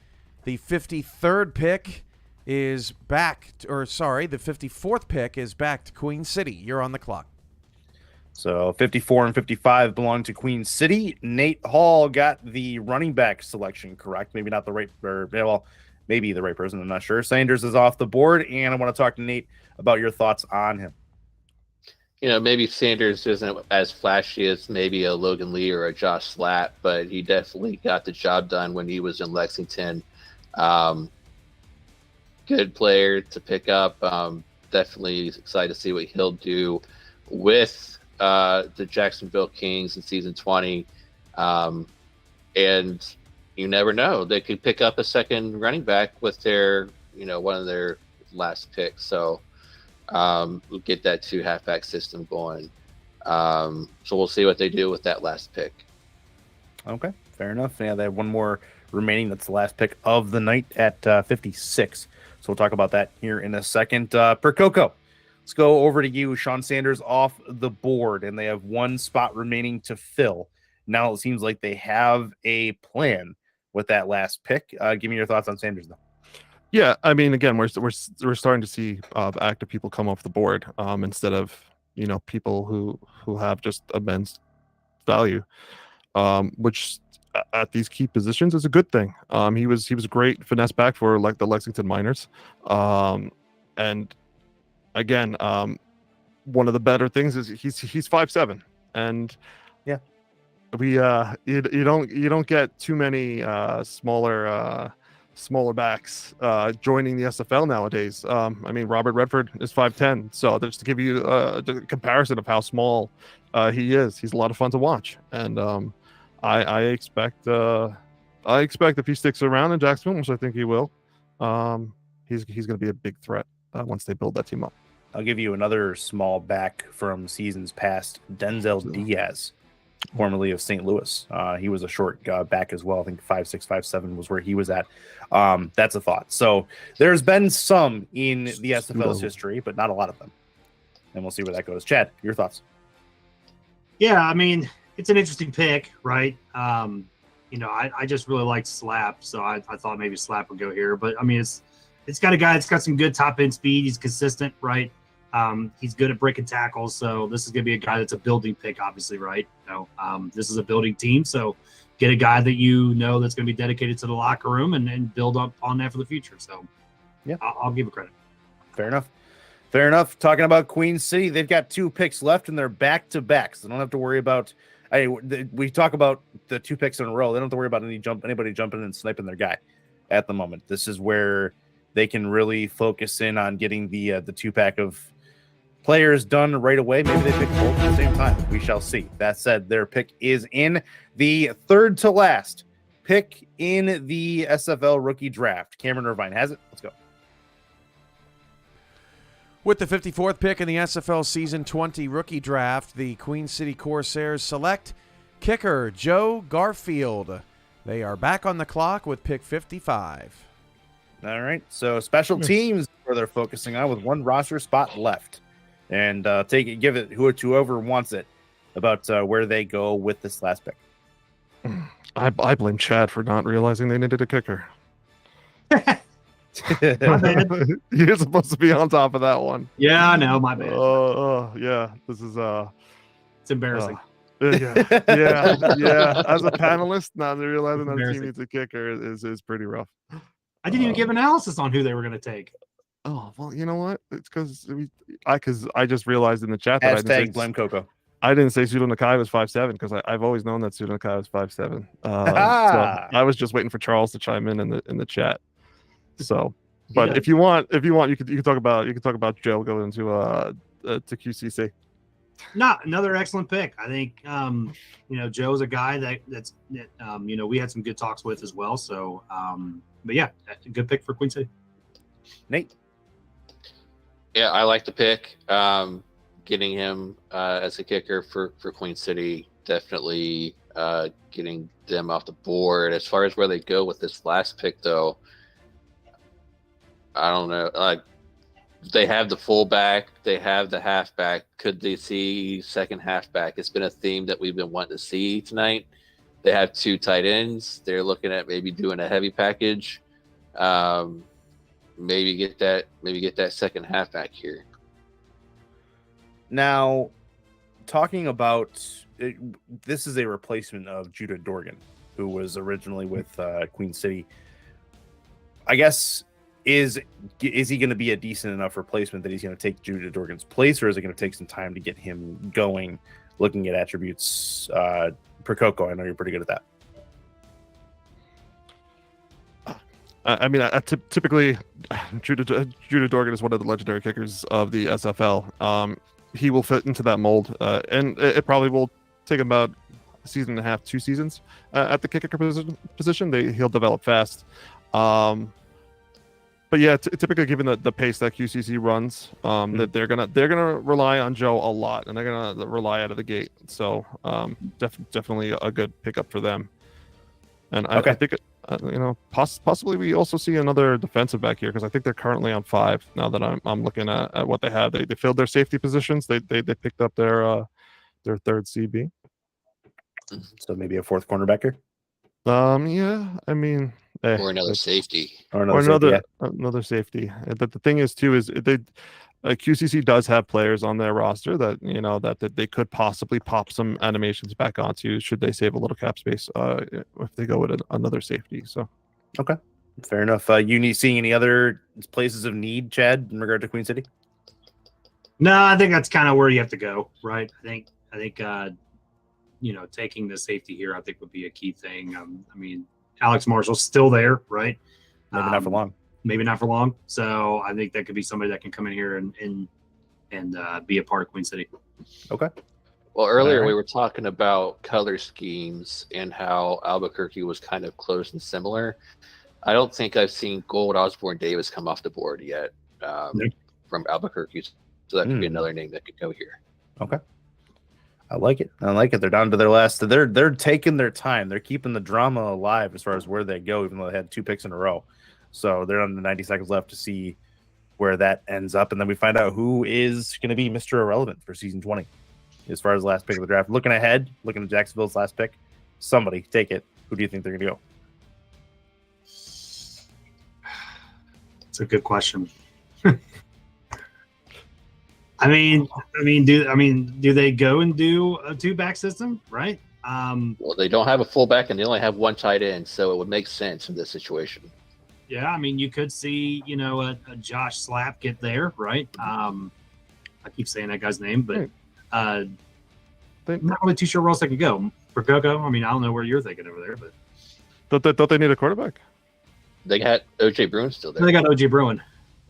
The 53rd pick is back, the 54th pick is back to Queen City. You're on the clock. So 54 and 55 belong to Queen City. Nate Hall got the running back selection correct. Maybe not the right, maybe the right person. I'm not sure. Sanders is off the board, and I want to talk to Nate about your thoughts on him. Maybe Sanders isn't as flashy as maybe a Logan Lee or a Josh Slatt, but he definitely got the job done when he was in Lexington. Good player to pick up. Definitely excited to see what he'll do with the Jacksonville Kings in Season 20. And you never know. They could pick up a second running back with their, one of their last picks. So we'll get that 2 halfback system going. So we'll see what they do with that last pick. Okay, fair enough. Yeah, they have one more remaining. That's the last pick of the night at 56. So we'll talk about that here in a second. Percoco, let's go over to you. Sean Sanders off the board, and they have 1 spot remaining to fill. Now it seems like they have a plan with that last pick. Give me your thoughts on Sanders, though. Yeah, I mean, again, we're starting to see active people come off the board instead of people who have just immense value, which at these key positions is a good thing. He was a great finesse back for the Lexington Miners, and again, one of the better things is he's 5'7", and yeah, we you don't get too many smaller backs joining the SFL nowadays. I mean, Robert Redford is 5'10", so just to give you the comparison of how small he is, he's a lot of fun to watch, and I expect if he sticks around in Jacksonville, which I think he will, he's going to be a big threat once they build that team up. I'll give you another small back from seasons past, Denzel Diaz, formerly of St. Louis. He was a short back as well. I think 5'6", 5'7" was where he was at. That's a thought. So there's been some in the SFL's history, but not a lot of them. And we'll see where that goes. Chad, your thoughts? Yeah, I mean, it's an interesting pick, right? I just really liked Slap, so I thought maybe Slap would go here. But I mean, it's got a guy that's got some good top end speed. He's consistent, right? He's good at breaking tackles, so this is going to be a guy that's a building pick, obviously, right? This is a building team, so get a guy that you know that's going to be dedicated to the locker room and build up on that for the future. So, yeah, I'll give it credit. Fair enough. Fair enough. Talking about Queen City, they've got 2 picks left, and they're back-to-back, so they don't have to worry about. We talk about the 2 picks in a row. They don't have to worry about anybody jumping and sniping their guy at the moment. This is where they can really focus in on getting the 2-pack of players done right away. Maybe they pick both at the same time. We shall see. That said, their pick is in the third to last pick in the SFL rookie draft. Cameron Irvine has it. Let's go. With the 54th pick in the SFL Season 20 rookie draft, the Queen City Corsairs select kicker Joe Garfield. They are back on the clock with pick 55. All right. So special teams where they're focusing on with 1 roster spot left. And give it whoever wants it about where they go with this last pick. I blame Chad for not realizing they needed a kicker. You're supposed to be on top of that one. Yeah, I know. My bad. Yeah. This is it's embarrassing. Yeah. As a panelist, not realizing that the team needs a kicker is pretty rough. I didn't even give analysis on who they were going to take. Oh well, you know what? It's because I just realized in the chat that Hashtag blame Coco. I didn't say Sudo Nakai was 5'7" because I've always known that Sudo Nakai was 5'7". So I was just waiting for Charles to chime in the chat. So, but if you want, you can talk about Joe going to QCC. No, another excellent pick. I think Joe's a guy that's we had some good talks with as well. So, but yeah, a good pick for Queen City. Nate. Yeah, I like the pick. Getting him as a kicker for Queen City, definitely getting them off the board. As far as where they go with this last pick, though, I don't know. Like, they have the fullback, they have the halfback. Could they see second halfback? It's been a theme that we've been wanting to see tonight. They have 2 tight ends. They're looking at maybe doing a heavy package. Maybe get that second halfback here. Now, talking about this is a replacement of Judah Dorgan, who was originally with Queen City. I guess is he going to be a decent enough replacement that he's going to take Judah Dorgan's place, or is it going to take some time to get him going? Looking at attributes, Prococo, I know you're pretty good at that. I mean, typically, Judah Dorgan is one of the legendary kickers of the SFL. He will fit into that mold, and it probably will take him about a season and a half, 2 seasons at the kicker position. He'll develop fast. But yeah, typically given the pace that QCC runs, that they're gonna rely on Joe a lot, and they're gonna rely out of the gate. So definitely a good pickup for them. And I think possibly we also see another defensive back here, because I think they're currently on 5 now that I'm looking at what they have. They filled their safety positions. They picked up their third CB. So maybe a 4th cornerback here. Yeah, I mean. Or another safety. Or another safety. But the thing is, too, is QCC does have players on their roster that that they could possibly pop some animations back onto should they save a little cap space if they go with another safety. So okay, fair enough. You seeing any other places of need, Chad, in regard to Queen City? No, I think that's kind of where you have to go, right? I think taking the safety here, I think would be a key thing. I mean, Alex Marshall's still there, right? Maybe not for long. Maybe not for long. So I think that could be somebody that can come in here and be a part of Queen City. Okay. Well, earlier we were talking about color schemes and how Albuquerque was kind of close and similar. I don't think I've seen Gold Osborne Davis come off the board yet from Albuquerque. So that could be another name that could go here. Okay. I like it. They're down to their last. They're taking their time. They're keeping the drama alive as far as where they go, even though they had 2 picks in a row. So they're on the 90 seconds left to see where that ends up, and then we find out who is going to be Mr. Irrelevant for season 20 as far as the last pick of the draft. Looking ahead, looking at Jacksonville's last pick, somebody take it. Who do you think they're going to go? It's a good question. I mean, do they go and do a 2-back system, right? Well, they don't have a fullback and they only have one tight end, so it would make sense in this situation. Yeah, I mean, you could see, a Josh Slap get there, right? I keep saying that guy's name, but I'm not really too sure where else they could go. For Coco, I mean, I don't know where you're thinking over there, but Don't they need a quarterback? They got OJ Bruin still there. they got OJ Bruin.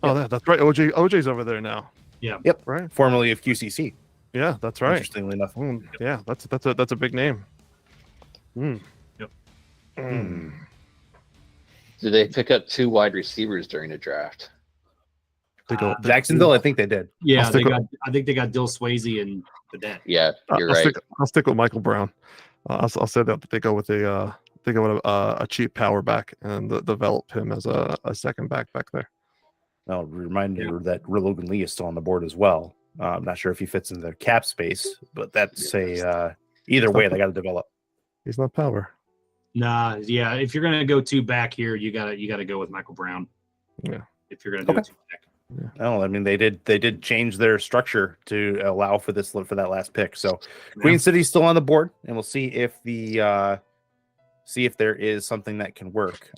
Oh, that's right. OJ's over there now. Yeah. Yep. Right. Formerly of QCC. Yeah, that's right. Interestingly enough. Yeah, that's a big name. Yep. Did they pick up 2 wide receivers during the draft? Jacksonville, I think they did. Yeah, I think they got Dill Swayze and Budette. Yeah, you're right. I'll stick with Michael Brown. I'll say that they go with a cheap power back and develop him as a second back there. Now, reminder that Logan Lee is still on the board as well. I'm not sure if he fits in the cap space, but that's either way, they got to develop. He's not power. Nah, yeah. If you're gonna go 2 back here, you gotta go with Michael Brown. Yeah. If you're gonna do 2 back. Yeah. Oh, I mean, they did change their structure to allow for that last pick. So Queen City's still on the board, and we'll see if there is something that can work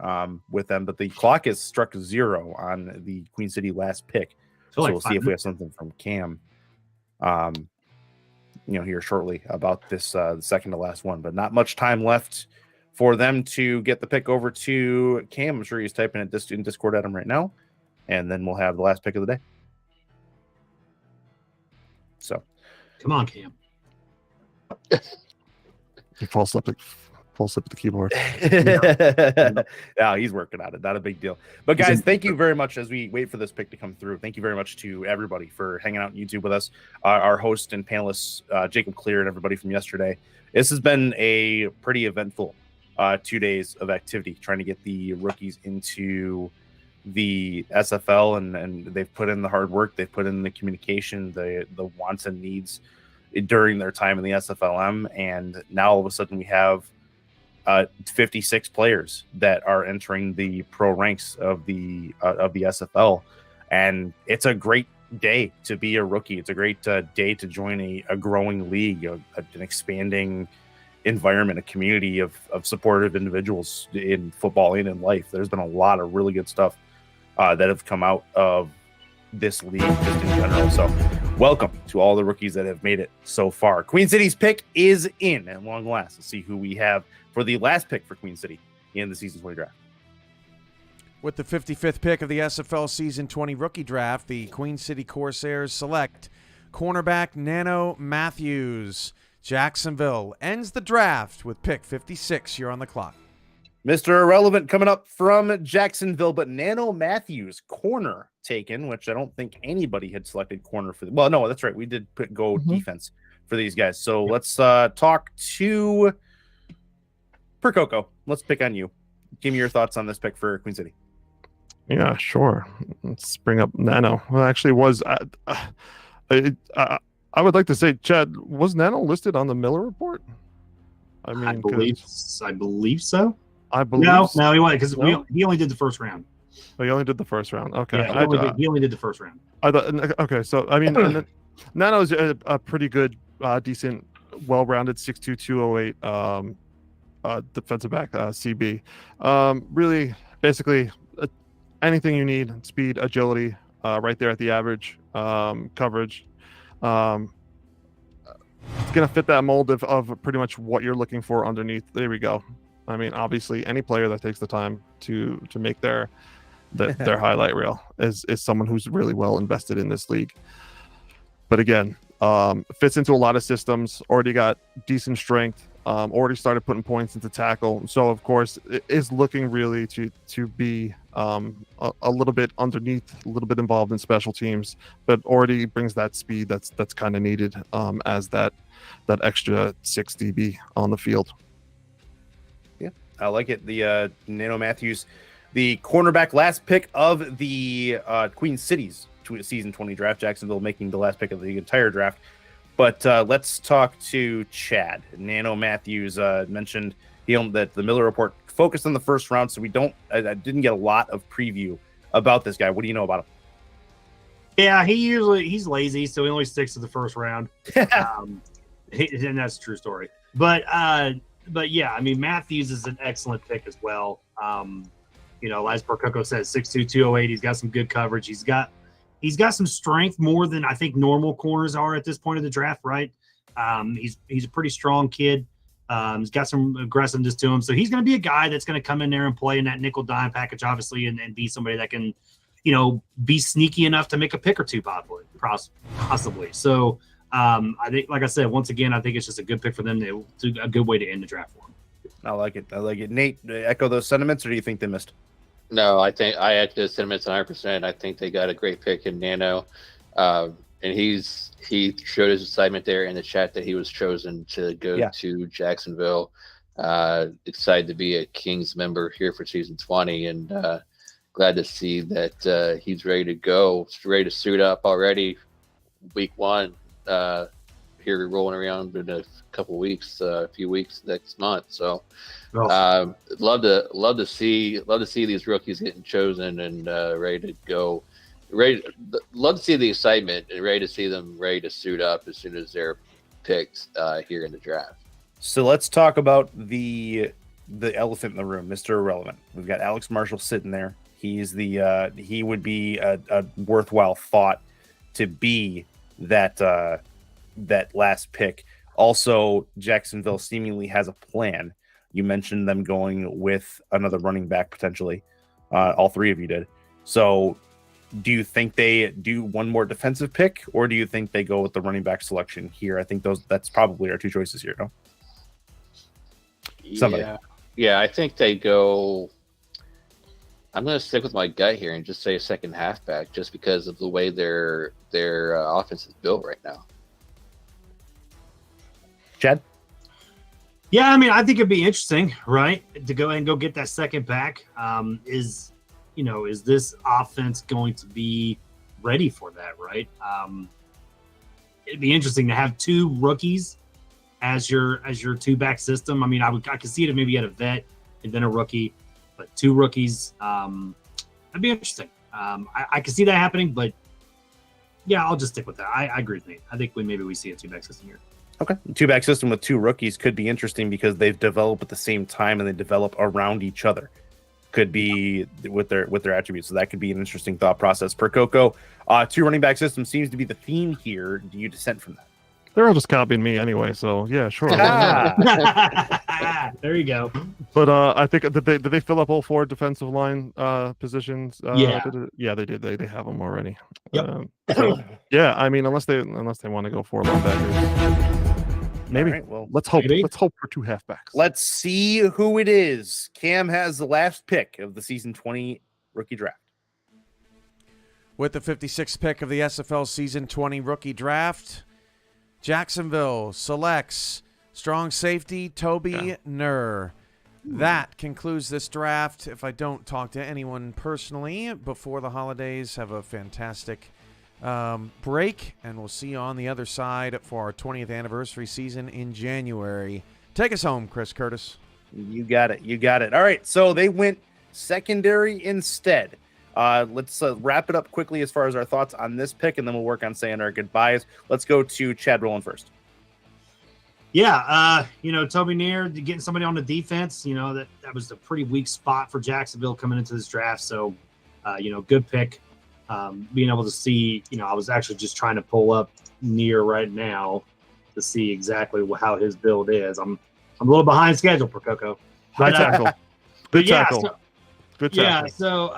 with them. But the clock is struck 0 on the Queen City last pick. So we'll see if we have something from Cam, here shortly about this the second to last one. But not much time left for them to get the pick over to Cam. I'm sure he's typing it in Discord at him right now. And then we'll have the last pick of the day. So, come on, Cam. He falls asleep at the keyboard. Yeah, he's working on it. Not a big deal. But guys, thank you very much as we wait for this pick to come through. Thank you very much to everybody for hanging out on YouTube with us. Our host and panelists, Jacob Clear and everybody from yesterday. This has been a pretty eventful 2 days of activity trying to get the rookies into the SFL, and they've put in the hard work, they've put in the communication, the wants and needs during their time in the SFLM, and now all of a sudden we have 56 players that are entering the pro ranks of the SFL, and it's a great day to be a rookie. It's a great day to join a growing league, an expanding environment, a community of supportive individuals in football and in life. There's been a lot of really good stuff that have come out of this league just in general. So welcome to all the rookies that have made it so far. Queen City's pick is in at long last. Let's see who we have for the last pick for Queen City in the season 20 draft. With the 55th pick of the SFL season 20 rookie draft, the Queen City Corsairs select cornerback Nano Matthews. Jacksonville ends the draft with pick 56. You're on the clock. Mr. Irrelevant coming up from Jacksonville, but Nano Matthews, corner taken, which I don't think anybody had selected corner for. Well, no, that's right. We did go defense for these guys. So let's talk to Percoco. Let's pick on you. Give me your thoughts on this pick for Queen City. Yeah, sure. Let's bring up Nano. Well, actually, I would like to say, Chad, was Nano listed on the Miller report? I mean, I believe so. I believe no, he wasn't, because he only did the first round. Oh, he only did the first round. Okay, yeah, he only did the first round. Okay, so I mean, Nano's a pretty good, decent, well-rounded 6'2", 208 defensive back, CB. Really, basically, anything you need: speed, agility, right there at the average, coverage. It's gonna fit that mold of pretty much what you're looking for underneath. There we go. I mean, obviously, any player that takes the time to make their highlight reel is someone who's really well invested in this league. But again, fits into a lot of systems. Already got decent strength. Already started putting points into tackle. So of course, it is looking really to be a little bit underneath, a little bit involved in special teams, but already brings that speed that's kind of needed as that extra 6 DB on the field. Yeah, I like it. The Nano Matthews, the cornerback, last pick of the Queen City's season 20 draft. Jacksonville making the last pick of the entire draft. But let's talk to Chad. Nano Matthews mentioned that the Miller report focused on the first round, so I didn't get a lot of preview about this guy. What do you know about him? Yeah, he's lazy, so he only sticks to the first round. And that's a true story. But yeah, I mean, Matthews is an excellent pick as well. As Percoco says, 6'2", 208. He's got some good coverage. He's got some strength, more than I think normal corners are at this point of the draft, right? He's a pretty strong kid. He's got some aggressiveness to him. So he's going to be a guy that's going to come in there and play in that nickel dime package, obviously, and be somebody that can, be sneaky enough to make a pick or two, possibly. So I think, like I said, once again, I think it's just a good pick for them. It's a good way to end the draft for him. I like it. Nate, echo those sentiments, or do you think they missed? No, I think I echo the sentiments 100%. I think they got a great pick in Nano. And he showed his excitement there in the chat that he was chosen to go to Jacksonville. Excited to be a Kings member here for season 20, and glad to see that he's ready to go. He's ready to suit up already. Week 1, here rolling around in a couple weeks, a few weeks next month. So, love to see these rookies getting chosen and ready to go. Love to see the excitement and ready to see them ready to suit up as soon as they're picked here in the draft. So let's talk about the elephant in the room, Mr. Irrelevant. We've got Alex Marshall sitting there. He's he would be a worthwhile thought to be that last pick. Also, Jacksonville seemingly has a plan. You mentioned them going with another running back potentially. All three of you did. So do you think they do one more defensive pick, or do you think they go with the running back selection here? I think that's probably our two choices here, no? Somebody. Yeah, I think they go. I'm going to stick with my gut here and just say a second halfback, just because of the way their offense is built right now. Chad? Yeah, I mean, I think it'd be interesting, right, to go ahead and go get that second back. Is this offense going to be ready for that, right? It'd be interesting to have two rookies as your two-back system. I mean, I could see it maybe at a vet and then a rookie, but two rookies, that'd be interesting. I could see that happening, but yeah, I'll just stick with that. I agree with Nate. I think maybe we see a two-back system here. Okay. Two-back system with two rookies could be interesting because they've developed at the same time and they develop around each other. Could be with their attributes. So that could be an interesting thought process. Percoco, two running back system seems to be the theme here. Do you dissent from that? They're all just copying me anyway, so yeah, sure. There you go. But I think did they fill up all four defensive line positions? Yeah, they did. They have them already. Yep. Yeah, I mean, unless they want to go four linebackers, maybe. Right, well, let's hope. maybe. Let's hope for two halfbacks. Let's see who it is. Cam has the last pick of the season 20 rookie draft. With the 56th pick of the SFL season 20 rookie draft, Jacksonville selects strong safety Toby Nur. That concludes this draft. If I don't talk to anyone personally before the holidays, have a fantastic break, and we'll see you on the other side for our 20th anniversary season in January. Take us home, Chris Curtis. You got it. All right, so they went secondary instead. Let's wrap it up quickly as far as our thoughts on this pick, and then we'll work on saying our goodbyes. Let's go to Chad Rowland first. Yeah, Toby Nur getting somebody on the defense, that was a pretty weak spot for Jacksonville coming into this draft. So, good pick. Being able to see, I was actually just trying to pull up Nur right now to see exactly how his build is. I'm a little behind schedule for Coco. Good tackle. Good tackle. Good tackle. Yeah, so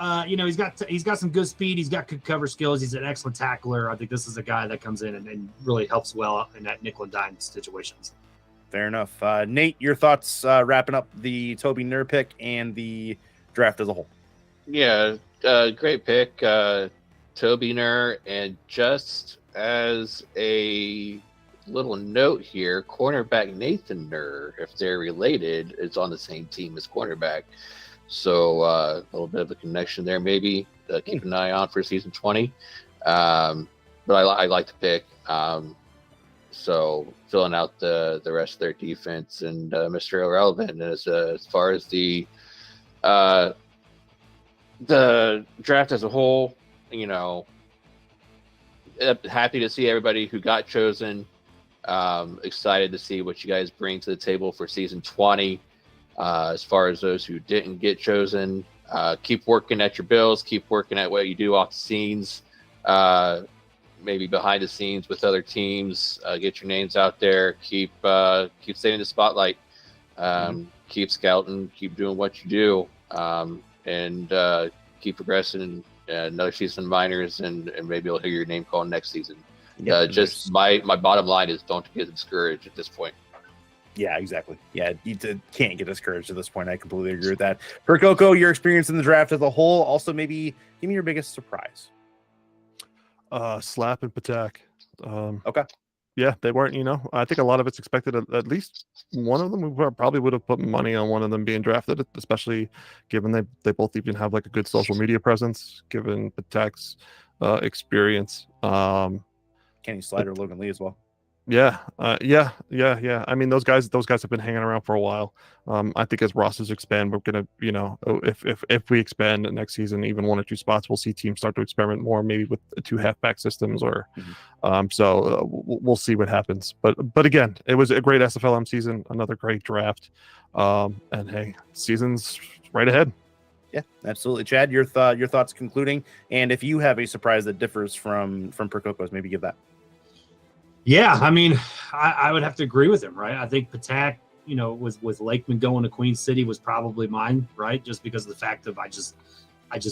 he's got some good speed. He's got good cover skills. He's an excellent tackler. I think this is a guy that comes in and really helps well in that nickel and dime situations. Fair enough. Nate, your thoughts wrapping up the Toby Nur pick and the draft as a whole? Yeah, great pick, Toby Nur. And just as a little note here, cornerback Nathan Nur, if they're related, is on the same team as cornerback. So a little bit of a connection there, maybe. Keep an eye on for season 20. But I like the pick. So filling out the rest of their defense and Mr. Irrelevant as far as the draft as a whole, happy to see everybody who got chosen. Excited to see what you guys bring to the table for season 20. As far as those who didn't get chosen, keep working at your bills, keep working at what you do off the scenes, maybe behind the scenes with other teams. Get your names out there. Keep staying in the spotlight. Keep scouting. Keep doing what you do, and keep progressing. Another season of minors, and maybe you'll hear your name called next season. Just my bottom line is don't get discouraged at this point. Yeah, exactly. Yeah, you can't get discouraged at this point. I completely agree with that. For Coco, your experience in the draft as a whole, also maybe give me your biggest surprise. Slap and Patak. Okay. Yeah, they weren't, I think a lot of it's expected. At least one of them, we probably would have put money on one of them being drafted, especially given they both even have like a good social media presence, given Patak's experience. Kenny Slider, Logan Lee as well. Yeah. I mean, those guys have been hanging around for a while. I think as rosters expand, we're gonna, if we expand next season, even 1 or 2 spots, we'll see teams start to experiment more, maybe with 2 halfback systems, or so we'll see what happens. But again, it was a great SFLM season, another great draft, and hey, season's right ahead. Yeah, absolutely. Chad, your thoughts concluding, and if you have a surprise that differs from Percoco's, maybe give that. Yeah, I mean, I would have to agree with him, right? I think Patak, with Lakeman going to Queen City was probably mine, right? Just because of the fact of I just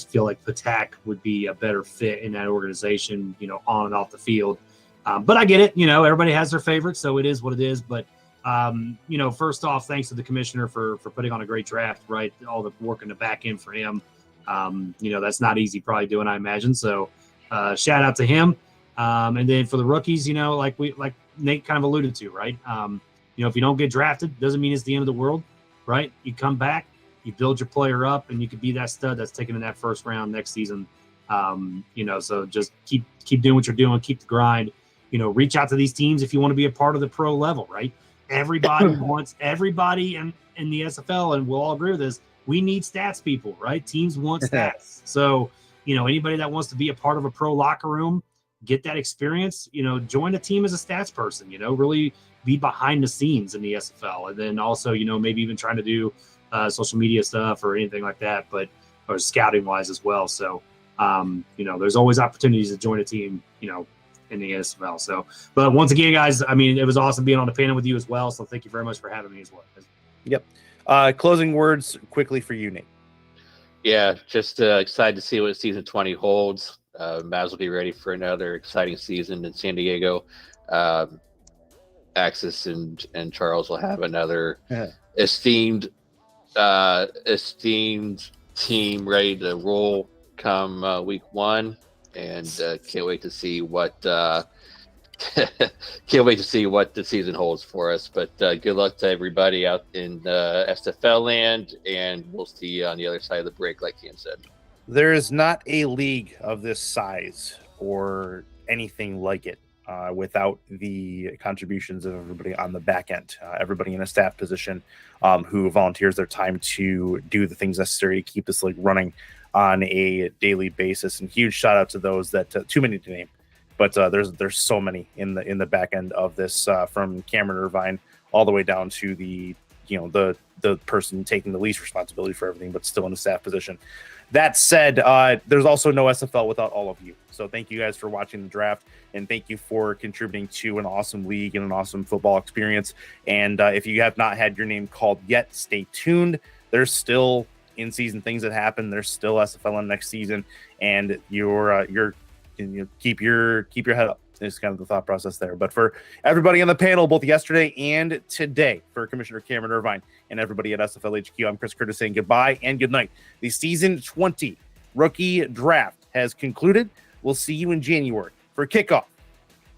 feel like Patak would be a better fit in that organization, on and off the field. But I get it, everybody has their favorites, so it is what it is. But first off, thanks to the commissioner for putting on a great draft, right? All the work in the back end for him. That's not easy probably doing, I imagine. So shout out to him. And then for the rookies, like Nate kind of alluded to, right? If you don't get drafted, doesn't mean it's the end of the world, right? You come back, you build your player up, and you could be that stud that's taken in that first round next season. So just keep doing what you're doing, keep the grind. Reach out to these teams if you want to be a part of the pro level, right? Everybody wants everybody in the SFL, and we'll all agree with this. We need stats people, right? Teams want stats. So, anybody that wants to be a part of a pro locker room, get that experience, join a team as a stats person, really be behind the scenes in the SFL. And then also, maybe even trying to do social media stuff or anything like that, or scouting wise as well. So, there's always opportunities to join a team, in the SFL. So, but once again, guys, I mean, it was awesome being on the panel with you as well. So thank you very much for having me as well. Yep. Closing words quickly for you, Nate. Yeah, just excited to see what season 20 holds. Mavs will be ready for another exciting season in San Diego. Axis and Charles will have another esteemed team ready to roll come week 1, and can't wait to see what the season holds for us. But good luck to everybody out in SFL land, and we'll see you on the other side of the break, like Cam said. There is not a league of this size or anything like it without the contributions of everybody on the back end, everybody in a staff position who volunteers their time to do the things necessary to keep this league running on a daily basis. And huge shout out to those that too many to name, but there's so many in the back end of this, from Cameron Irvine all the way down to the person taking the least responsibility for everything, but still in the staff position. That said, there's also no SFL without all of you. So thank you guys for watching the draft, and thank you for contributing to an awesome league and an awesome football experience. And if you have not had your name called yet, stay tuned. There's still in-season things that happen. There's still SFL next season, and you're keep your head up. Is kind of the thought process there. But for everybody on the panel, both yesterday and today, for Commissioner Cameron Irvine and everybody at SFL HQ, I'm Chris Curtis saying goodbye and good night. The season 20 rookie draft has concluded. We'll see you in January for kickoff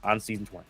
on season 20.